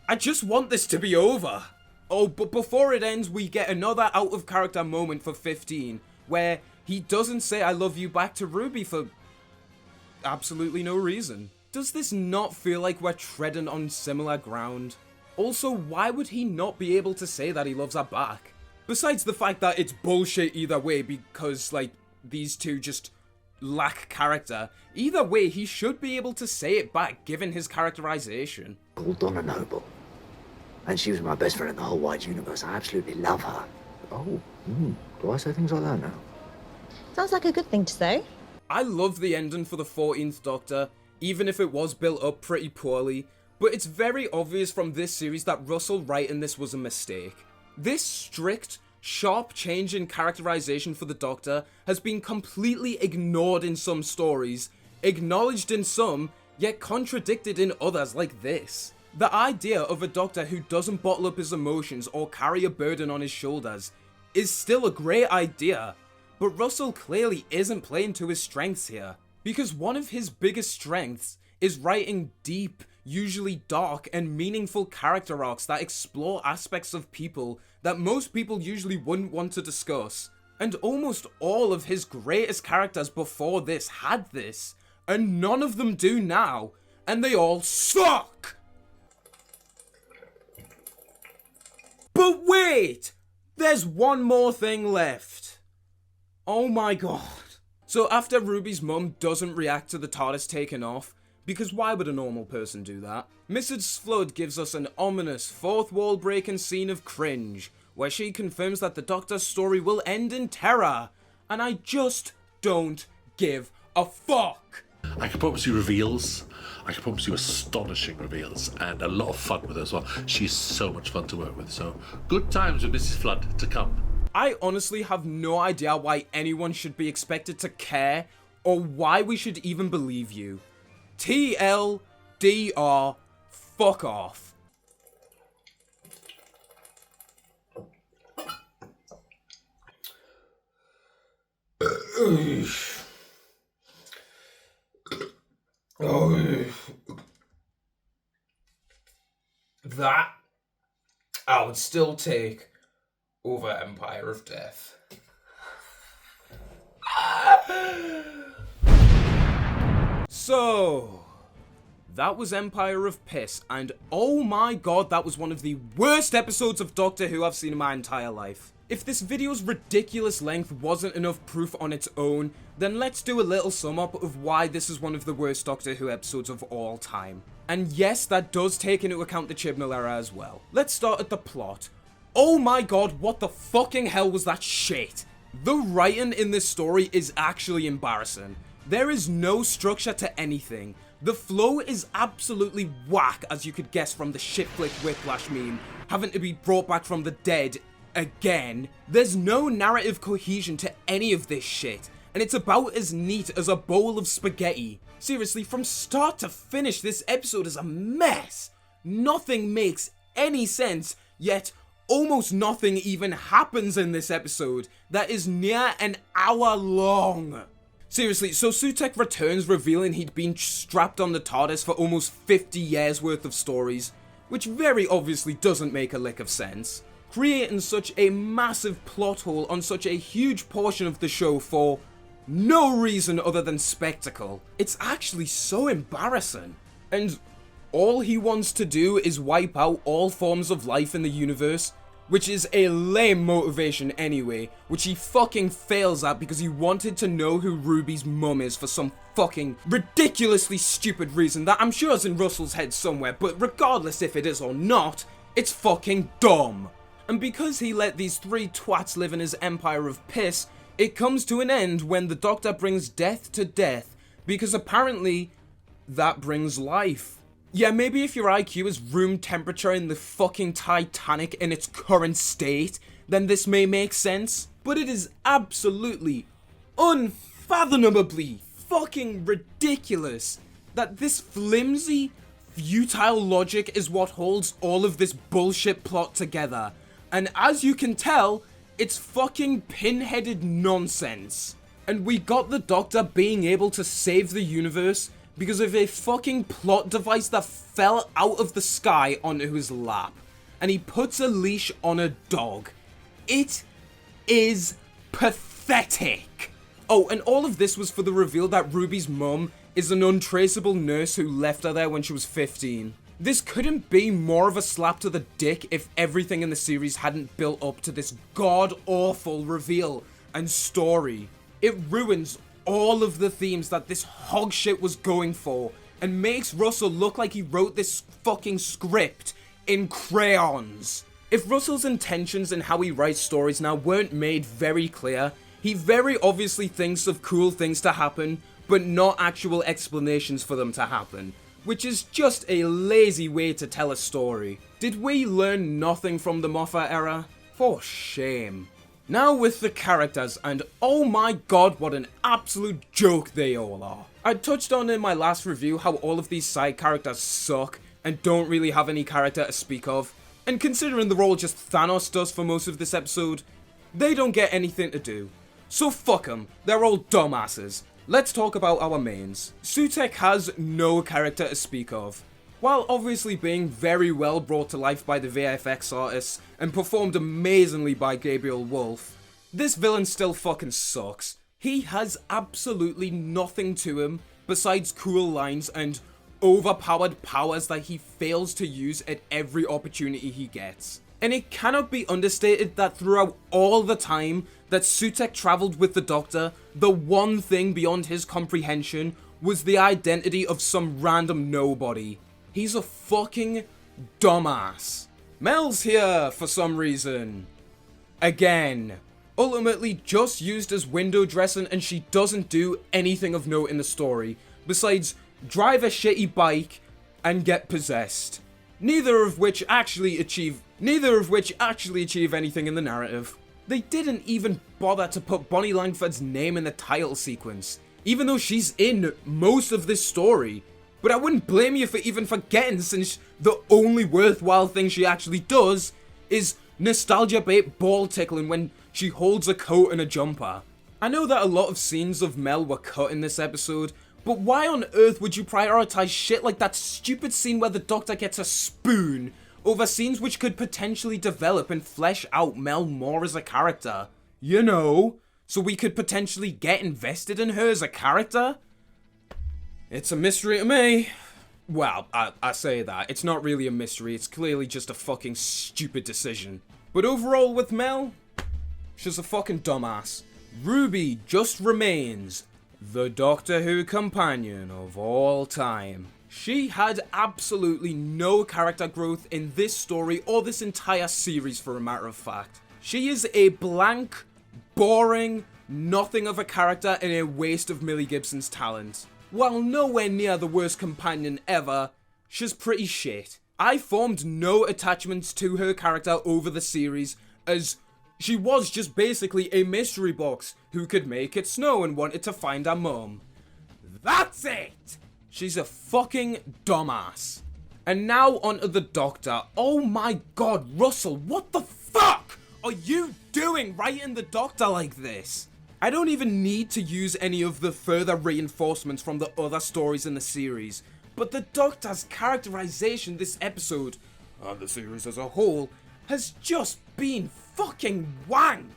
I just want this to be over. Oh, but before it ends, we get another out-of-character moment for 15, where he doesn't say I love you back to Ruby for absolutely no reason. Does this not feel like we're treading on similar ground? Also, why would he not be able to say that he loves her back? Besides the fact that it's bullshit either way because, like, these two just lack character, either way, he should be able to say it back given his characterization. Called Donna Noble. And she was my best friend in the whole wide universe. I absolutely love her. Oh, do I say things like that now? Sounds like a good thing to say. I love the ending for the 14th Doctor, even if it was built up pretty poorly, but it's very obvious from this series that Russell writing this was a mistake. This strict, sharp change in characterization for the Doctor has been completely ignored in some stories, acknowledged in some, yet contradicted in others like this. The idea of a Doctor who doesn't bottle up his emotions or carry a burden on his shoulders is still a great idea, but Russell clearly isn't playing to his strengths here, because one of his biggest strengths is writing deep, usually dark and meaningful character arcs that explore aspects of people that most people usually wouldn't want to discuss. And almost all of his greatest characters before this had this, and none of them do now, and they all suck! But wait! There's one more thing left. Oh my god. So after Ruby's mum doesn't react to the TARDIS taking off, because why would a normal person do that? Mrs. Flood gives us an ominous, fourth wall breaking scene of cringe, where she confirms that the Doctor's story will end in terror, and I just don't give a fuck. I can promise you reveals. I can promise you astonishing reveals and a lot of fun with her as well. She's so much fun to work with, so good times with Mrs. Flood to come. I honestly have no idea why anyone should be expected to care or why we should even believe you. TLDR, fuck off. That I would still take over Empire of Death. So, that was Empire of Piss, and oh my god, that was one of the worst episodes of Doctor Who I've seen in my entire life. If this video's ridiculous length wasn't enough proof on its own, then let's do a little sum up of why this is one of the worst Doctor Who episodes of all time. And yes, that does take into account the Chibnall era as well. Let's start at the plot. Oh my god, what the fucking hell was that shit? The writing in this story is actually embarrassing. There is no structure to anything. The flow is absolutely whack, as you could guess from the shit flick Whiplash meme, having to be brought back from the dead again. There's no narrative cohesion to any of this shit, and it's about as neat as a bowl of spaghetti. Seriously, from start to finish, this episode is a mess. Nothing makes any sense, yet almost nothing even happens in this episode that is near an hour long. Seriously, so Sutekh returns revealing he'd been strapped on the Tardis for almost 50 years worth of stories, which very obviously doesn't make a lick of sense. Creating such a massive plot hole on such a huge portion of the show for no reason other than spectacle. It's actually so embarrassing. And all he wants to do is wipe out all forms of life in the universe, which is a lame motivation anyway, which he fucking fails at because he wanted to know who Ruby's mum is for some fucking ridiculously stupid reason that I'm sure is in Russell's head somewhere, but regardless if it is or not, it's fucking dumb. And because he let these three twats live in his empire of piss, it comes to an end when the Doctor brings death to death, because apparently that brings life. Yeah, maybe if your IQ is room temperature in the fucking Titanic in its current state, then this may make sense, but it is absolutely, unfathomably fucking ridiculous that this flimsy, futile logic is what holds all of this bullshit plot together. And as you can tell, it's fucking pin-headed nonsense. And we got the Doctor being able to save the universe because of a fucking plot device that fell out of the sky onto his lap. And he puts a leash on a dog. It is pathetic. Oh, and all of this was for the reveal that Ruby's mum is an untraceable nurse who left her there when she was 15. This couldn't be more of a slap to the dick if everything in the series hadn't built up to this god-awful reveal and story. It ruins all of the themes that this hogshit was going for and makes Russell look like he wrote this fucking script in crayons. If Russell's intentions and how he writes stories now weren't made very clear, he very obviously thinks of cool things to happen, but not actual explanations for them to happen, which is just a lazy way to tell a story. Did we learn nothing from the Moffat era? For shame. Now with the characters, and oh my god, what an absolute joke they all are. I touched on in my last review how all of these side characters suck and don't really have any character to speak of, and considering the role just Thanos does for most of this episode, they don't get anything to do. So fuck them, they're all dumbasses. Let's talk about our mains. Sutekh has no character to speak of. While obviously being very well brought to life by the VFX artists and performed amazingly by Gabriel Wolf, this villain still fucking sucks. He has absolutely nothing to him besides cool lines and overpowered powers that he fails to use at every opportunity he gets. And it cannot be understated that throughout all the time that Sutekh travelled with the Doctor, the one thing beyond his comprehension was the identity of some random nobody. He's a fucking dumbass. Mel's here for some reason. Again. Ultimately just used as window dressing, and she doesn't do anything of note in the story, besides drive a shitty bike and get possessed. Neither of which actually achieve anything in the narrative. They didn't even bother to put Bonnie Langford's name in the title sequence, even though she's in most of this story. But I wouldn't blame you for even forgetting, since the only worthwhile thing she actually does is nostalgia bait ball tickling when she holds a coat and a jumper. I know that a lot of scenes of Mel were cut in this episode, but why on earth would you prioritize shit like that stupid scene where the Doctor gets a spoon over scenes which could potentially develop and flesh out Mel more as a character? You know, so we could potentially get invested in her as a character? It's a mystery to me. Well, I say that. It's not really a mystery, it's clearly just a fucking stupid decision. But overall with Mel, she's a fucking dumbass. Ruby just remains the Doctor Who companion of all time. She had absolutely no character growth in this story or this entire series, for a matter of fact. She is a blank, boring, nothing of a character and a waste of Millie Gibson's talent. While nowhere near the worst companion ever, she's pretty shit. I formed no attachments to her character over the series, as she was just basically a mystery box who could make it snow and wanted to find her mum. That's it! She's a fucking dumbass. And now onto the Doctor. Oh my god, Russell, what the fuck are you doing writing the Doctor like this? I don't even need to use any of the further reinforcements from the other stories in the series, but the Doctor's characterization this episode, and the series as a whole, has just been fucking wank.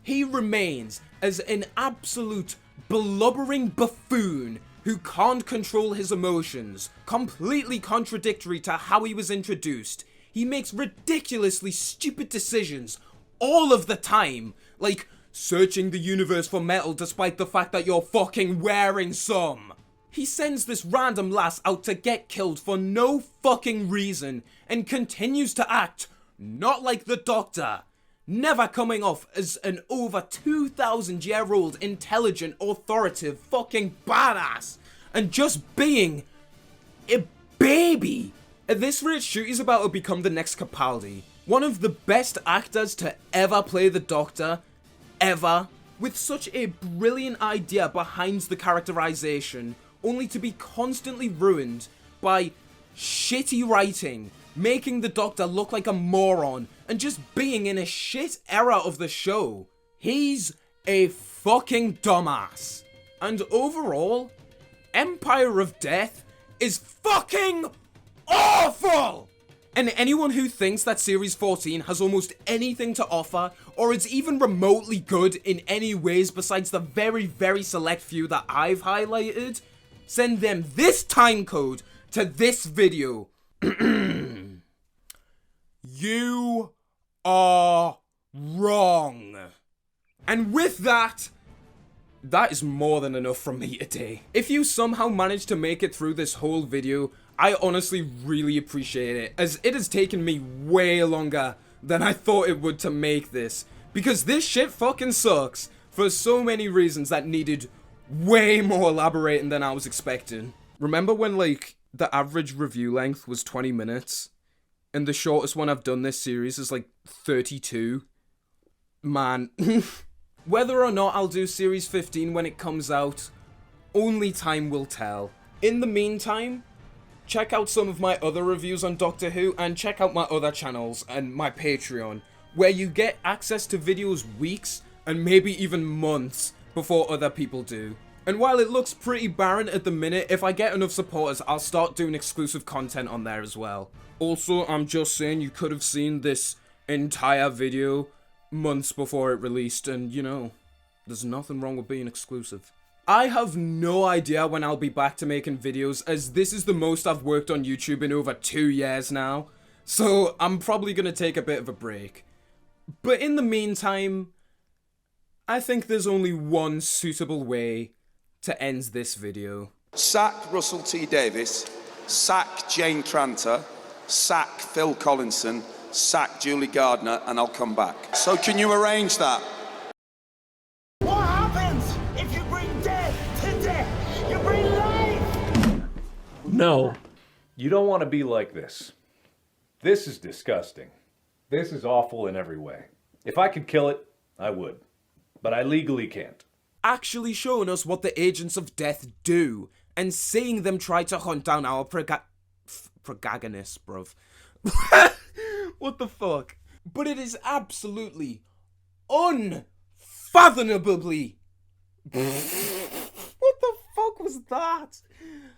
He remains as an absolute blubbering buffoon who can't control his emotions, completely contradictory to how he was introduced. He makes ridiculously stupid decisions all of the time, like searching the universe for metal despite the fact that you're fucking wearing some. He sends this random lass out to get killed for no fucking reason and continues to act not like the Doctor, never coming off as an over 2,000-year-old intelligent, authoritative fucking badass, and just being a baby. At this rate, Shooty's about to become the next Capaldi, one of the best actors to ever play the Doctor, ever, with such a brilliant idea behind the characterization, only to be constantly ruined by shitty writing, making the Doctor look like a moron, and just being in a shit era of the show. He's a fucking dumbass. And overall, Empire of Death is fucking awful! And anyone who thinks that Series 14 has almost anything to offer, or is even remotely good in any ways besides the very, very select few that I've highlighted, send them this timecode to this video. You are wrong. And with that is more than enough from me today. If you somehow managed to make it through this whole video, I honestly really appreciate it, as it has taken me way longer than I thought it would to make this, because this shit fucking sucks for so many reasons that needed way more elaborating than I was expecting. Remember when, like, the average review length was 20 minutes? And the shortest one I've done this series is like 32. Man. Whether or not I'll do Series 15 when it comes out, only time will tell. In the meantime, check out some of my other reviews on Doctor Who, and check out my other channels and my Patreon, where you get access to videos weeks and maybe even months before other people do. And while it looks pretty barren at the minute, if I get enough supporters, I'll start doing exclusive content on there as well. Also, I'm just saying, you could have seen this entire video months before it released, and you know, there's nothing wrong with being exclusive. I have no idea when I'll be back to making videos, as this is the most I've worked on YouTube in over 2 years now, so I'm probably gonna take a bit of a break. But in the meantime, I think there's only one suitable way to end this video. Sack Russell T Davies, sack Jane Tranter, sack Phil Collinson, sack Julie Gardner, and I'll come back. So can you arrange that? What happens if you bring death to death? You bring life! No. You don't want to be like this. This is disgusting. This is awful in every way. If I could kill it, I would. But I legally can't. Actually showing us what the Agents of Death do, and seeing them try to hunt down our protagonists, bruv. What the fuck? But it is absolutely unfathomably... What the fuck was that?